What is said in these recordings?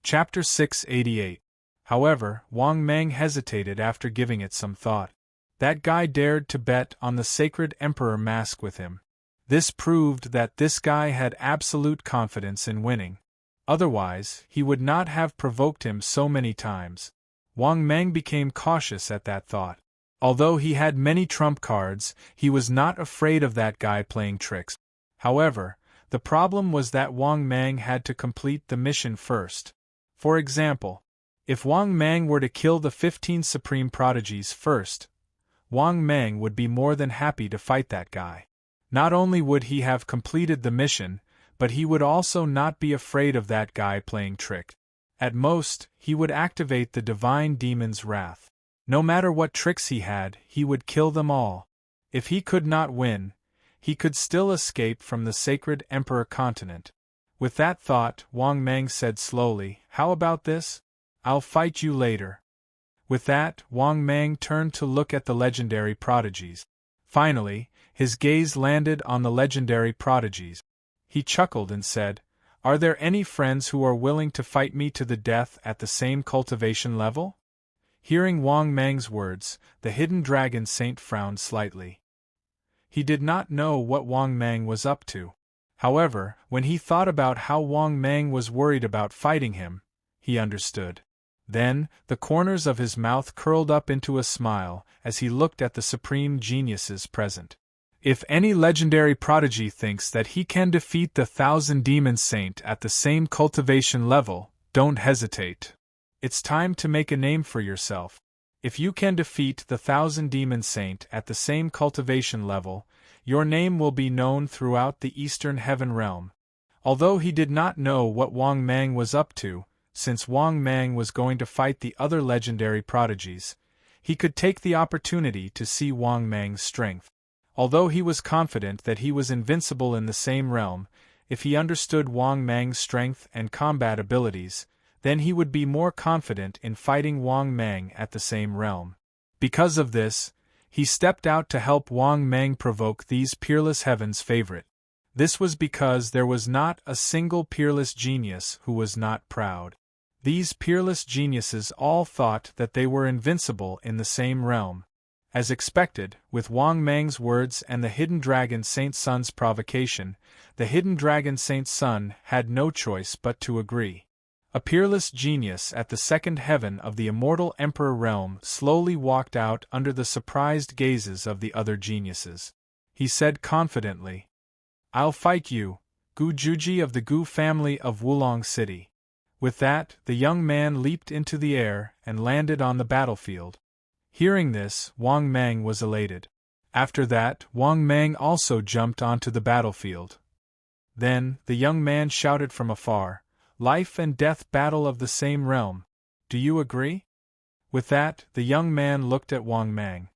Chapter 688. However, Wang Mang hesitated after giving it some thought. That guy dared to bet on the sacred emperor mask with him. This proved that this guy had absolute confidence in winning. Otherwise, he would not have provoked him so many times. Wang Mang became cautious at that thought. Although he had many trump cards, he was not afraid of that guy playing tricks. However, the problem was that Wang Mang had to complete the mission first. For example, if Wang Mang were to kill the 15 supreme prodigies first, Wang Mang would be more than happy to fight that guy. Not only would he have completed the mission, but he would also not be afraid of that guy playing trick. At most, he would activate the divine demon's wrath. No matter what tricks he had, he would kill them all. If he could not win, he could still escape from the sacred emperor continent. With that thought, Wang Mang said slowly, "How about this? I'll fight you later." With that, Wang Mang turned to look at the legendary prodigies. Finally, his gaze landed on the legendary prodigies. He chuckled and said, "Are there any friends who are willing to fight me to the death at the same cultivation level?" Hearing Wang Mang's words, the hidden dragon saint frowned slightly. He did not know what Wang Mang was up to. However, when he thought about how Wang Mang was worried about fighting him, he understood. Then, the corners of his mouth curled up into a smile as he looked at the supreme geniuses present. If any legendary prodigy thinks that he can defeat the 1,000 demon saint at the same cultivation level, don't hesitate. It's time to make a name for yourself. If you can defeat the 1,000 demon saint at the same cultivation level, your name will be known throughout the Eastern Heaven realm. Although he did not know what Wang Mang was up to, since Wang Mang was going to fight the other legendary prodigies, he could take the opportunity to see Wang Mang's strength. Although he was confident that he was invincible in the same realm, if he understood Wang Mang's strength and combat abilities, then he would be more confident in fighting Wang Mang at the same realm. Because of this, he stepped out to help Wang Mang provoke these peerless heaven's favorite. This was because there was not a single peerless genius who was not proud. These peerless geniuses all thought that they were invincible in the same realm. As expected, with Wang Mang's words and the Hidden Dragon Saint Sun's provocation, the Hidden Dragon Saint Sun had no choice but to agree. A peerless genius at the second heaven of the immortal Emperor realm slowly walked out under the surprised gazes of the other geniuses. He said confidently, "I'll fight you, Gu Juji of the Gu family of Wulong City." With that, the young man leaped into the air and landed on the battlefield. Hearing this, Wang Mang was elated. After that, Wang Mang also jumped onto the battlefield. Then, the young man shouted from afar, "Life and death battle of the same realm. Do you agree?" With that, the young man looked at Wang Mang.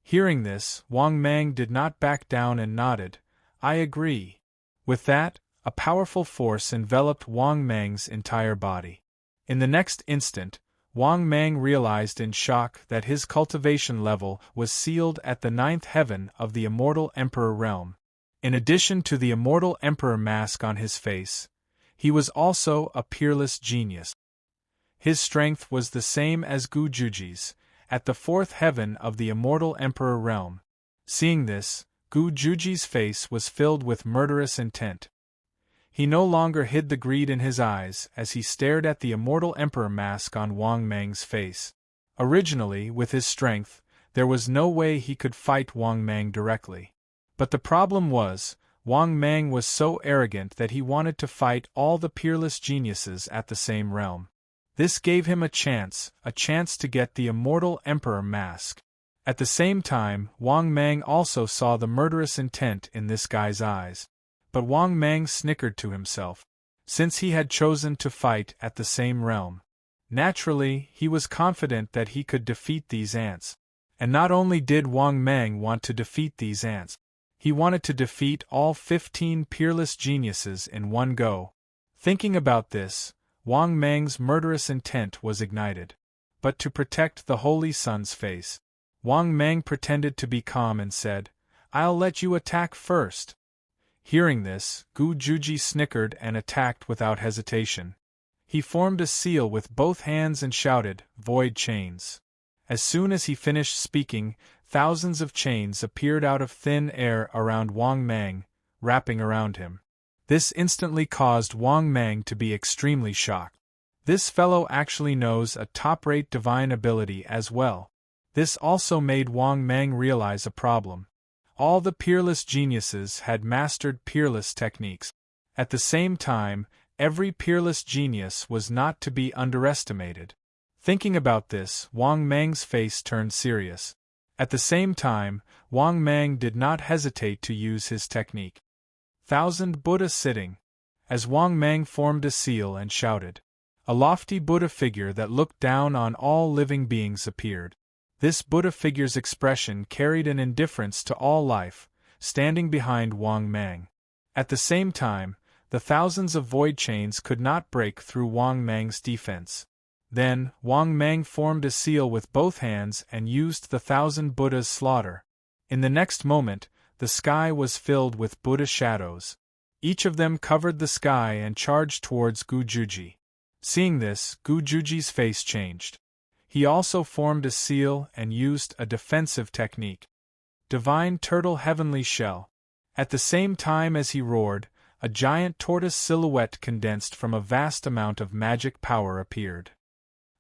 Hearing this, Wang Mang did not back down and nodded, "I agree." With that, a powerful force enveloped Wang Mang's entire body. In the next instant, Wang Mang realized in shock that his cultivation level was sealed at the 9th heaven of the immortal Emperor realm. In addition to the immortal Emperor mask on his face, he was also a peerless genius. His strength was the same as Gu Juji's, at the 4th heaven of the immortal Emperor realm. Seeing this, Gu Juji's face was filled with murderous intent. He no longer hid the greed in his eyes as he stared at the immortal Emperor mask on Wang Mang's face. Originally, with his strength, there was no way he could fight Wang Mang directly. But the problem was, Wang Mang was so arrogant that he wanted to fight all the peerless geniuses at the same realm. This gave him a chance to get the immortal Emperor mask. At the same time, Wang Mang also saw the murderous intent in this guy's eyes. But Wang Mang snickered to himself, since he had chosen to fight at the same realm. Naturally, he was confident that he could defeat these ants. And not only did Wang Mang want to defeat these ants, he wanted to defeat all 15 peerless geniuses in one go. Thinking about this, Wang Mang's murderous intent was ignited. But to protect the Holy Sun's face, Wang Mang pretended to be calm and said, "I'll let you attack first." Hearing this, Gu Juji snickered and attacked without hesitation. He formed a seal with both hands and shouted, "Void chains." As soon as he finished speaking, thousands of chains appeared out of thin air around Wang Mang, wrapping around him. This instantly caused Wang Mang to be extremely shocked. This fellow actually knows a top-rate divine ability as well. This also made Wang Mang realize a problem. All the peerless geniuses had mastered peerless techniques. At the same time, every peerless genius was not to be underestimated. Thinking about this, Wang Mang's face turned serious. At the same time, Wang Mang did not hesitate to use his technique. Thousand Buddha sitting. As Wang Mang formed a seal and shouted, a lofty Buddha figure that looked down on all living beings appeared. This Buddha figure's expression carried an indifference to all life, standing behind Wang Mang. At the same time, the thousands of void chains could not break through Wang Mang's defense. Then, Wang Mang formed a seal with both hands and used the thousand Buddhas' slaughter. In the next moment, the sky was filled with Buddha shadows. Each of them covered the sky and charged towards Gujuji. Seeing this, Gujuji's face changed. He also formed a seal and used a defensive technique. Divine Turtle Heavenly Shell. At the same time as he roared, a giant tortoise silhouette condensed from a vast amount of magic power appeared.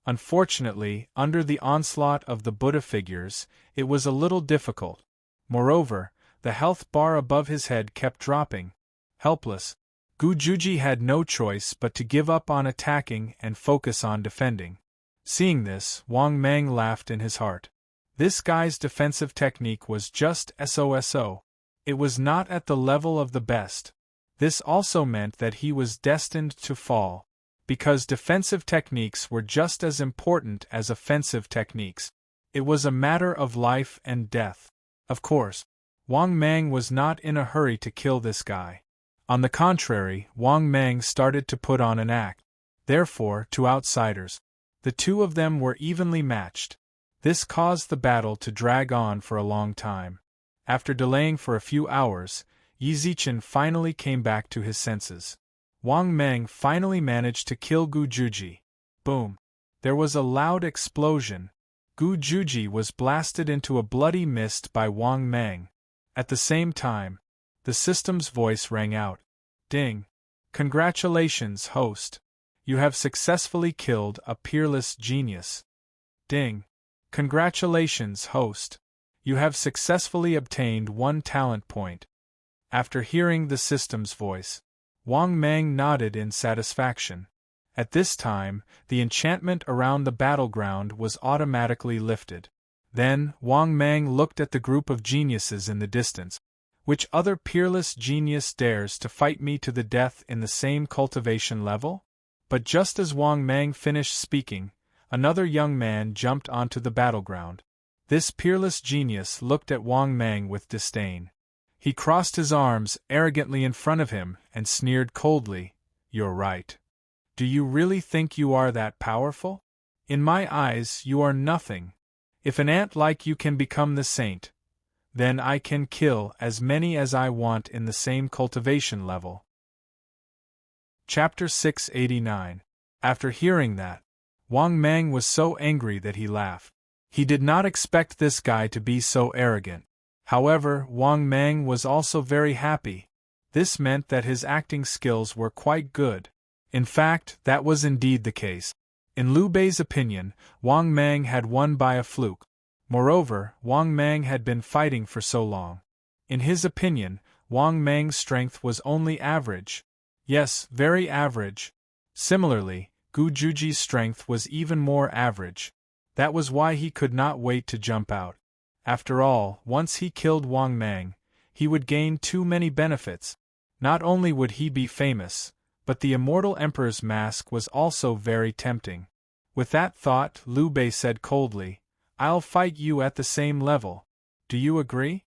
Unfortunately, under the onslaught of the Buddha figures, it was a little difficult. Moreover, the health bar above his head kept dropping. Helpless, Gujuji had no choice but to give up on attacking and focus on defending. Seeing this, Wang Mang laughed in his heart. This guy's defensive technique was just so. It was not at the level of the best. This also meant that he was destined to fall, because defensive techniques were just as important as offensive techniques. It was a matter of life and death. Of course, Wang Mang was not in a hurry to kill this guy. On the contrary, Wang Mang started to put on an act. Therefore, to outsiders, the two of them were evenly matched. This caused the battle to drag on for a long time. After delaying for a few hours, Yi Zichen finally came back to his senses. Wang Mang finally managed to kill Gujuji. Boom! There was a loud explosion. Gujuji was blasted into a bloody mist by Wang Mang. At the same time, the system's voice rang out. Ding! Congratulations, host! You have successfully killed a peerless genius. Ding! Congratulations, host! You have successfully obtained 1 talent point. After hearing the system's voice, Wang Mang nodded in satisfaction. At this time, the enchantment around the battleground was automatically lifted. Then, Wang Mang looked at the group of geniuses in the distance. Which other peerless genius dares to fight me to the death in the same cultivation level? But just as Wang Mang finished speaking, another young man jumped onto the battleground. This peerless genius looked at Wang Mang with disdain. He crossed his arms arrogantly in front of him and sneered coldly, "You're right. Do you really think you are that powerful? In my eyes, you are nothing. If an ant like you can become the saint, then I can kill as many as I want in the same cultivation level." Chapter 689. After hearing that, Wang Mang was so angry that he laughed. He did not expect this guy to be so arrogant. However, Wang Mang was also very happy. This meant that his acting skills were quite good. In fact, that was indeed the case. In Liu Bei's opinion, Wang Mang had won by a fluke. Moreover, Wang Mang had been fighting for so long. In his opinion, Wang Mang's strength was only average. Yes, very average. Similarly, Gujuji's strength was even more average. That was why he could not wait to jump out. After all, once he killed Wang Mang, he would gain too many benefits. Not only would he be famous, but the immortal emperor's mask was also very tempting. With that thought, Liu Bei said coldly, "I'll fight you at the same level. Do you agree?"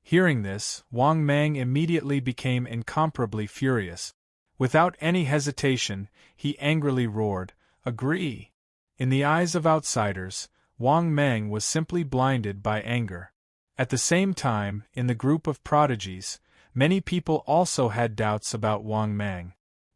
Hearing this, Wang Mang immediately became incomparably furious. Without any hesitation, he angrily roared, "Agree!" In the eyes of outsiders, Wang Mang was simply blinded by anger. At the same time, in the group of prodigies, many people also had doubts about Wang Mang.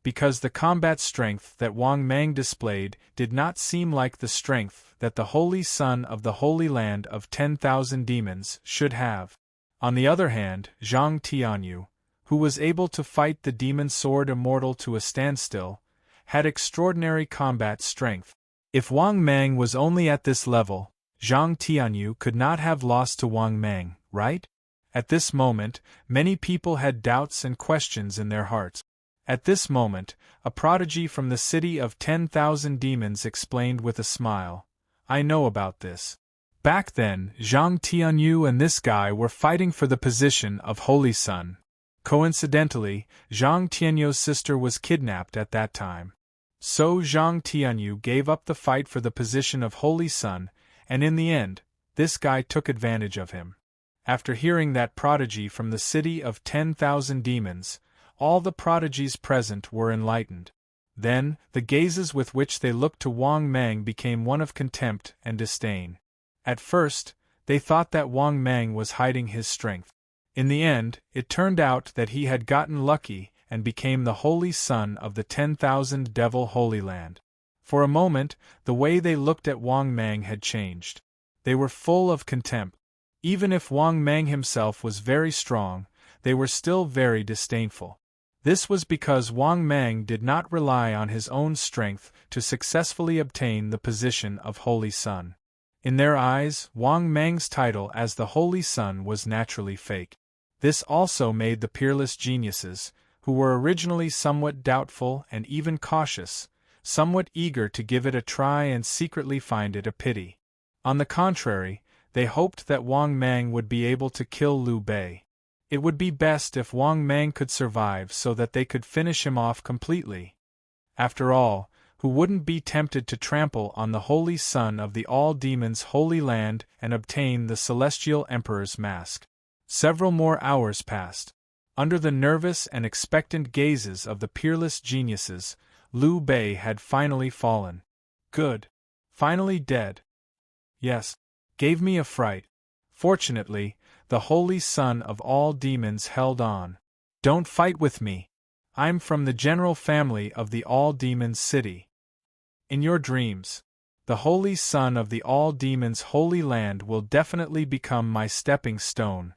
because the combat strength that Wang Mang displayed did not seem like the strength that the Holy Son of the Holy Land of 10,000 demons should have. On the other hand, Zhang Tianyu, who was able to fight the demon sword immortal to a standstill, had extraordinary combat strength. If Wang Mang was only at this level, Zhang Tianyu could not have lost to Wang Mang, right? At this moment, many people had doubts and questions in their hearts. At this moment, a prodigy from the city of 10,000 demons explained with a smile, "I know about this." Back then, Zhang Tianyu and this guy were fighting for the position of Holy Son. Coincidentally, Zhang Tianyu's sister was kidnapped at that time. So Zhang Tianyu gave up the fight for the position of Holy Son, and in the end, this guy took advantage of him. After hearing that prodigy from the city of 10,000 demons, all the prodigies present were enlightened. Then, the gazes with which they looked to Wang Mang became one of contempt and disdain. At first, they thought that Wang Mang was hiding his strength. In the end, it turned out that he had gotten lucky and became the Holy Son of the 10,000 Devil Holy Land. For a moment, the way they looked at Wang Mang had changed. They were full of contempt. Even if Wang Mang himself was very strong, they were still very disdainful. This was because Wang Mang did not rely on his own strength to successfully obtain the position of Holy Son. In their eyes, Wang Mang's title as the Holy Son was naturally fake. This also made the peerless geniuses, who were originally somewhat doubtful and even cautious, somewhat eager to give it a try and secretly find it a pity. On the contrary, they hoped that Wang Mang would be able to kill Liu Bei. It would be best if Wang Mang could survive so that they could finish him off completely. After all, who wouldn't be tempted to trample on the Holy Son of the All-Demons Holy Land and obtain the Celestial Emperor's mask? Several more hours passed. Under the nervous and expectant gazes of the peerless geniuses, Liu Bei had finally fallen. Good. Finally dead. Yes. Gave me a fright. Fortunately, the Holy Son of all demons held on. Don't fight with me. I'm from the general family of the All-Demons City. In your dreams, the Holy Son of the All-Demons Holy Land will definitely become my stepping stone.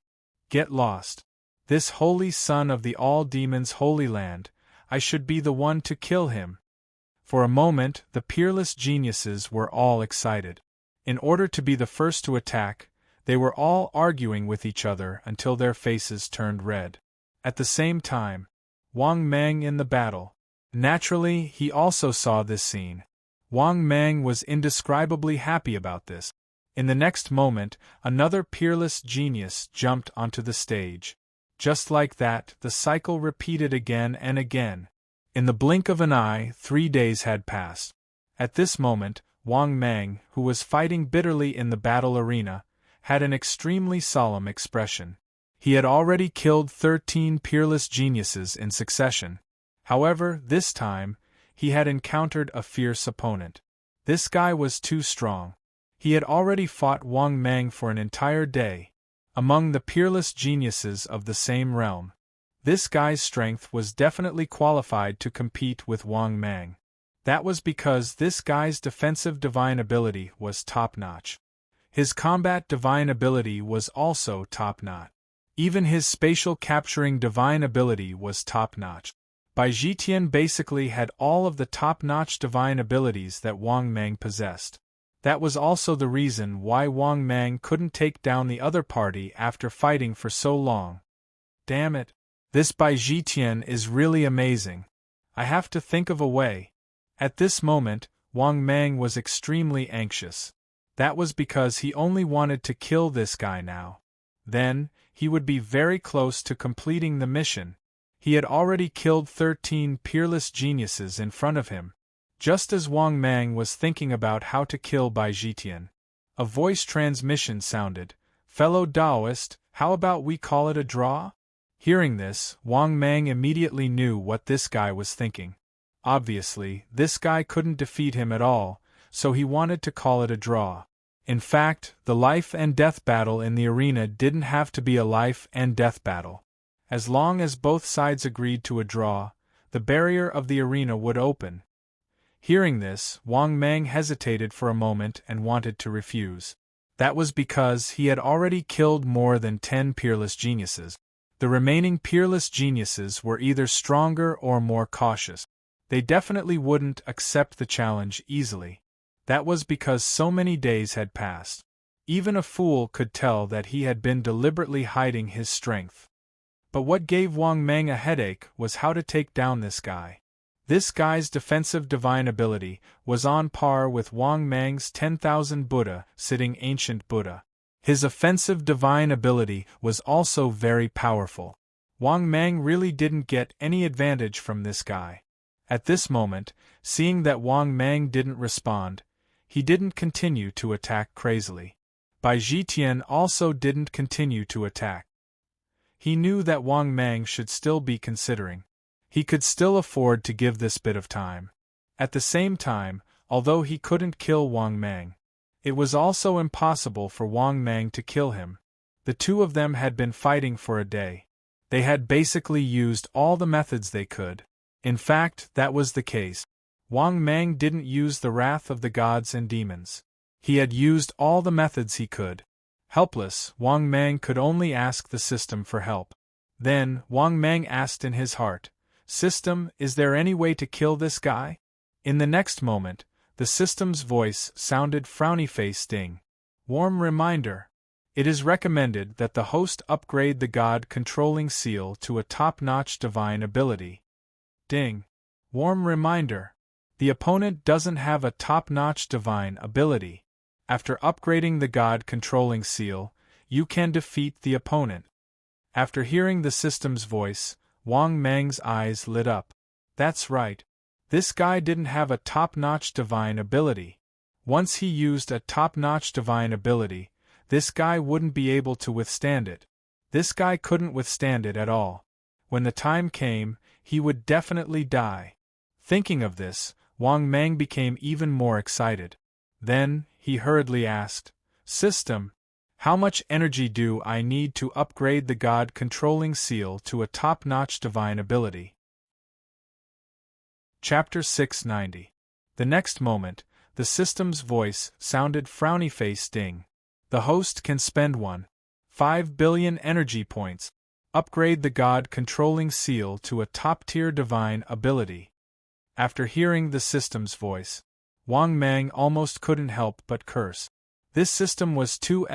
Get lost. This Holy Son of the All-Demons Holy Land, I should be the one to kill him. For a moment, the peerless geniuses were all excited. In order to be the first to attack, they were all arguing with each other until their faces turned red. At the same time, Wang Mang in the battle. Naturally, he also saw this scene. Wang Mang was indescribably happy about this. In the next moment, another peerless genius jumped onto the stage. Just like that, the cycle repeated again and again. In the blink of an eye, 3 days had passed. At this moment, Wang Mang, who was fighting bitterly in the battle arena, had an extremely solemn expression. He had already killed 13 peerless geniuses in succession. However, this time, he had encountered a fierce opponent. This guy was too strong. He had already fought Wang Mang for an entire day. Among the peerless geniuses of the same realm, this guy's strength was definitely qualified to compete with Wang Mang. That was because this guy's defensive divine ability was top-notch. His combat divine ability was also top-notch. Even his spatial capturing divine ability was top-notch. Bai Zhitian basically had all of the top-notch divine abilities that Wang Mang possessed. That was also the reason why Wang Mang couldn't take down the other party after fighting for so long. Damn it. This Bai Zhitian is really amazing. I have to think of a way. At this moment, Wang Mang was extremely anxious. That was because he only wanted to kill this guy now. Then, he would be very close to completing the mission. He had already killed 13 peerless geniuses in front of him. Just as Wang Mang was thinking about how to kill Bai Zhitian, a voice transmission sounded, "Fellow Taoist, how about we call it a draw?" Hearing this, Wang Mang immediately knew what this guy was thinking. Obviously, this guy couldn't defeat him at all, so he wanted to call it a draw. In fact, the life and death battle in the arena didn't have to be a life and death battle. As long as both sides agreed to a draw, the barrier of the arena would open. Hearing this, Wang Mang hesitated for a moment and wanted to refuse. That was because he had already killed more than 10 peerless geniuses. The remaining peerless geniuses were either stronger or more cautious. They definitely wouldn't accept the challenge easily. That was because so many days had passed. Even a fool could tell that he had been deliberately hiding his strength. But what gave Wang Mang a headache was how to take down this guy. This guy's defensive divine ability was on par with Wang Mang's 10,000 Buddha sitting ancient Buddha. His offensive divine ability was also very powerful. Wang Mang really didn't get any advantage from this guy. At this moment, seeing that Wang Mang didn't respond, he didn't continue to attack crazily. Bai Zhitian also didn't continue to attack. He knew that Wang Mang should still be considering. He could still afford to give this bit of time. At the same time, although he couldn't kill Wang Mang, it was also impossible for Wang Mang to kill him. The two of them had been fighting for a day. They had basically used all the methods they could. In fact, that was the case. Wang Mang didn't use the wrath of the gods and demons. He had used all the methods he could. Helpless, Wang Mang could only ask the system for help. Then, Wang Mang asked in his heart, "System, is there any way to kill this guy?" In the next moment, the system's voice sounded frowny-faced ding. Warm reminder. It is recommended that the host upgrade the God-controlling seal to a top-notch divine ability. Ding. Warm reminder. The opponent doesn't have a top-notch divine ability. After upgrading the God-controlling seal, you can defeat the opponent. After hearing the system's voice, Wang Mang's eyes lit up. That's right. This guy didn't have a top-notch divine ability. Once he used a top-notch divine ability, this guy wouldn't be able to withstand it. This guy couldn't withstand it at all. When the time came, he would definitely die. Thinking of this, Wang Mang became even more excited. Then, he hurriedly asked, "System, how much energy do I need to upgrade the God-controlling seal to a top-notch divine ability?" Chapter 690. The next moment, the system's voice sounded frowny-faced ding. The host can spend 1.5 billion energy points. Upgrade the God-controlling seal to a top-tier divine ability. After hearing the system's voice, Wang Mang almost couldn't help but curse. This system was too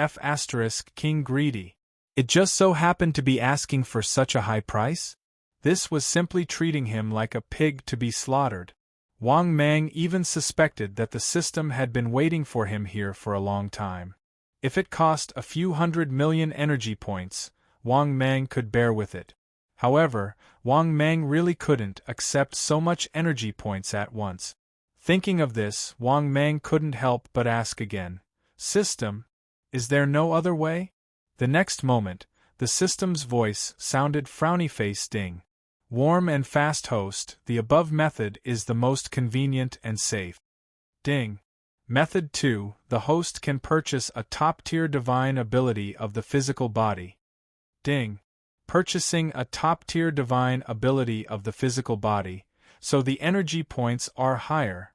King greedy. It just so happened to be asking for such a high price? This was simply treating him like a pig to be slaughtered. Wang Mang even suspected that the system had been waiting for him here for a long time. If it cost a few 100 million energy points, Wang Mang could bear with it. However, Wang Mang really couldn't accept so much energy points at once. Thinking of this, Wang Mang couldn't help but ask again, "System, is there no other way?" The next moment, the system's voice sounded frowny-faced ding. Warm and fast host, the above method is the most convenient and safe. Ding. Method 2, the host can purchase a top-tier divine ability of the physical body. Ding. Purchasing a top-tier divine ability of the physical body, so the energy points are higher.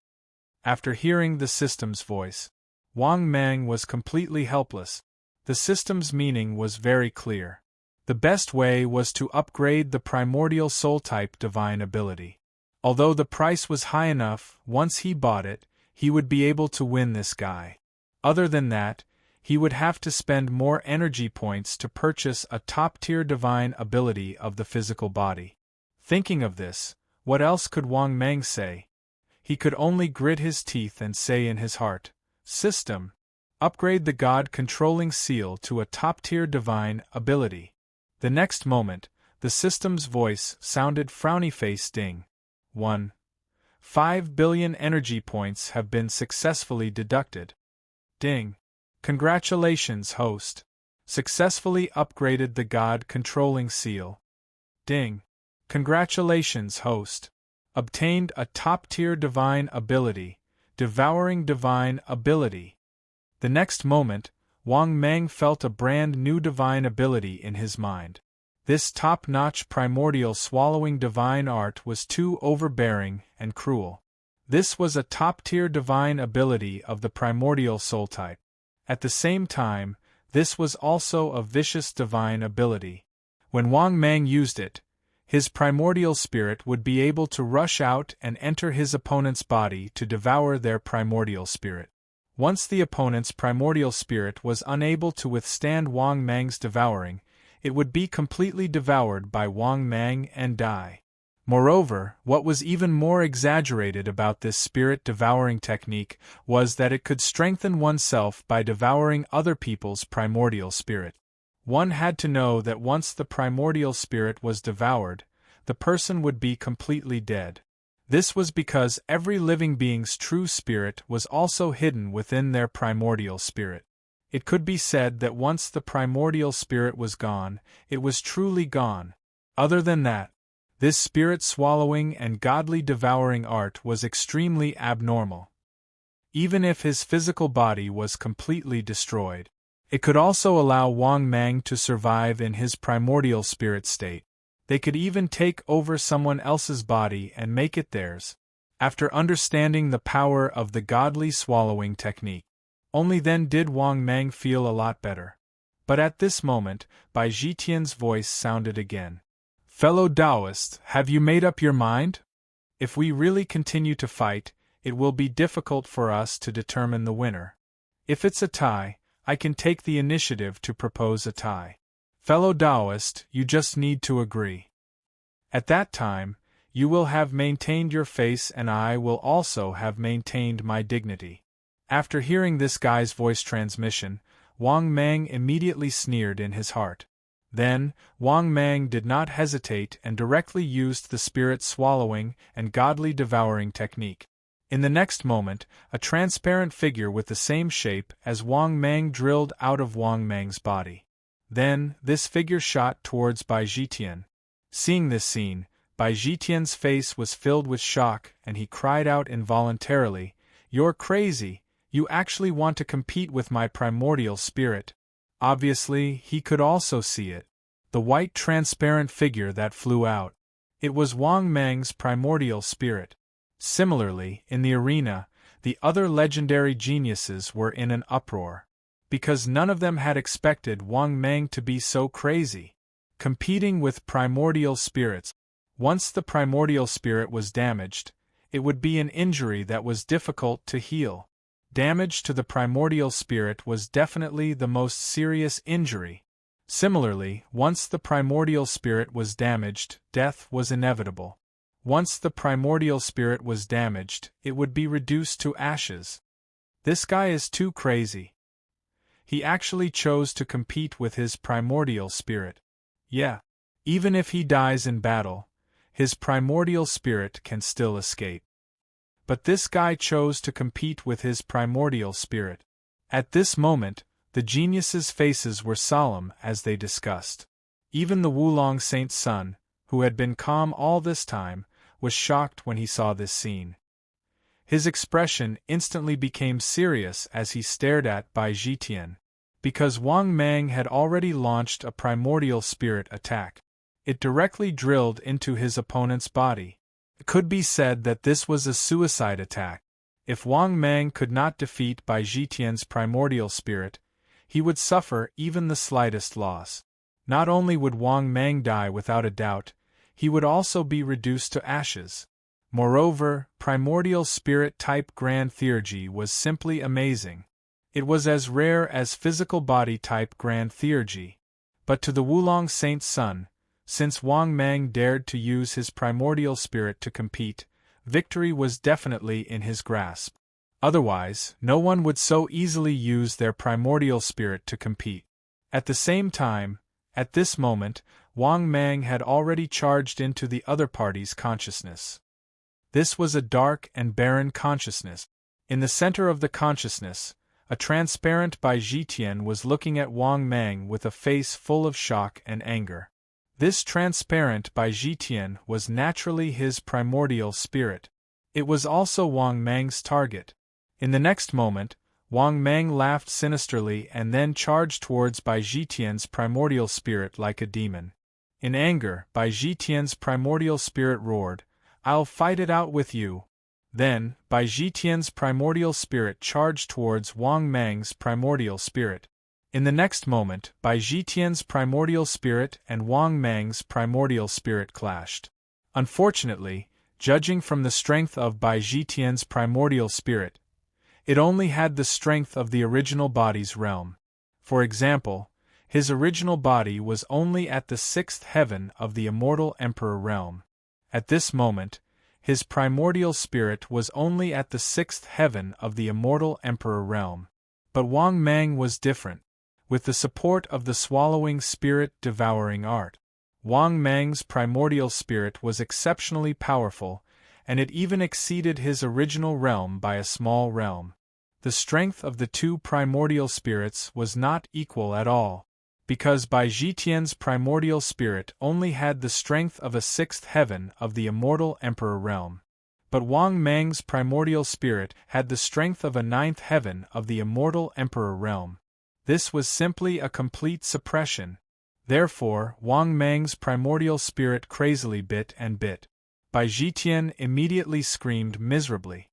After hearing the system's voice, Wang Mang was completely helpless. The system's meaning was very clear. The best way was to upgrade the primordial soul-type divine ability. Although the price was high enough, once he bought it, he would be able to win this guy. Other than that, he would have to spend more energy points to purchase a top-tier divine ability of the physical body. Thinking of this, what else could Wang Mang say? He could only grit his teeth and say in his heart, "System, upgrade the God-controlling seal to a top-tier divine ability." The next moment, the system's voice sounded frowny-faced ding. 1.5 billion energy points have been successfully deducted. Ding. Congratulations, host. Successfully upgraded the God-controlling seal. Ding. Congratulations, host. Obtained a top-tier divine ability, devouring divine ability. The next moment, Wang Mang felt a brand new divine ability in his mind. This top-notch primordial swallowing divine art was too overbearing and cruel. This was a top-tier divine ability of the primordial soul type. At the same time, this was also a vicious divine ability. When Wang Mang used it, his primordial spirit would be able to rush out and enter his opponent's body to devour their primordial spirit. Once the opponent's primordial spirit was unable to withstand Wang Mang's devouring, it would be completely devoured by Wang Mang and die. Moreover, what was even more exaggerated about this spirit-devouring technique was that it could strengthen oneself by devouring other people's primordial spirit. One had to know that once the primordial spirit was devoured, the person would be completely dead. This was because every living being's true spirit was also hidden within their primordial spirit. It could be said that once the primordial spirit was gone, it was truly gone. Other than that, this spirit-swallowing and godly-devouring art was extremely abnormal. Even if his physical body was completely destroyed, it could also allow Wang Mang to survive in his primordial spirit state. They could even take over someone else's body and make it theirs. After understanding the power of the godly swallowing technique, only then did Wang Mang feel a lot better. But at this moment, Bai Zhitian's voice sounded again. "Fellow Taoist, have you made up your mind? If we really continue to fight, it will be difficult for us to determine the winner. If it's a tie, I can take the initiative to propose a tie. Fellow Taoist, you just need to agree. At that time, you will have maintained your face and I will also have maintained my dignity." After hearing this guy's voice transmission, Wang Mang immediately sneered in his heart. Then, Wang Mang did not hesitate and directly used the spirit-swallowing and godly-devouring technique. In the next moment, a transparent figure with the same shape as Wang Mang drilled out of Wang Mang's body. Then, this figure shot towards Bai Zhitian. Seeing this scene, Bai Zhitian's face was filled with shock and he cried out involuntarily, "You're crazy! You actually want to compete with my primordial spirit." Obviously, he could also see it. The white transparent figure that flew out. It was Wang Mang's primordial spirit. Similarly, in the arena, the other legendary geniuses were in an uproar. Because none of them had expected Wang Mang to be so crazy. Competing with primordial spirits. Once the primordial spirit was damaged, it would be an injury that was difficult to heal. Damage to the primordial spirit was definitely the most serious injury. Similarly, once the primordial spirit was damaged, death was inevitable. Once the primordial spirit was damaged, it would be reduced to ashes. This guy is too crazy. He actually chose to compete with his primordial spirit. Yeah. Even if he dies in battle, his primordial spirit can still escape. But this guy chose to compete with his primordial spirit. At this moment, the geniuses' faces were solemn as they discussed. Even the Wulong Saint's son, who had been calm all this time, was shocked when he saw this scene. His expression instantly became serious as he stared at Bai Zhitian. Because Wang Mang had already launched a primordial spirit attack. It directly drilled into his opponent's body. It could be said that this was a suicide attack. If Wang Mang could not defeat Bai Zhitian's primordial spirit, he would suffer even the slightest loss. Not only would Wang Mang die without a doubt, he would also be reduced to ashes. Moreover, primordial spirit type Grand Theurgy was simply amazing. It was as rare as physical body type Grand Theurgy. But to the Wulong Saint's son, since Wang Mang dared to use his primordial spirit to compete, victory was definitely in his grasp. Otherwise, no one would so easily use their primordial spirit to compete. At the same time, at this moment, Wang Mang had already charged into the other party's consciousness. This was a dark and barren consciousness. In the center of the consciousness, a transparent Bai Zhitian was looking at Wang Mang with a face full of shock and anger. This transparent Bai Zhitian was naturally his primordial spirit. It was also Wang Mang's target. In the next moment, Wang Mang laughed sinisterly and then charged towards Bai Zhitian's primordial spirit like a demon. In anger, Bai Zhitian's primordial spirit roared, "I'll fight it out with you!" Then, Bai Zhitian's primordial spirit charged towards Wang Mang's primordial spirit. In the next moment, Bai Zhitian's primordial spirit and Wang Mang's primordial spirit clashed. Unfortunately, judging from the strength of Bai Zhitian's primordial spirit, it only had the strength of the original body's realm. For example, his original body was only at the 6th heaven of the immortal Emperor realm. At this moment, his primordial spirit was only at the 6th heaven of the immortal Emperor realm. But Wang Mang was different. With the support of the swallowing spirit devouring art, Wang Mang's primordial spirit was exceptionally powerful, and it even exceeded his original realm by a small realm. The strength of the two primordial spirits was not equal at all, because Bai Zhitian's primordial spirit only had the strength of a 6th heaven of the immortal Emperor realm. But Wang Mang's primordial spirit had the strength of a 9th heaven of the immortal Emperor realm. This was simply a complete suppression. Therefore, Wang Mang's primordial spirit crazily bit and bit. Bai Zhitian immediately screamed miserably.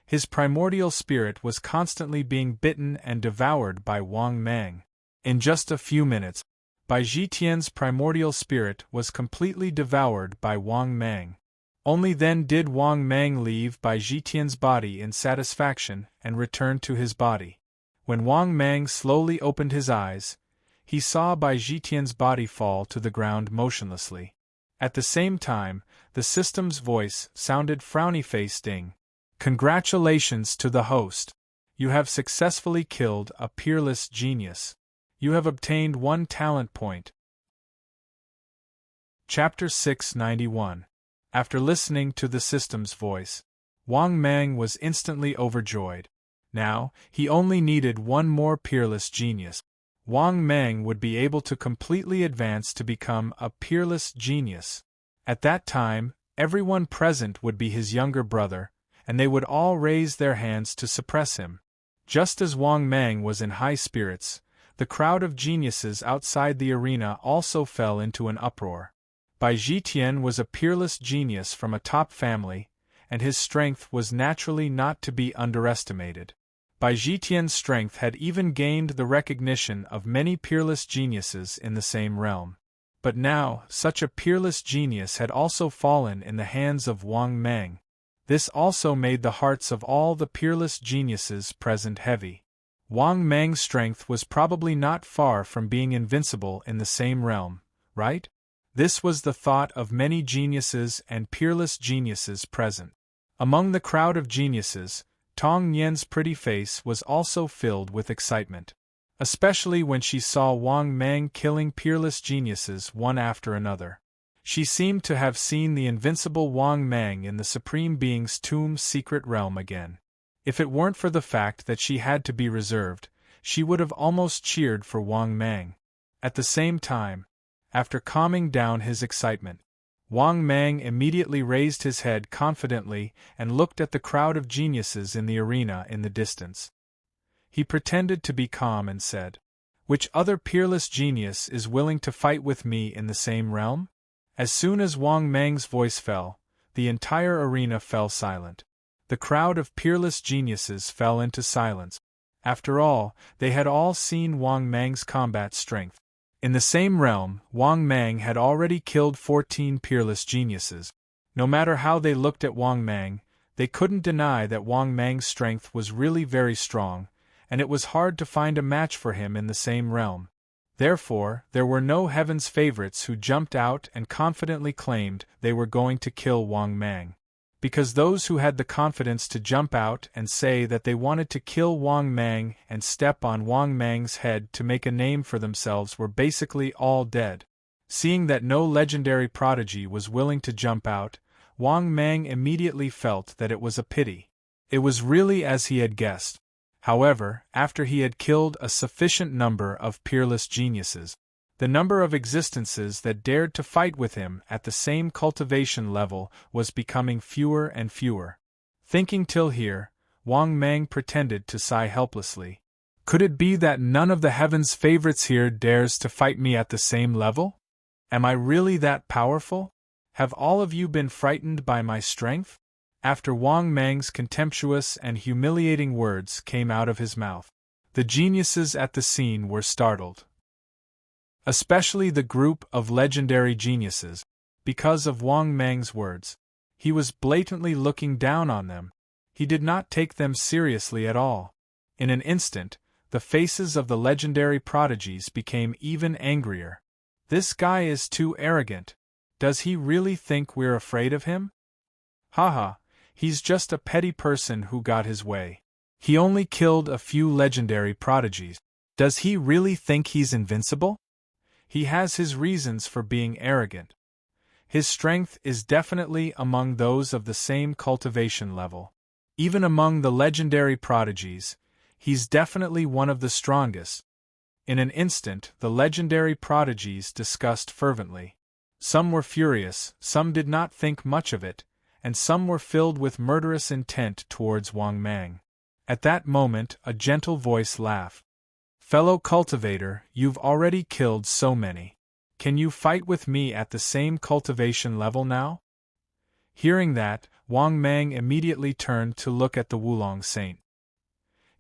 His primordial spirit was constantly being bitten and devoured by Wang Mang. In just a few minutes, Bai Zhitian's primordial spirit was completely devoured by Wang Mang. Only then did Wang Mang leave Bai Zhitian's body in satisfaction and return to his body. When Wang Mang slowly opened his eyes, he saw Bai Zhitian's body fall to the ground motionlessly. At the same time, the system's voice sounded frowny-faced. "Congratulations to the host. You have successfully killed a peerless genius. You have obtained 1 talent point." Chapter 691. After listening to the system's voice, Wang Mang was instantly overjoyed. Now, he only needed 1 more peerless genius. Wang Mang would be able to completely advance to become a peerless genius. At that time, everyone present would be his younger brother, and they would all raise their hands to suppress him. Just as Wang Mang was in high spirits, the crowd of geniuses outside the arena also fell into an uproar. Bai Zhitian was a peerless genius from a top family, and his strength was naturally not to be underestimated. Bai Zhitian's strength had even gained the recognition of many peerless geniuses in the same realm. But now, such a peerless genius had also fallen in the hands of Wang Mang. This also made the hearts of all the peerless geniuses present heavy. Wang Mang's strength was probably not far from being invincible in the same realm, right? This was the thought of many geniuses and peerless geniuses present. Among the crowd of geniuses, Tong Nian's pretty face was also filled with excitement, especially when she saw Wang Mang killing peerless geniuses one after another. She seemed to have seen the invincible Wang Mang in the Supreme Being's tomb's secret realm again. If it weren't for the fact that she had to be reserved, she would have almost cheered for Wang Mang. At the same time, after calming down his excitement, Wang Mang immediately raised his head confidently and looked at the crowd of geniuses in the arena in the distance. He pretended to be calm and said, "Which other peerless genius is willing to fight with me in the same realm?" As soon as Wang Mang's voice fell, the entire arena fell silent. The crowd of peerless geniuses fell into silence. After all, they had all seen Wang Mang's combat strength. In the same realm, Wang Mang had already killed 14 peerless geniuses. No matter how they looked at Wang Mang, they couldn't deny that Wang Mang's strength was really very strong, and it was hard to find a match for him in the same realm. Therefore, there were no heaven's favorites who jumped out and confidently claimed they were going to kill Wang Mang. Because those who had the confidence to jump out and say that they wanted to kill Wang Mang and step on Wang Mang's head to make a name for themselves were basically all dead. Seeing that no legendary prodigy was willing to jump out, Wang Mang immediately felt that it was a pity. It was really as he had guessed. However, after he had killed a sufficient number of peerless geniuses, the number of existences that dared to fight with him at the same cultivation level was becoming fewer and fewer. Thinking till here, Wang Mang pretended to sigh helplessly. Could it be that none of the heaven's favorites here dares to fight me at the same level? Am I really that powerful? Have all of you been frightened by my strength? After Wang Mang's contemptuous and humiliating words came out of his mouth, the geniuses at the scene were startled. Especially the group of legendary geniuses, because of Wang Mang's words. He was blatantly looking down on them. He did not take them seriously at all. In an instant, the faces of the legendary prodigies became even angrier. This guy is too arrogant. Does he really think we're afraid of him? Haha, he's just a petty person who got his way. He only killed a few legendary prodigies. Does he really think he's invincible? He has his reasons for being arrogant. His strength is definitely among those of the same cultivation level. Even among the legendary prodigies, he's definitely one of the strongest. In an instant, the legendary prodigies discussed fervently. Some were furious, some did not think much of it, and some were filled with murderous intent towards Wang Mang. At that moment, a gentle voice laughed. Fellow cultivator, you've already killed so many. Can you fight with me at the same cultivation level now? Hearing that, Wang Mang immediately turned to look at the Wulong Saint.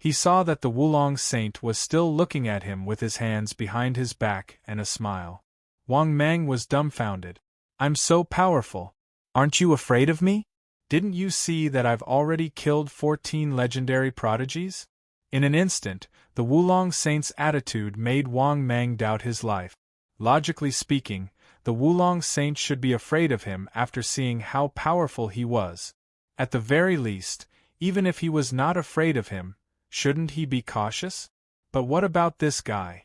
He saw that the Wulong Saint was still looking at him with his hands behind his back and a smile. Wang Mang was dumbfounded. I'm so powerful. Aren't you afraid of me? Didn't you see that I've already killed 14 legendary prodigies? In an instant, the Wulong Saint's attitude made Wang Mang doubt his life. Logically speaking, the Wulong Saint should be afraid of him after seeing how powerful he was. At the very least, even if he was not afraid of him, shouldn't he be cautious? But what about this guy?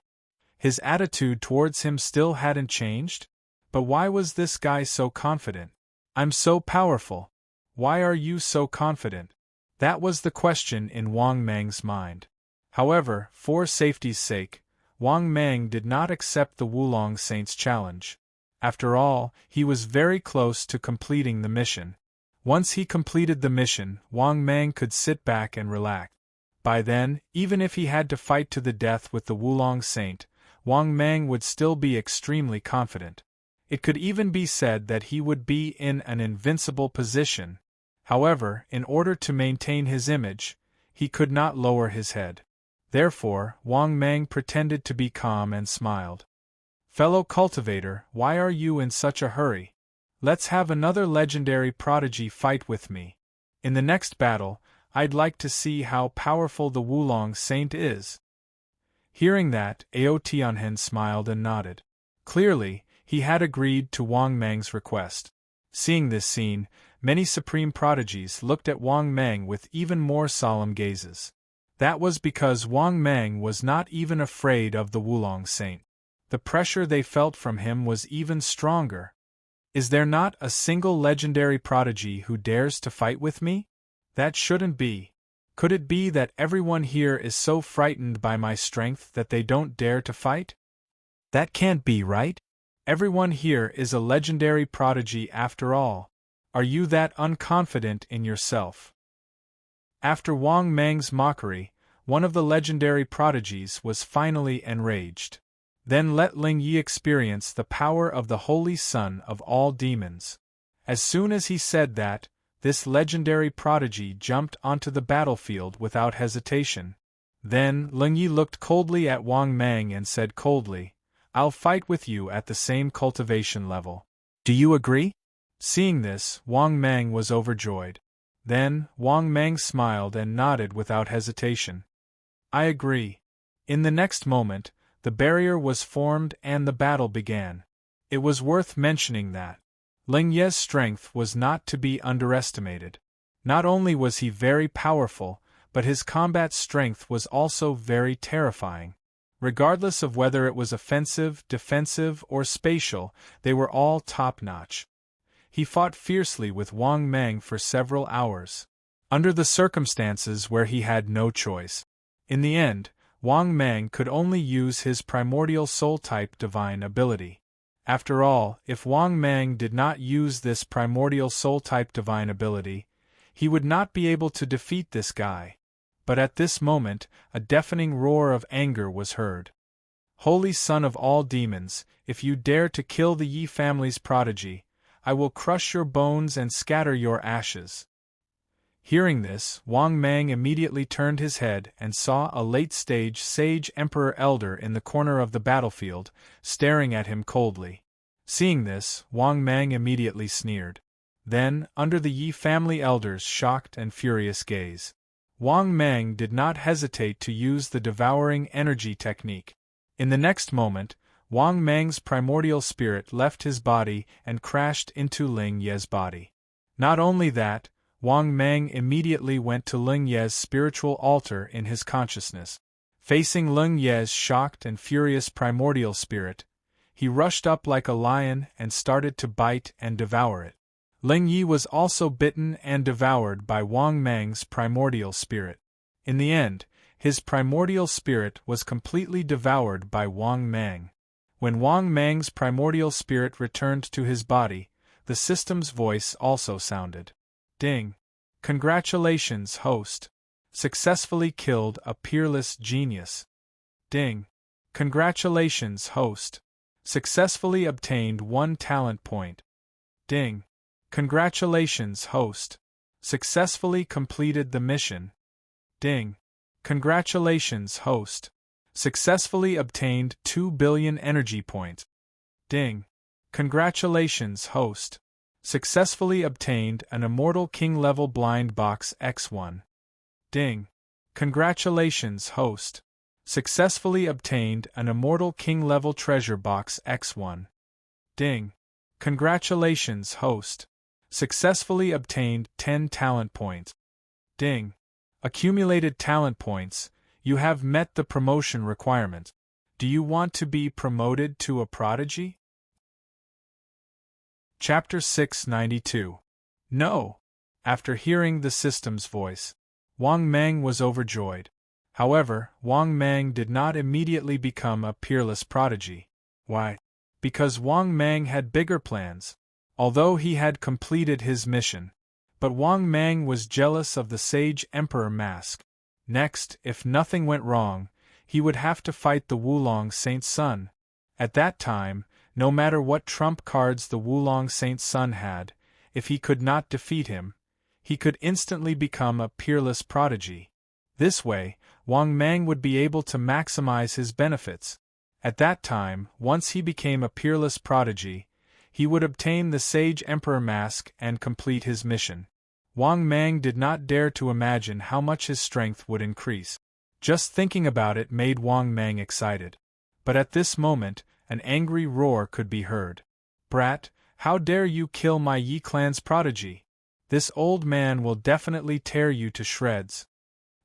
His attitude towards him still hadn't changed? But why was this guy so confident? I'm so powerful. Why are you so confident? That was the question in Wang Mang's mind. However, for safety's sake, Wang Mang did not accept the Wulong Saint's challenge. After all, he was very close to completing the mission. Once he completed the mission, Wang Mang could sit back and relax. By then, even if he had to fight to the death with the Wulong Saint, Wang Mang would still be extremely confident. It could even be said that he would be in an invincible position. However, in order to maintain his image, he could not lower his head. Therefore, Wang Mang pretended to be calm and smiled. Fellow cultivator, why are you in such a hurry? Let's have another legendary prodigy fight with me. In the next battle, I'd like to see how powerful the Wulong Saint is. Hearing that, Ao Tianhen smiled and nodded. Clearly, he had agreed to Wang Mang's request. Seeing this scene, many supreme prodigies looked at Wang Mang with even more solemn gazes. That was because Wang Mang was not even afraid of the Wulong Saint. The pressure they felt from him was even stronger. Is there not a single legendary prodigy who dares to fight with me? That shouldn't be. Could it be that everyone here is so frightened by my strength that they don't dare to fight? That can't be right. Everyone here is a legendary prodigy after all. Are you that unconfident in yourself? After Wang Mang's mockery, one of the legendary prodigies was finally enraged. Then let Ling Yi experience the power of the Holy Son of all demons. As soon as he said that, this legendary prodigy jumped onto the battlefield without hesitation. Then Ling Yi looked coldly at Wang Mang and said coldly, I'll fight with you at the same cultivation level. Do you agree? Seeing this, Wang Mang was overjoyed. Then, Wang Mang smiled and nodded without hesitation. I agree. In the next moment, the barrier was formed and the battle began. It was worth mentioning that Ling Ye's strength was not to be underestimated. Not only was he very powerful, but his combat strength was also very terrifying. Regardless of whether it was offensive, defensive, or spatial, they were all top-notch. He fought fiercely with Wang Mang for several hours, under the circumstances where he had no choice. In the end, Wang Mang could only use his primordial soul-type divine ability. After all, if Wang Mang did not use this primordial soul-type divine ability, he would not be able to defeat this guy. But at this moment, a deafening roar of anger was heard. Holy son of all demons, if you dare to kill the Yi family's prodigy, I will crush your bones and scatter your ashes." Hearing this, Wang Mang immediately turned his head and saw a late-stage sage emperor elder in the corner of the battlefield, staring at him coldly. Seeing this, Wang Mang immediately sneered. Then, under the Yi family elder's shocked and furious gaze, Wang Mang did not hesitate to use the devouring energy technique. In the next moment, Wang Mang's primordial spirit left his body and crashed into Ling Ye's body. Not only that, Wang Mang immediately went to Ling Ye's spiritual altar in his consciousness. Facing Ling Ye's shocked and furious primordial spirit, he rushed up like a lion and started to bite and devour it. Ling Yi was also bitten and devoured by Wang Mang's primordial spirit. In the end, his primordial spirit was completely devoured by Wang Mang. When Wang Mang's primordial spirit returned to his body, the system's voice also sounded. "Ding! Congratulations, host! Successfully killed a peerless genius." "Ding! Congratulations, host! Successfully obtained 1 talent point." "Ding! Congratulations, host! Successfully completed the mission." "Ding! Congratulations, host! Successfully obtained 2 billion energy points." "Ding! Congratulations, host! Successfully obtained an Immortal King-level blind box X1." "Ding! Congratulations, host! Successfully obtained an Immortal King-level treasure box X1." "Ding! Congratulations, host! Successfully obtained 10 talent points." "Ding! Accumulated talent points, you have met the promotion requirement. Do you want to be promoted to a prodigy?" Chapter 692. No! After hearing the system's voice, Wang Mang was overjoyed. However, Wang Mang did not immediately become a peerless prodigy. Why? Because Wang Mang had bigger plans, although he had completed his mission. But Wang Mang was jealous of the Sage Emperor mask. Next, if nothing went wrong, he would have to fight the Wulong Saint's son. At that time, no matter what trump cards the Wulong Saint's son had, if he could not defeat him, he could instantly become a peerless prodigy. This way, Wang Mang would be able to maximize his benefits. At that time, once he became a peerless prodigy, he would obtain the Sage Emperor mask and complete his mission. Wang Mang did not dare to imagine how much his strength would increase. Just thinking about it made Wang Mang excited. But at this moment, an angry roar could be heard. "Brat, how dare you kill my Yi clan's prodigy? This old man will definitely tear you to shreds."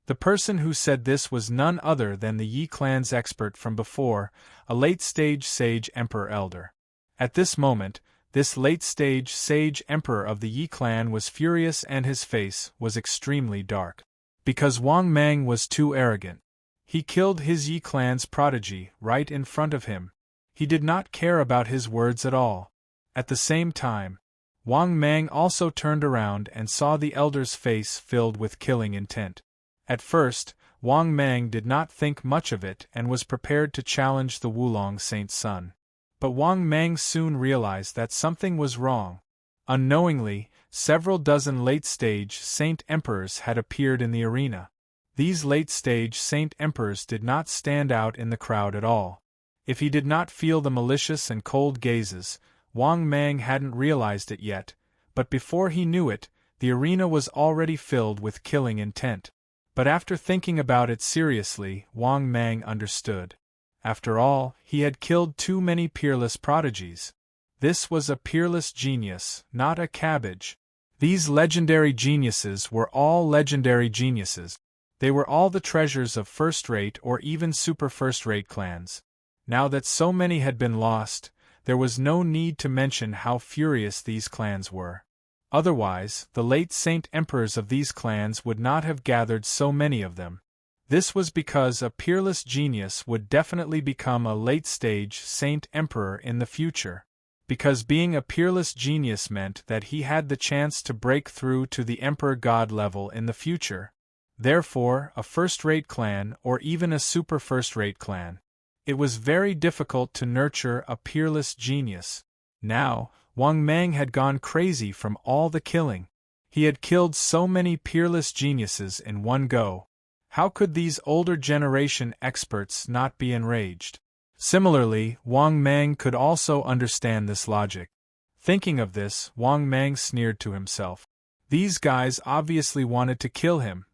The person who said this was none other than the Yi clan's expert from before, a late-stage Sage Emperor Elder. At this moment, this late-stage Sage Emperor of the Yi clan was furious and his face was extremely dark. Because Wang Mang was too arrogant. He killed his Yi clan's prodigy right in front of him. He did not care about his words at all. At the same time, Wang Mang also turned around and saw the elder's face filled with killing intent. At first, Wang Mang did not think much of it and was prepared to challenge the Wulong Saint's son. But Wang Mang soon realized that something was wrong. Unknowingly, several dozen late-stage Saint Emperors had appeared in the arena. These late-stage Saint Emperors did not stand out in the crowd at all. If he did not feel the malicious and cold gazes, Wang Mang hadn't realized it yet, but before he knew it, the arena was already filled with killing intent. But after thinking about it seriously, Wang Mang understood. After all, he had killed too many peerless prodigies. This was a peerless genius, not a cabbage. These legendary geniuses were all legendary geniuses. They were all the treasures of first-rate or even super first-rate clans. Now that so many had been lost, there was no need to mention how furious these clans were. Otherwise, the late Saint Emperors of these clans would not have gathered so many of them. This was because a peerless genius would definitely become a late-stage Saint Emperor in the future. Because being a peerless genius meant that he had the chance to break through to the Emperor God level in the future. Therefore, a first-rate clan or even a super first-rate clan It was very difficult to nurture a peerless genius. Now, Wang Mang had gone crazy from all the killing. He had killed so many peerless geniuses in one go. How could these older generation experts not be enraged? Similarly, Wang Mang could also understand this logic. Thinking of this, Wang Mang sneered to himself. These guys obviously wanted to kill him.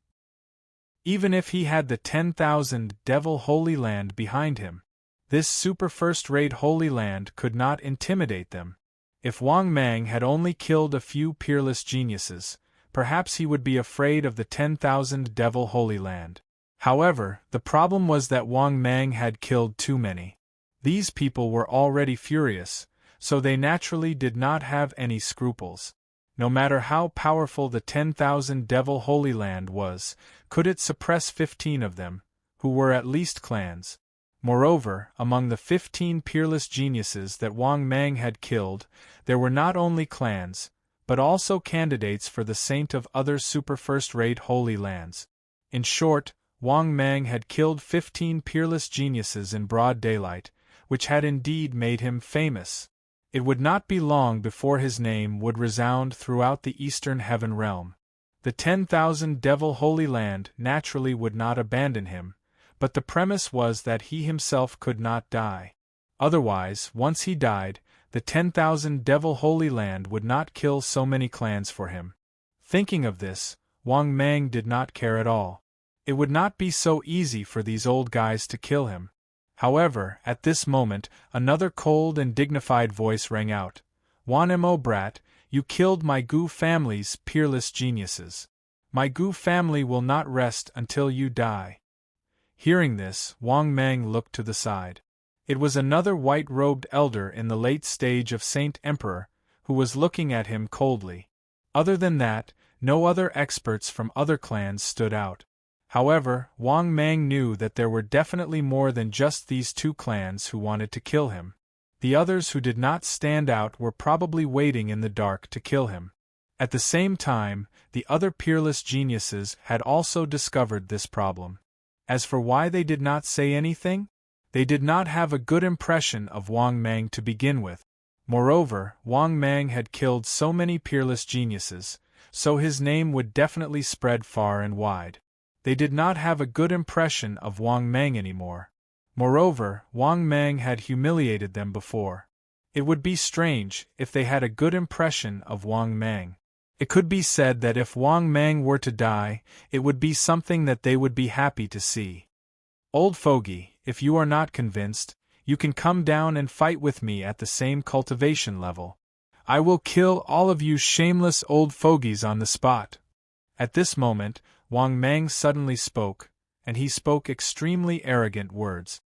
Even if he had the 10,000 Devil Holy Land behind him, this super first-rate Holy Land could not intimidate them. If Wang Mang had only killed a few peerless geniuses, perhaps he would be afraid of the 10,000 Devil Holy Land. However, the problem was that Wang Mang had killed too many. These people were already furious, so they naturally did not have any scruples. No matter how powerful the 10,000 Devil Holy Land was, could it suppress 15 of them, who were at least clans? Moreover, among the 15 peerless geniuses that Wang Mang had killed, there were not only clans, but also candidates for the saint of other super first-rate Holy Lands. In short, Wang Mang had killed 15 peerless geniuses in broad daylight, which had indeed made him famous. It would not be long before his name would resound throughout the Eastern Heaven realm. The 10,000 Devil Holy Land naturally would not abandon him, but the premise was that he himself could not die. Otherwise, once he died, the 10,000 Devil Holy Land would not kill so many clans for him. Thinking of this, Wang Mang did not care at all. It would not be so easy for these old guys to kill him. However, at this moment, another cold and dignified voice rang out. "Wan Mo brat, you killed my Gu family's peerless geniuses. My Gu family will not rest until you die." Hearing this, Wang Mang looked to the side. It was another white-robed elder in the late stage of Saint Emperor, who was looking at him coldly. Other than that, no other experts from other clans stood out. However, Wang Mang knew that there were definitely more than just these two clans who wanted to kill him. The others who did not stand out were probably waiting in the dark to kill him. At the same time, the other peerless geniuses had also discovered this problem. As for why they did not say anything, they did not have a good impression of Wang Mang to begin with. Moreover, Wang Mang had killed so many peerless geniuses, so his name would definitely spread far and wide. They did not have a good impression of Wang Mang anymore. Moreover, Wang Mang had humiliated them before. It would be strange if they had a good impression of Wang Mang. It could be said that if Wang Mang were to die, it would be something that they would be happy to see. "Old fogey, if you are not convinced, you can come down and fight with me at the same cultivation level. I will kill all of you shameless old fogies on the spot." At this moment, Wang Mang suddenly spoke, and he spoke extremely arrogant words.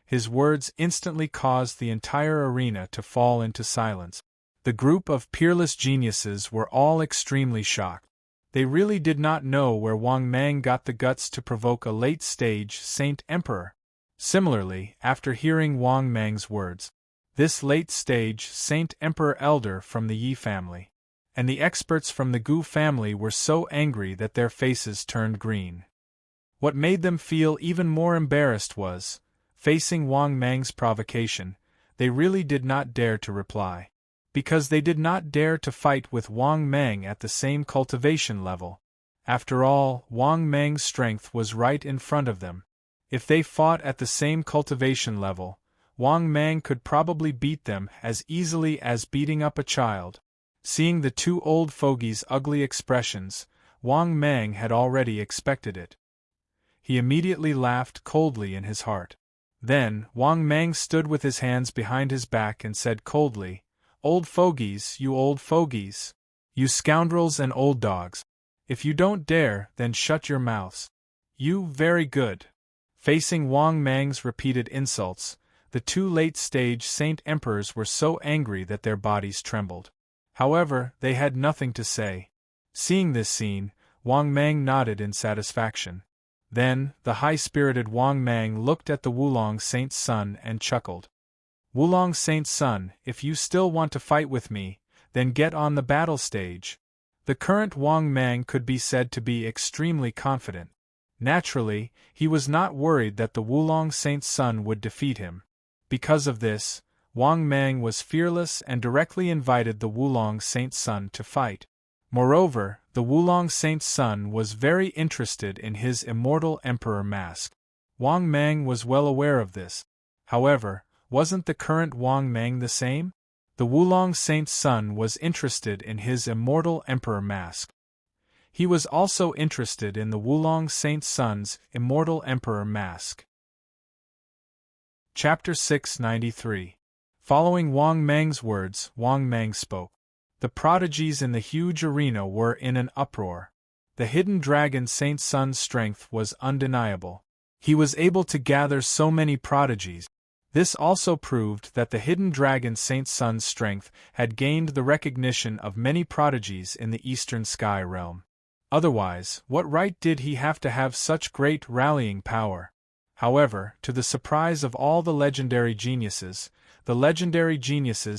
His words instantly caused the entire arena to fall into silence. The group of peerless geniuses were all extremely shocked. They really did not know where Wang Mang got the guts to provoke a late-stage Saint Emperor. Similarly, after hearing Wang Mang's words, this late-stage Saint Emperor elder from the Yi family, and the experts from the Gu family were so angry that their faces turned green. What made them feel even more embarrassed was, facing Wang Mang's provocation, they really did not dare to reply. Because they did not dare to fight with Wang Mang at the same cultivation level. After all, Wang Mang's strength was right in front of them. If they fought at the same cultivation level, Wang Mang could probably beat them as easily as beating up a child. Seeing the two old fogies' ugly expressions, Wang Mang had already expected it. He immediately laughed coldly in his heart. Then, Wang Mang stood with his hands behind his back and said coldly, "Old fogies, you scoundrels and old dogs. If you don't dare, then shut your mouths. You, very good." Facing Wang Mang's repeated insults, the two late-stage Saint Emperors were so angry that their bodies trembled. However, they had nothing to say. Seeing this scene, Wang Mang nodded in satisfaction. Then, the high-spirited Wang Mang looked at the Wulong Saint's son and chuckled. "Wulong Saint's son, if you still want to fight with me, then get on the battle stage." The current Wang Mang could be said to be extremely confident. Naturally, he was not worried that the Wulong Saint's son would defeat him. Because of this, Wang Mang was fearless and directly invited the Wulong Saint's son to fight. Moreover, the Wulong Saint's son was very interested in his immortal emperor mask. Wang Mang was well aware of this. However, wasn't the current Wang Mang the same? The Wulong Saint's son was interested in his immortal emperor mask. He was also interested in the Wulong Saint's son's immortal emperor mask. Chapter 693. Following Wang Mang's words, Wang Mang spoke. The prodigies in the huge arena were in an uproar. The hidden dragon Saint's son's strength was undeniable. He was able to gather so many prodigies. This also proved that the hidden dragon Saint's son's strength had gained the recognition of many prodigies in the Eastern Sky realm. Otherwise, what right did he have to have such great rallying power? However, to the surprise of all the legendary geniuses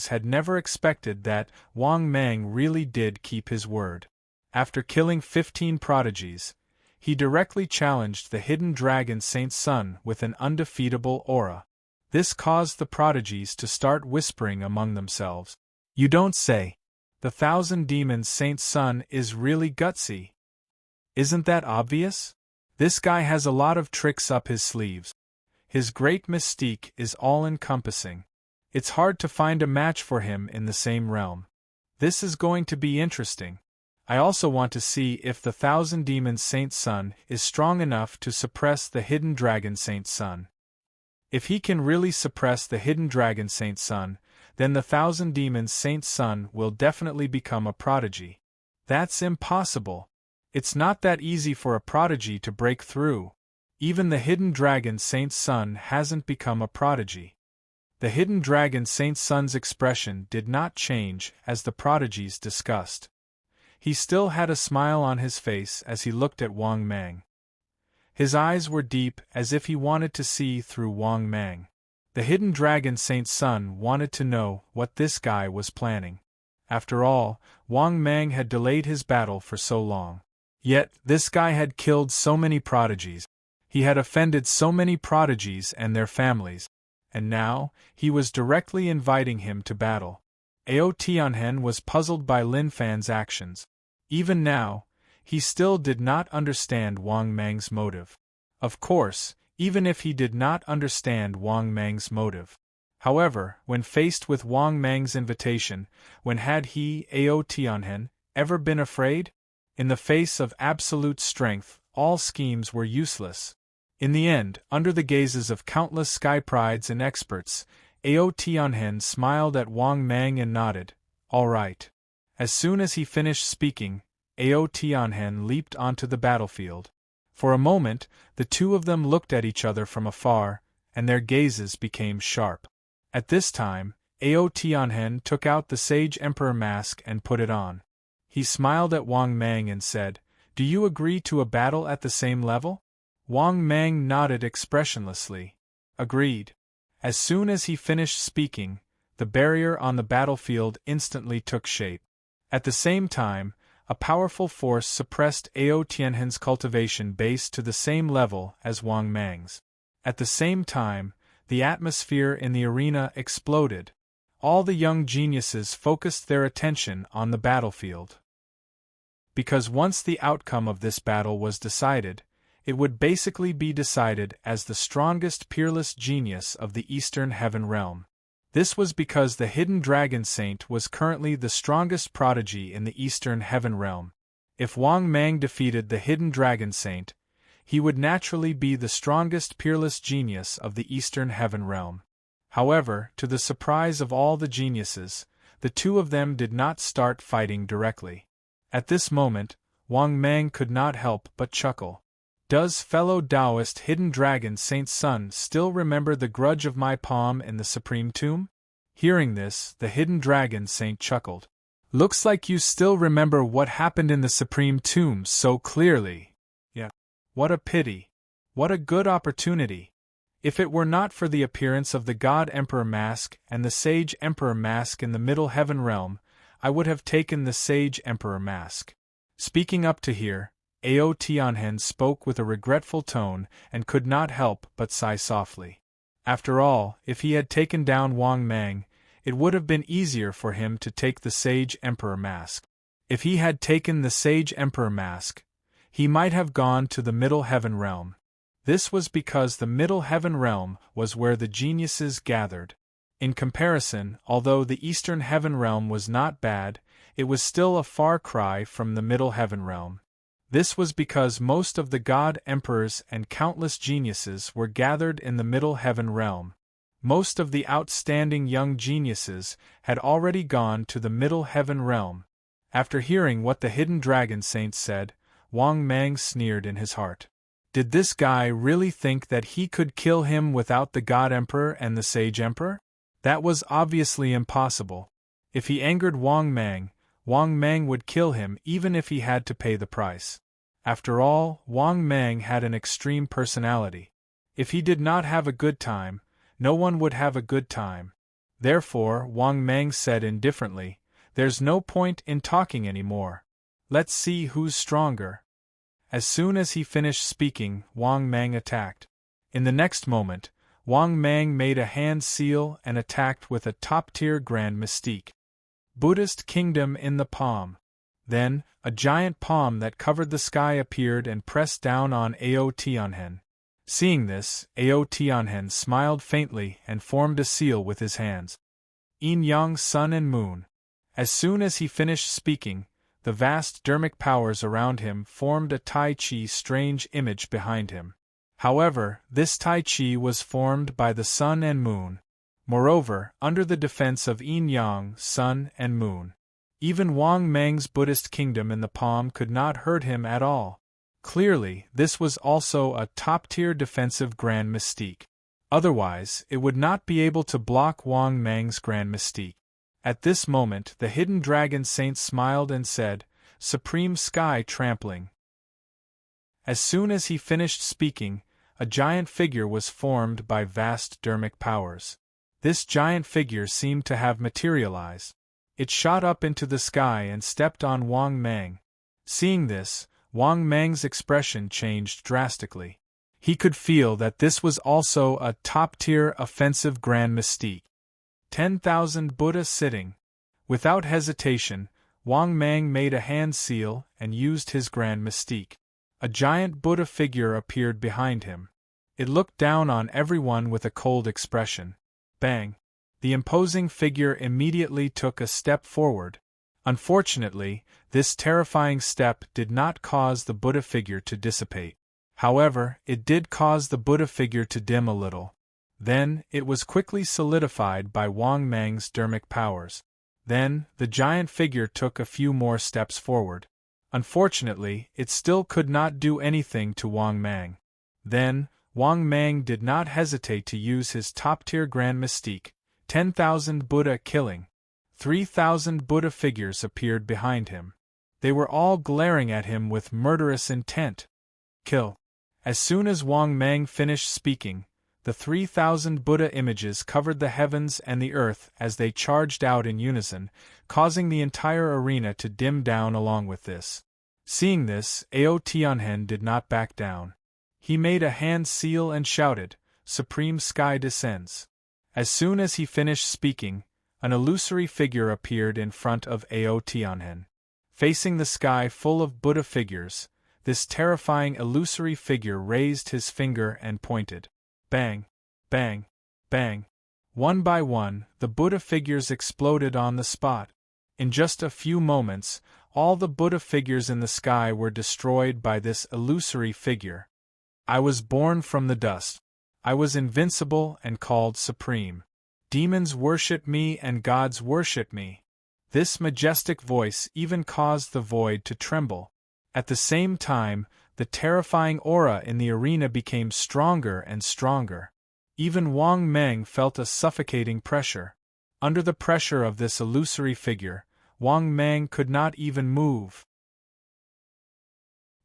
had never expected that Wang Mang really did keep his word. After killing 15 prodigies, he directly challenged the hidden dragon Saint's son with an undefeatable aura. This caused the prodigies to start whispering among themselves. You don't say. The Thousand Demons Saint's son is really gutsy. Isn't that obvious? This guy has a lot of tricks up his sleeves. His great mystique is all-encompassing. It's hard to find a match for him in the same realm. This is going to be interesting. I also want to see if the Thousand Demons Saint's son is strong enough to suppress the Hidden Dragon Saint's son. If he can really suppress the Hidden Dragon Saint's son, then the Thousand Demons Saint's son will definitely become a prodigy. That's impossible. It's not that easy for a prodigy to break through. Even the Hidden Dragon Saint's son hasn't become a prodigy. The Hidden Dragon Saint's son's expression did not change as the prodigies discussed. He still had a smile on his face as he looked at Wang Mang. His eyes were deep as if he wanted to see through Wang Mang. The Hidden Dragon Saint's son wanted to know what this guy was planning. After all, Wang Mang had delayed his battle for so long. Yet, this guy had killed so many prodigies. He had offended so many prodigies and their families. And now, he was directly inviting him to battle. Ao Tianhen was puzzled by Lin Fan's actions. Even now, he still did not understand Wang Mang's motive. Of course, even if he did not understand Wang Mang's motive. However, when faced with Wang Mang's invitation, when had he, Ao Tianhen, ever been afraid? In the face of absolute strength, all schemes were useless. In the end, under the gazes of countless sky prides and experts, Ao Tianhen smiled at Wang Mang and nodded, "All right." As soon as he finished speaking, Ao Tianhen leaped onto the battlefield. For a moment, the two of them looked at each other from afar, and their gazes became sharp. At this time, Ao Tianhen took out the Sage Emperor mask and put it on. He smiled at Wang Mang and said, "Do you agree to a battle at the same level?" Wang Mang nodded expressionlessly. "Agreed." As soon as he finished speaking, the barrier on the battlefield instantly took shape. At the same time, a powerful force suppressed Ao Tianhen's cultivation base to the same level as Wang Mang's. At the same time, the atmosphere in the arena exploded. All the young geniuses focused their attention on the battlefield. Because once the outcome of this battle was decided, it would basically be decided as the strongest peerless genius of the Eastern Heaven Realm. This was because the Hidden Dragon Saint was currently the strongest prodigy in the Eastern Heaven Realm. If Wang Mang defeated the Hidden Dragon Saint, he would naturally be the strongest peerless genius of the Eastern Heaven Realm. However, to the surprise of all the geniuses, the two of them did not start fighting directly. At this moment, Wang Mang could not help but chuckle. Does fellow Taoist Hidden Dragon Saint's son still remember the grudge of my palm in the Supreme Tomb? Hearing this, the Hidden Dragon Saint chuckled. Looks like you still remember what happened in the Supreme Tomb so clearly. Yeah. What a pity. What a good opportunity. If it were not for the appearance of the God Emperor mask and the Sage Emperor mask in the Middle Heaven Realm, I would have taken the Sage Emperor mask. Speaking up to here, Ao Tianhen spoke with a regretful tone and could not help but sigh softly. After all, if he had taken down Wang Mang, it would have been easier for him to take the Sage Emperor mask. If he had taken the Sage Emperor mask, he might have gone to the Middle Heaven Realm. This was because the Middle Heaven Realm was where the geniuses gathered. In comparison, although the Eastern Heaven Realm was not bad, it was still a far cry from the Middle Heaven Realm. This was because most of the god emperors and countless geniuses were gathered in the Middle Heaven Realm. Most of the outstanding young geniuses had already gone to the Middle Heaven Realm. After hearing what the hidden dragon saint said, Wang Mang sneered in his heart. Did this guy really think that he could kill him without the God Emperor and the Sage Emperor? That was obviously impossible. If he angered Wang Mang would kill him even if he had to pay the price. After all, Wang Mang had an extreme personality. If he did not have a good time, no one would have a good time. Therefore, Wang Mang said indifferently, "There's no point in talking anymore. Let's see who's stronger." As soon as he finished speaking, Wang Mang attacked. In the next moment, Wang Mang made a hand seal and attacked with a top-tier grand mystique. Buddhist Kingdom in the palm. Then, a giant palm that covered the sky appeared and pressed down on Ao Tianhen. Seeing this, Ao Tianhen smiled faintly and formed a seal with his hands. Yin Yang Sun and Moon. As soon as he finished speaking, the vast dermic powers around him formed a Tai Chi strange image behind him. However, this Tai Chi was formed by the sun and moon. Moreover, under the defense of Yin Yang, Sun and Moon, even Wang Mang's Buddhist kingdom in the palm could not hurt him at all. Clearly, this was also a top-tier defensive grand mystique. Otherwise, it would not be able to block Wang Mang's grand mystique. At this moment, the hidden dragon saint smiled and said, "Supreme Sky Trampling." As soon as he finished speaking, a giant figure was formed by vast dermic powers. This giant figure seemed to have materialized. It shot up into the sky and stepped on Wang Mang. Seeing this, Wang Mang's expression changed drastically. He could feel that this was also a top-tier offensive grand mystique. 10,000 Buddha sitting. Without hesitation, Wang Mang made a hand seal and used his grand mystique. A giant Buddha figure appeared behind him. It looked down on everyone with a cold expression. Bang! The imposing figure immediately took a step forward. Unfortunately, this terrifying step did not cause the Buddha figure to dissipate. However, it did cause the Buddha figure to dim a little. Then, it was quickly solidified by Wang Mang's dermic powers. Then, the giant figure took a few more steps forward. Unfortunately, it still could not do anything to Wang Mang. Then, Wang Mang did not hesitate to use his top-tier grand mystique, 10,000 Buddha killing. 3,000 Buddha figures appeared behind him. They were all glaring at him with murderous intent. Kill. As soon as Wang Mang finished speaking, the 3,000 Buddha images covered the heavens and the earth as they charged out in unison, causing the entire arena to dim down along with this. Seeing this, Ao Tianhen did not back down. He made a hand seal and shouted, "Supreme Sky Descends." As soon as he finished speaking, an illusory figure appeared in front of Ao Tianhen. Facing the sky full of Buddha figures, this terrifying illusory figure raised his finger and pointed. Bang! Bang! Bang! One by one, the Buddha figures exploded on the spot. In just a few moments, all the Buddha figures in the sky were destroyed by this illusory figure. I was born from the dust. I was invincible and called supreme. Demons worship me and gods worship me. This majestic voice even caused the void to tremble. At the same time, the terrifying aura in the arena became stronger and stronger. Even Wang Mang felt a suffocating pressure. Under the pressure of this illusory figure, Wang Mang could not even move.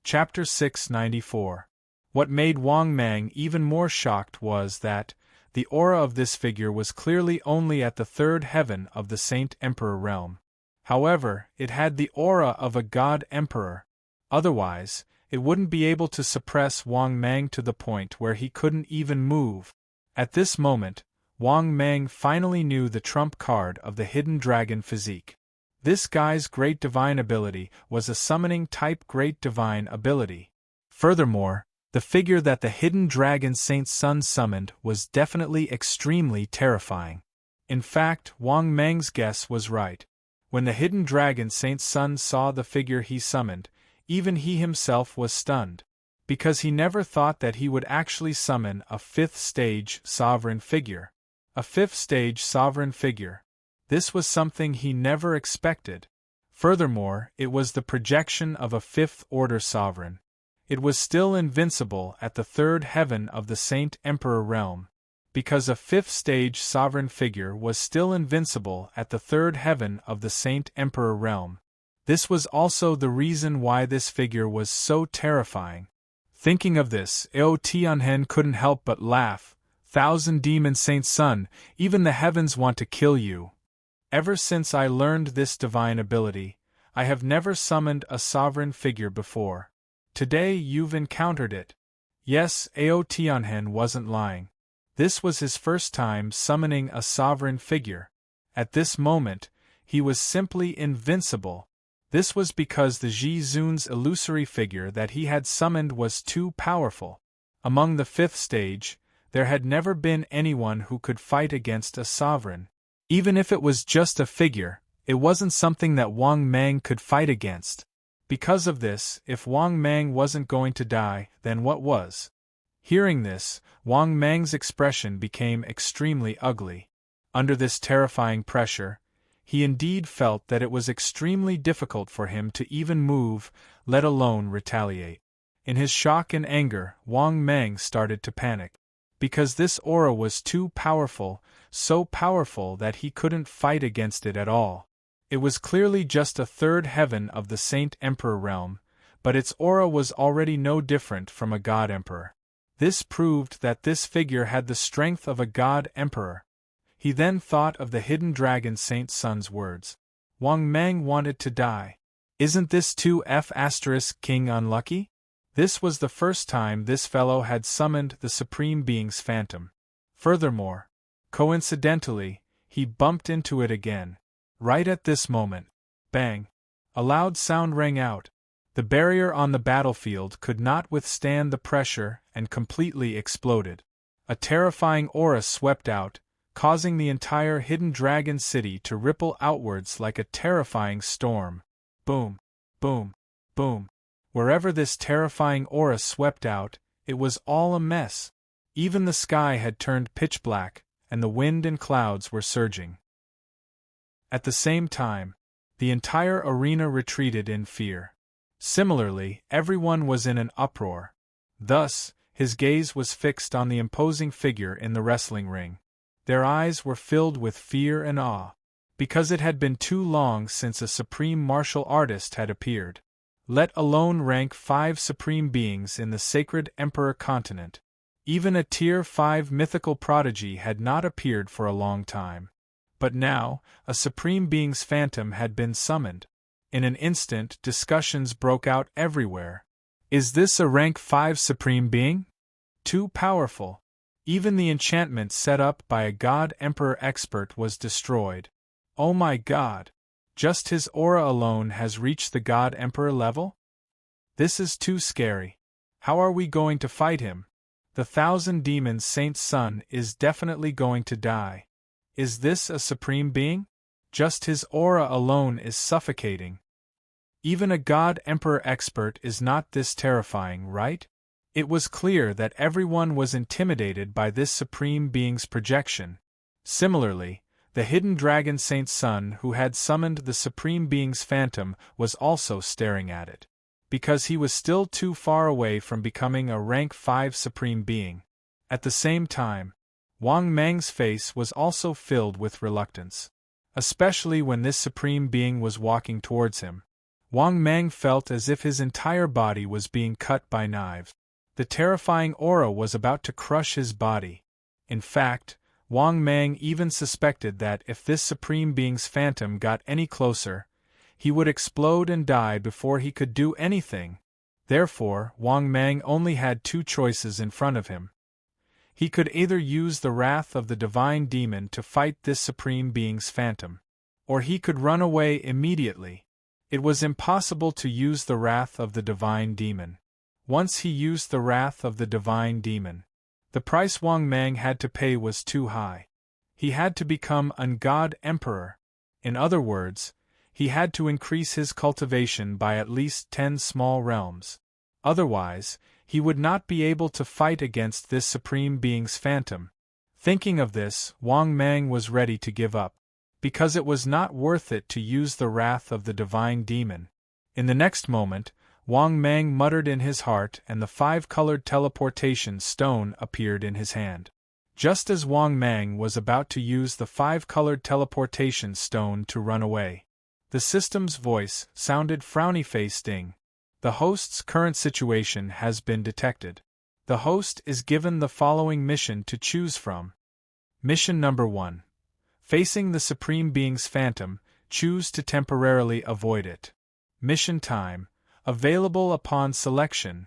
Chapter 694. What made Wang Mang even more shocked was that the aura of this figure was clearly only at the third heaven of the Saint Emperor realm. However, it had the aura of a god emperor. Otherwise, it wouldn't be able to suppress Wang Mang to the point where he couldn't even move. At this moment, Wang Mang finally knew the trump card of the hidden dragon physique. This guy's great divine ability was a summoning-type great divine ability. Furthermore, the figure that the hidden dragon Saint Sun summoned was definitely extremely terrifying. In fact, Wang Mang's guess was right. When the hidden dragon Saint Sun saw the figure he summoned, even he himself was stunned, because he never thought that he would actually summon a 5th-stage sovereign figure. A 5th-stage sovereign figure. This was something he never expected. Furthermore, it was the projection of a 5th-order sovereign. It was still invincible at the 3rd heaven of the Saint Emperor realm. Because a 5th-stage sovereign figure was still invincible at the 3rd heaven of the Saint Emperor realm. This was also the reason why this figure was so terrifying. Thinking of this, Ao Tianhen couldn't help but laugh. "Thousand demon Saint Sun, even the heavens want to kill you. Ever since I learned this divine ability, I have never summoned a sovereign figure before. Today you've encountered it." Yes, Ao Tianhen wasn't lying. This was his first time summoning a sovereign figure. At this moment, he was simply invincible. This was because the Ji Zun's illusory figure that he had summoned was too powerful. Among the 5th stage, there had never been anyone who could fight against a sovereign. Even if it was just a figure, it wasn't something that Wang Mang could fight against. Because of this, if Wang Mang wasn't going to die, then what was? Hearing this, Wang Mang's expression became extremely ugly. Under this terrifying pressure, he indeed felt that it was extremely difficult for him to even move, let alone retaliate. In his shock and anger, Wang Mang started to panic. Because this aura was too powerful, so powerful that he couldn't fight against it at all. It was clearly just a 3rd heaven of the Saint Emperor realm, but its aura was already no different from a God Emperor. This proved that this figure had the strength of a God Emperor. He then thought of the hidden dragon Saint Sun's words. Wang Mang wanted to die. Isn't this 2F** King unlucky? This was the first time this fellow had summoned the Supreme Being's phantom. Furthermore, coincidentally, he bumped into it again. Right at this moment. Bang! A loud sound rang out. The barrier on the battlefield could not withstand the pressure and completely exploded. A terrifying aura swept out, causing the entire hidden dragon city to ripple outwards like a terrifying storm. Boom! Boom! Boom! Wherever this terrifying aura swept out, it was all a mess. Even the sky had turned pitch black, and the wind and clouds were surging. At the same time, the entire arena retreated in fear. Similarly, everyone was in an uproar. Thus, his gaze was fixed on the imposing figure in the wrestling ring. Their eyes were filled with fear and awe, because it had been too long since a supreme martial artist had appeared. Let alone rank 5 supreme beings in the sacred Emperor continent. Even a Tier 5 mythical prodigy had not appeared for a long time. But now, a supreme being's phantom had been summoned. In an instant, discussions broke out everywhere. Is this a rank 5 supreme being? Too powerful. Even the enchantment set up by a God Emperor expert was destroyed. Oh my God! Just his aura alone has reached the God Emperor level? This is too scary. How are we going to fight him? The 1,000 demons Saint Sun is definitely going to die. Is this a supreme being? Just his aura alone is suffocating. Even a God Emperor expert is not this terrifying, right? It was clear that everyone was intimidated by this supreme being's projection. Similarly, the hidden dragon Saint Sun who had summoned the supreme being's phantom was also staring at it. Because he was still too far away from becoming a rank 5 supreme being. At the same time, Wang Mang's face was also filled with reluctance. Especially when this supreme being was walking towards him. Wang Mang felt as if his entire body was being cut by knives. The terrifying aura was about to crush his body. In fact, Wang Mang even suspected that if this supreme being's phantom got any closer, he would explode and die before he could do anything. Therefore, Wang Mang only had two choices in front of him. He could either use the wrath of the divine demon to fight this supreme being's phantom, or he could run away immediately. It was impossible to use the wrath of the divine demon. Once he used the wrath of the divine demon, the price Wang Mang had to pay was too high. He had to become a god emperor. In other words, he had to increase his cultivation by at least 10 small realms. Otherwise, he would not be able to fight against this supreme being's phantom. Thinking of this, Wang Mang was ready to give up, because it was not worth it to use the wrath of the divine demon. In the next moment, Wang Mang muttered in his heart, and the 5-colored teleportation stone appeared in his hand. Just as Wang Mang was about to use the 5-colored teleportation stone to run away, the system's voice sounded frowny-faced ding. The host's current situation has been detected. The host is given the following mission to choose from. Mission number 1. Facing the Supreme Being's phantom, choose to temporarily avoid it. Mission time. Available upon selection.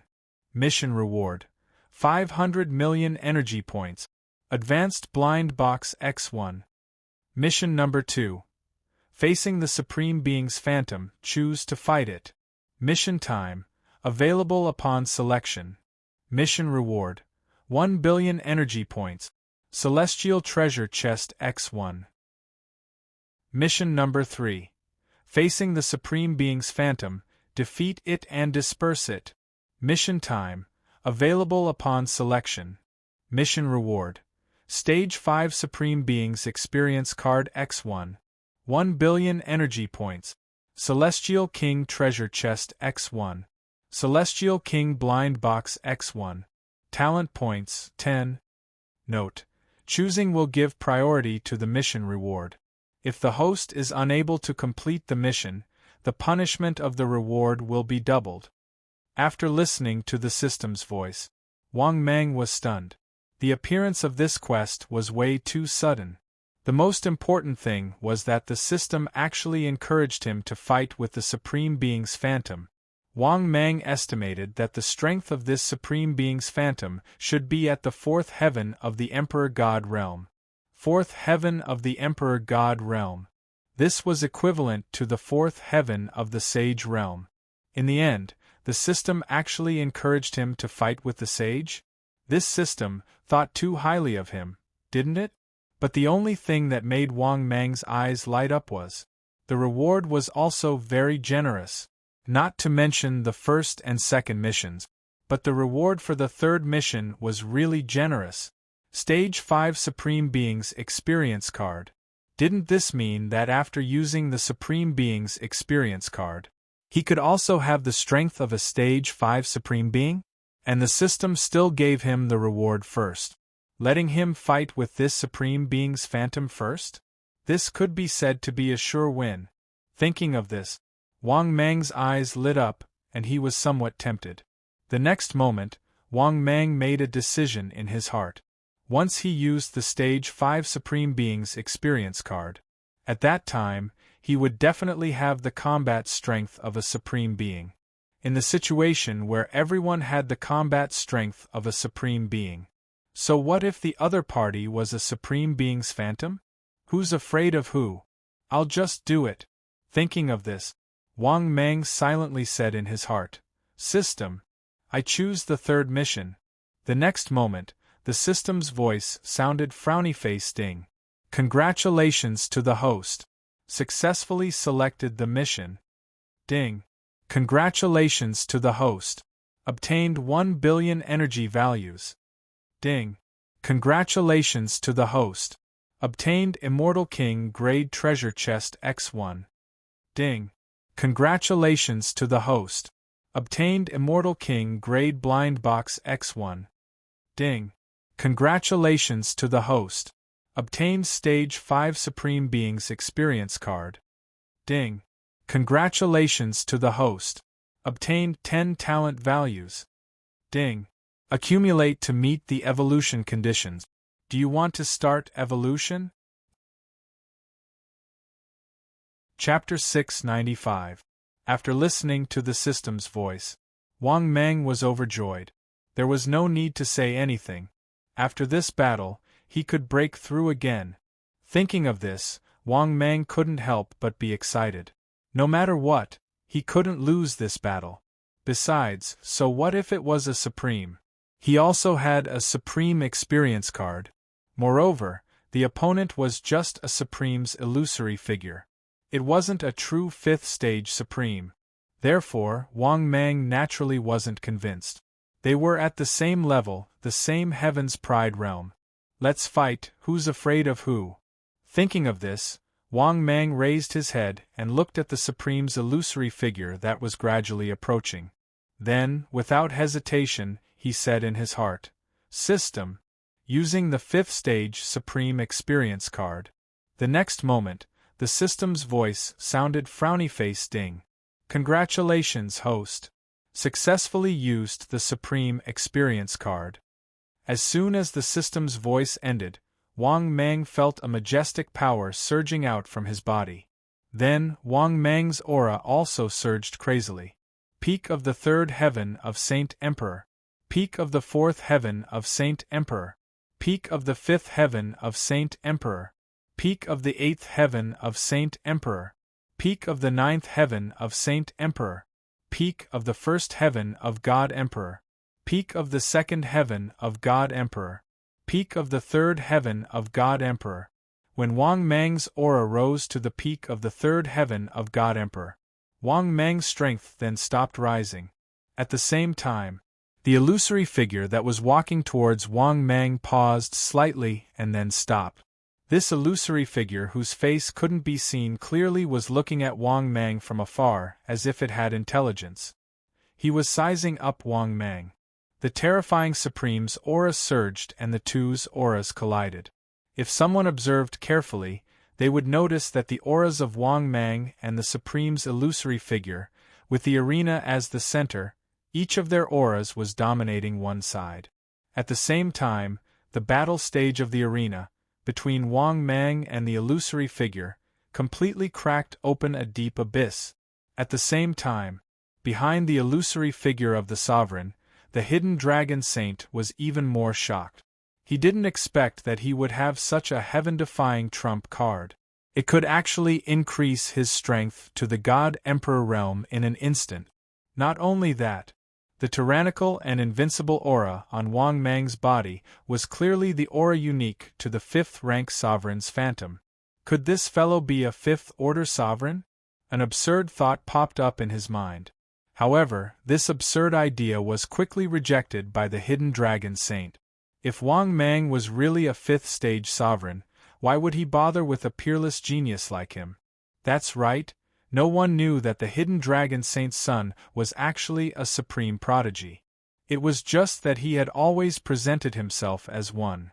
Mission reward. 500 million energy points. Advanced blind box X1. Mission number 2. Facing the Supreme Being's phantom, choose to fight it. Mission time. Available upon selection. Mission reward. 1 billion energy points. Celestial treasure chest X1. Mission number 3. Facing the Supreme Being's phantom, defeat it and disperse it. Mission time. Available upon selection. Mission reward. Stage 5 Supreme Being's experience card X1. 1 billion energy points. Celestial King treasure chest X1. Celestial King blind box X1. Talent points 10. Note: choosing will give priority to the mission reward. If the host is unable to complete the mission, the punishment of the reward will be doubled. After listening to the system's voice, Wang Mang was stunned. The appearance of this quest was way too sudden. The most important thing was that the system actually encouraged him to fight with the Supreme Being's phantom. Wang Mang estimated that the strength of this Supreme Being's phantom should be at the 4th heaven of the Emperor God realm. 4th heaven of the Emperor God realm. This was equivalent to the 4th heaven of the Sage realm. In the end, the system actually encouraged him to fight with the Sage? This system thought too highly of him, didn't it? But the only thing that made Wang Mang's eyes light up was the reward was also very generous. Not to mention the first and second missions, but the reward for the third mission was really generous. Stage 5 Supreme Being's experience card. Didn't this mean that after using the Supreme Being's experience card, he could also have the strength of a Stage 5 Supreme Being? And the system still gave him the reward first, letting him fight with this Supreme Being's phantom first? This could be said to be a sure win. Thinking of this, Wang Mang's eyes lit up, and he was somewhat tempted. The next moment, Wang Mang made a decision in his heart. Once he used the Stage 5 Supreme Being's experience card, at that time, he would definitely have the combat strength of a Supreme Being. In the situation where everyone had the combat strength of a Supreme Being. So what if the other party was a Supreme Being's phantom? Who's afraid of who? I'll just do it. Thinking of this, Wang Mang silently said in his heart, System, I choose the third mission. The next moment, the system's voice sounded frowny-faced ding. Congratulations to the host. Successfully selected the mission. Ding. Congratulations to the host. Obtained 1 billion energy values. Ding. Congratulations to the host. Obtained Immortal King Grade Treasure Chest X1. Ding. Congratulations to the host. Obtained Immortal King Grade Blind Box X1. Ding. Congratulations to the host. Obtained Stage 5 Supreme Being's Experience Card. Ding. Congratulations to the host. Obtained 10 talent values. Ding. Accumulate to meet the evolution conditions. Do you want to start evolution? Chapter 695. After listening to the system's voice, Wang Mang was overjoyed. There was no need to say anything. After this battle, he could break through again. Thinking of this, Wang Mang couldn't help but be excited. No matter what, he couldn't lose this battle. Besides, so what if it was a supreme? He also had a supreme experience card. Moreover, the opponent was just a supreme's illusory figure. It wasn't a true fifth stage supreme. Therefore, Wang Mang naturally wasn't convinced. They were at the same level, the same Heaven's Pride realm. Let's fight, who's afraid of who? Thinking of this, Wang Mang raised his head and looked at the Supreme's illusory figure that was gradually approaching. Then, without hesitation, he said in his heart, "System," using the fifth stage Supreme Experience card. The next moment, the system's voice sounded frowny-face ding. "Congratulations, host. Successfully used the Supreme Experience card." As soon as the system's voice ended, Wang Mang felt a majestic power surging out from his body. Then, Wang Mang's aura also surged crazily. Peak of the third heaven of Saint Emperor. Peak of the fourth heaven of Saint Emperor. Peak of the fifth heaven of Saint Emperor. Peak of the eighth heaven of Saint Emperor. Peak of the ninth heaven of Saint Emperor. Peak of the first heaven of God Emperor. Peak of the second heaven of God Emperor. Peak of the third heaven of God Emperor. When Wang Mang's aura rose to the peak of the third heaven of God Emperor, Wang Mang's strength then stopped rising. At the same time, the illusory figure that was walking towards Wang Mang paused slightly and then stopped. This illusory figure, whose face couldn't be seen clearly, was looking at Wang Mang from afar as if it had intelligence. He was sizing up Wang Mang. The terrifying Supreme's aura surged and the two's auras collided. If someone observed carefully, they would notice that the auras of Wang Mang and the Supreme's illusory figure, with the arena as the center, each of their auras was dominating one side. At the same time, the battle stage of the arena, between Wang Mang and the illusory figure, completely cracked open a deep abyss. At the same time, behind the illusory figure of the sovereign, the hidden dragon saint was even more shocked. He didn't expect that he would have such a heaven-defying trump card. It could actually increase his strength to the God Emperor realm in an instant. Not only that, the tyrannical and invincible aura on Wang Mang's body was clearly the aura unique to the fifth-rank sovereign's phantom. Could this fellow be a fifth-order sovereign? An absurd thought popped up in his mind. However, this absurd idea was quickly rejected by the hidden dragon saint. If Wang Mang was really a fifth-stage sovereign, why would he bother with a peerless genius like him? That's right, no one knew that the hidden dragon saint's son was actually a supreme prodigy. It was just that he had always presented himself as one.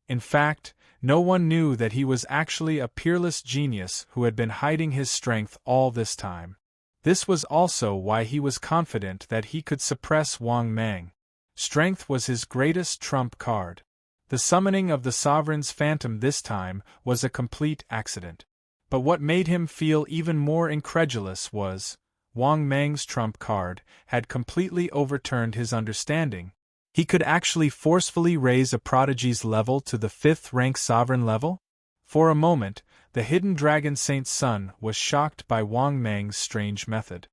In fact, no one knew that he was actually a peerless genius who had been hiding his strength all this time. This was also why he was confident that he could suppress Wang Mang. Strength was his greatest trump card. The summoning of the sovereign's phantom this time was a complete accident. But what made him feel even more incredulous was, Wang Mang's trump card had completely overturned his understanding. He could actually forcefully raise a prodigy's level to the fifth-rank sovereign level? For a moment, the hidden dragon saint's son was shocked by Wang Mang's strange method.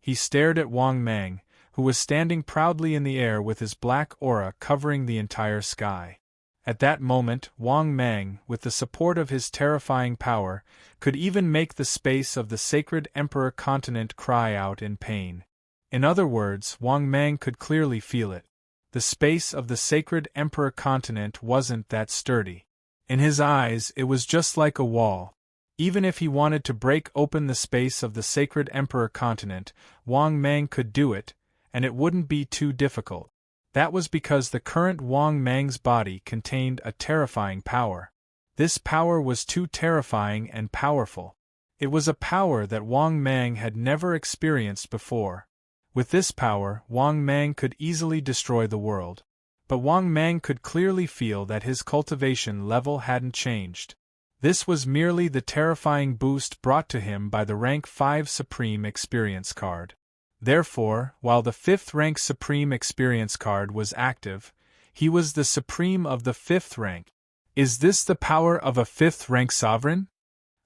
He stared at Wang Mang, who was standing proudly in the air with his black aura covering the entire sky. At that moment, Wang Mang, with the support of his terrifying power, could even make the space of the sacred Emperor continent cry out in pain. In other words, Wang Mang could clearly feel it. The space of the sacred Emperor continent wasn't that sturdy. In his eyes, it was just like a wall. Even if he wanted to break open the space of the sacred Emperor continent, Wang Mang could do it, and it wouldn't be too difficult. That was because the current Wang Mang's body contained a terrifying power. This power was too terrifying and powerful. It was a power that Wang Mang had never experienced before. With this power, Wang Mang could easily destroy the world. But Wang Mang could clearly feel that his cultivation level hadn't changed. This was merely the terrifying boost brought to him by the rank 5 Supreme Experience card. Therefore, while the 5th rank Supreme Experience card was active, he was the Supreme of the 5th rank. Is this the power of a 5th rank sovereign?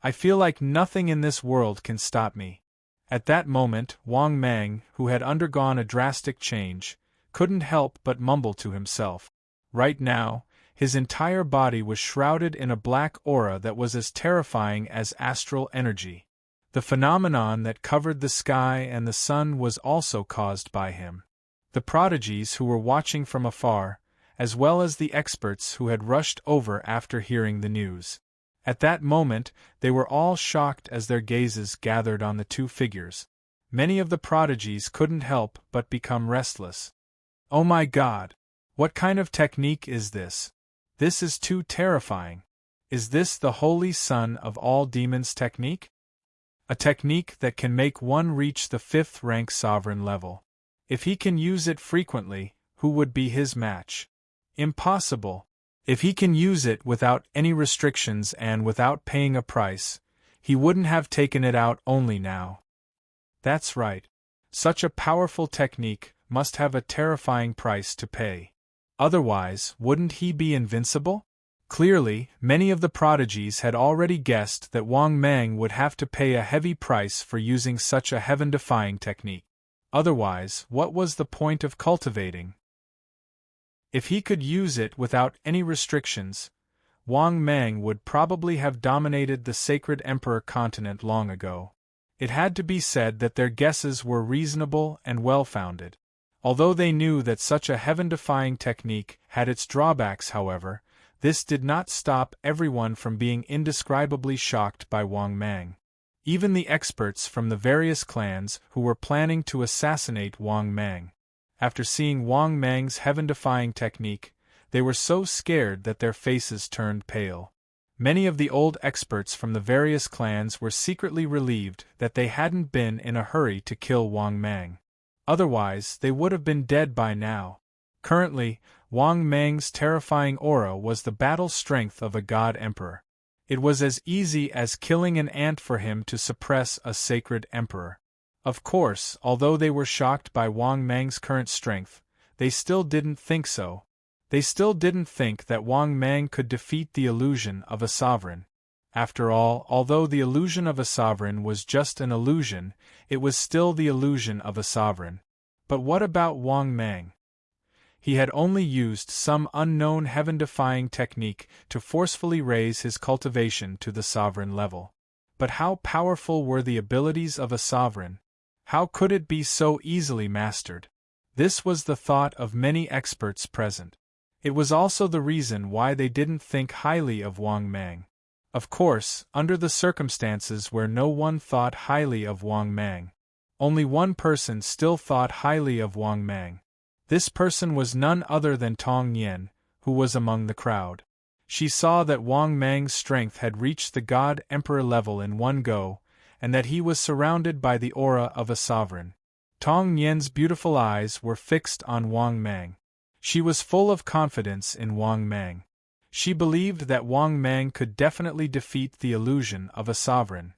I feel like nothing in this world can stop me. At that moment, Wang Mang, who had undergone a drastic change, couldn't help but mumble to himself. Right now, his entire body was shrouded in a black aura that was as terrifying as astral energy. The phenomenon that covered the sky and the sun was also caused by him. The prodigies who were watching from afar, as well as the experts who had rushed over after hearing the news. At that moment, they were all shocked as their gazes gathered on the two figures. Many of the prodigies couldn't help but become restless. Oh my God! What kind of technique is this? This is too terrifying. Is this the Holy Son of all demons technique? A technique that can make one reach the 5th rank sovereign level. If he can use it frequently, who would be his match? Impossible. If he can use it without any restrictions and without paying a price, he wouldn't have taken it out only now. That's right. Such a powerful technique must have a terrifying price to pay. Otherwise, wouldn't he be invincible? Clearly, many of the prodigies had already guessed that Wang Mang would have to pay a heavy price for using such a heaven-defying technique. Otherwise, what was the point of cultivating? If he could use it without any restrictions, Wang Mang would probably have dominated the Sacred Emperor continent long ago. It had to be said that their guesses were reasonable and well-founded. Although they knew that such a heaven-defying technique had its drawbacks, however, this did not stop everyone from being indescribably shocked by Wang Mang. Even the experts from the various clans who were planning to assassinate Wang Mang. After seeing Wang Mang's heaven-defying technique, they were so scared that their faces turned pale. Many of the old experts from the various clans were secretly relieved that they hadn't been in a hurry to kill Wang Mang. Otherwise, they would have been dead by now. Currently, Wang Mang's terrifying aura was the battle strength of a god emperor. It was as easy as killing an ant for him to suppress a sacred emperor. Of course, although they were shocked by Wang Mang's current strength, they still didn't think so. They still didn't think that Wang Mang could defeat the illusion of a sovereign. After all, although the illusion of a sovereign was just an illusion, it was still the illusion of a sovereign. But what about Wang Mang? He had only used some unknown heaven-defying technique to forcefully raise his cultivation to the sovereign level. But how powerful were the abilities of a sovereign? How could it be so easily mastered? This was the thought of many experts present. It was also the reason why they didn't think highly of Wang Mang. Of course, under the circumstances where no one thought highly of Wang Mang, only one person still thought highly of Wang Mang. This person was none other than Tong Yen, who was among the crowd. She saw that Wang Mang's strength had reached the God-Emperor level in one go, and that he was surrounded by the aura of a sovereign. Tong Yen's beautiful eyes were fixed on Wang Mang. She was full of confidence in Wang Mang. She believed that Wang Mang could definitely defeat the illusion of a sovereign.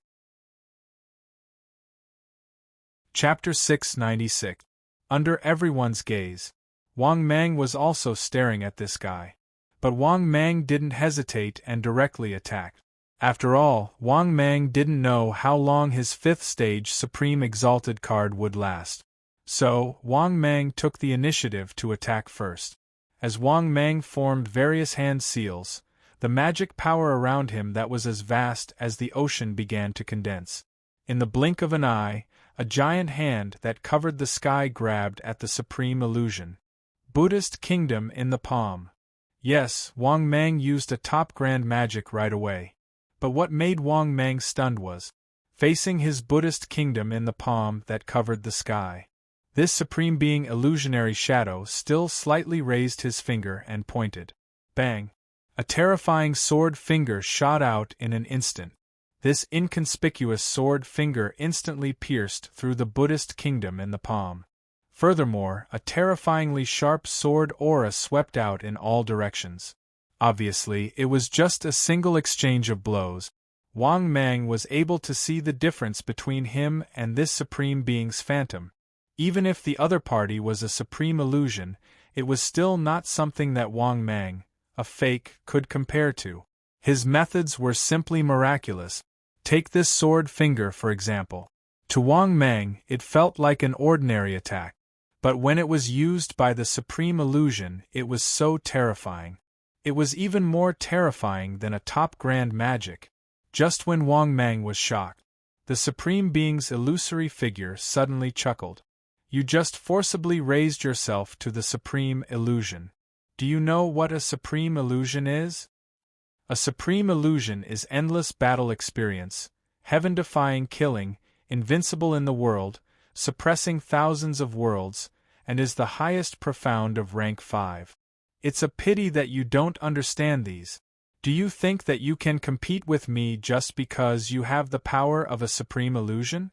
Chapter 696. Under everyone's gaze, Wang Mang was also staring at this guy. But Wang Mang didn't hesitate and directly attacked. After all, Wang Mang didn't know how long his 5th stage Supreme Exalted card would last. So, Wang Mang took the initiative to attack first. As Wang Mang formed various hand seals, the magic power around him that was as vast as the ocean began to condense. In the blink of an eye, a giant hand that covered the sky grabbed at the supreme illusion. Buddhist kingdom in the palm. Yes, Wang Mang used a top grand magic right away. But what made Wang Mang stunned was facing his Buddhist kingdom in the palm that covered the sky. This supreme being illusionary shadow still slightly raised his finger and pointed. Bang! A terrifying sword finger shot out in an instant. This inconspicuous sword finger instantly pierced through the Buddhist kingdom in the palm. Furthermore, a terrifyingly sharp sword aura swept out in all directions. Obviously, it was just a single exchange of blows. Wang Mang was able to see the difference between him and this supreme being's phantom. Even if the other party was a supreme illusion, it was still not something that Wang Mang, a fake, could compare to. His methods were simply miraculous. Take this sword finger for example. To Wang Mang, it felt like an ordinary attack. But when it was used by the supreme illusion, it was so terrifying. It was even more terrifying than a top grand magic. Just when Wang Mang was shocked, the supreme being's illusory figure suddenly chuckled. You just forcibly raised yourself to the supreme illusion. Do you know what a supreme illusion is? A supreme illusion is endless battle experience, heaven-defying killing, invincible in the world, suppressing thousands of worlds, and is the highest profound of rank 5. It's a pity that you don't understand these. Do you think that you can compete with me just because you have the power of a supreme illusion?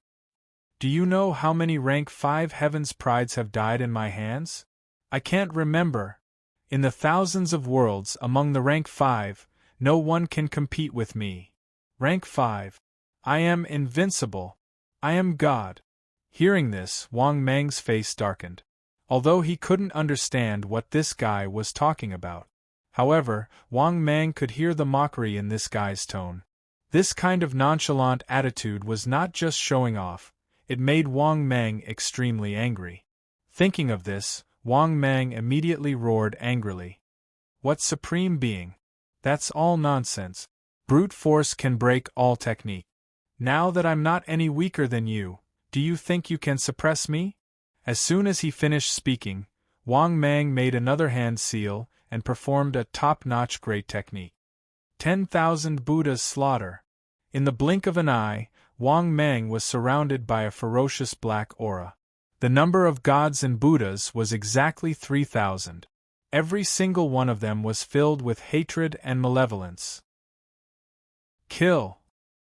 Do you know how many rank 5 heaven's prides have died in my hands? I can't remember. In the thousands of worlds among the rank 5, no one can compete with me. Rank 5. I am invincible. I am God. Hearing this, Wang Mang's face darkened. Although he couldn't understand what this guy was talking about. However, Wang Mang could hear the mockery in this guy's tone. This kind of nonchalant attitude was not just showing off, it made Wang Mang extremely angry. Thinking of this, Wang Mang immediately roared angrily. What supreme being? That's all nonsense. Brute force can break all technique. Now that I'm not any weaker than you, do you think you can suppress me? As soon as he finished speaking, Wang Mang made another hand seal and performed a top-notch great technique. 10,000 Buddhas slaughter. In the blink of an eye, Wang Mang was surrounded by a ferocious black aura. The number of gods and Buddhas was exactly 3,000. Every single one of them was filled with hatred and malevolence. Kill!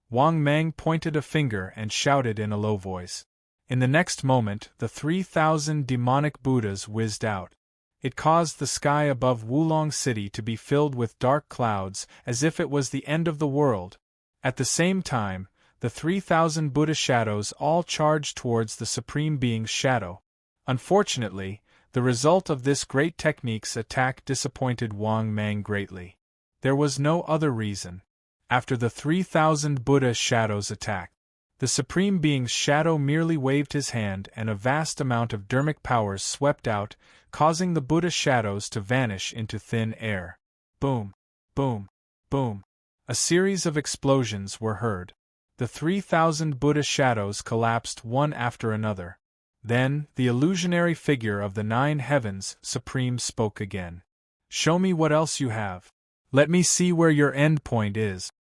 Wang Mang pointed a finger and shouted in a low voice. In the next moment, the 3,000 demonic Buddhas whizzed out. It caused the sky above Wulong City to be filled with dark clouds, as if it was the end of the world. At the same time, the 3,000 Buddha shadows all charged towards the Supreme Being's shadow. Unfortunately, the result of this great technique's attack disappointed Wang Mang greatly. There was no other reason. After the 3,000 Buddha shadows attacked, the Supreme Being's shadow merely waved his hand and a vast amount of dermic powers swept out, causing the Buddha shadows to vanish into thin air. Boom! Boom! Boom! A series of explosions were heard. The 3,000 Buddha shadows collapsed one after another. Then, the illusionary figure of the 9 heavens supreme spoke again. Show me what else you have. Let me see where your end point is.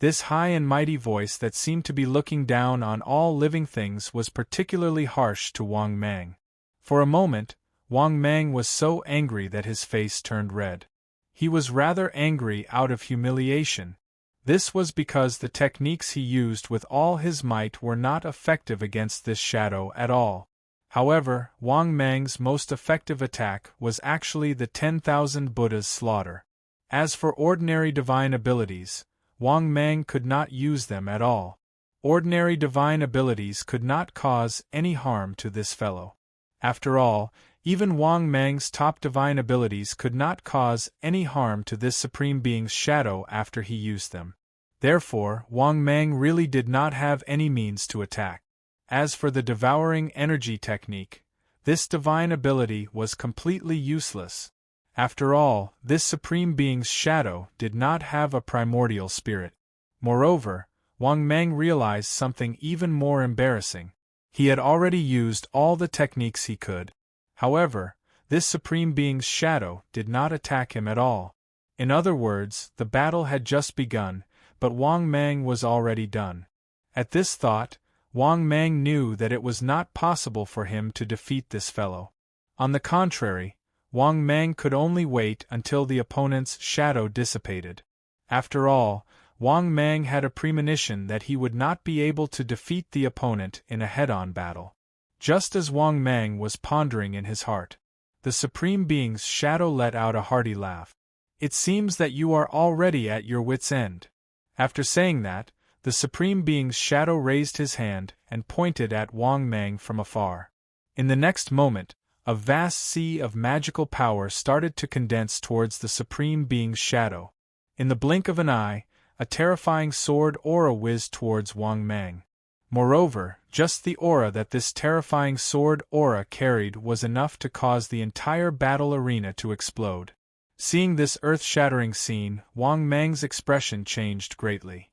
This high and mighty voice that seemed to be looking down on all living things was particularly harsh to Wang Mang. For a moment, Wang Mang was so angry that his face turned red. He was rather angry out of humiliation. This was because the techniques he used with all his might were not effective against this shadow at all. However, Wang Mang's most effective attack was actually the 10,000 Buddhas' slaughter. As for ordinary divine abilities, Wang Mang could not use them at all. Ordinary divine abilities could not cause any harm to this fellow. After all, even Wang Mang's top divine abilities could not cause any harm to this Supreme Being's shadow after he used them. Therefore, Wang Mang really did not have any means to attack. As for the devouring energy technique, this divine ability was completely useless. After all, this Supreme Being's shadow did not have a primordial spirit. Moreover, Wang Mang realized something even more embarrassing. He had already used all the techniques he could. However, this Supreme Being's shadow did not attack him at all. In other words, the battle had just begun, but Wang Mang was already done. At this thought, Wang Mang knew that it was not possible for him to defeat this fellow. On the contrary, Wang Mang could only wait until the opponent's shadow dissipated. After all, Wang Mang had a premonition that he would not be able to defeat the opponent in a head-on battle. Just as Wang Mang was pondering in his heart, the Supreme Being's shadow let out a hearty laugh. It seems that you are already at your wits' end. After saying that, the Supreme Being's shadow raised his hand and pointed at Wang Mang from afar. In the next moment, a vast sea of magical power started to condense towards the Supreme Being's shadow. In the blink of an eye, a terrifying sword aura whizzed towards Wang Mang. Moreover, just the aura that this terrifying sword aura carried was enough to cause the entire battle arena to explode. Seeing this earth-shattering scene, Wang Mang's expression changed greatly.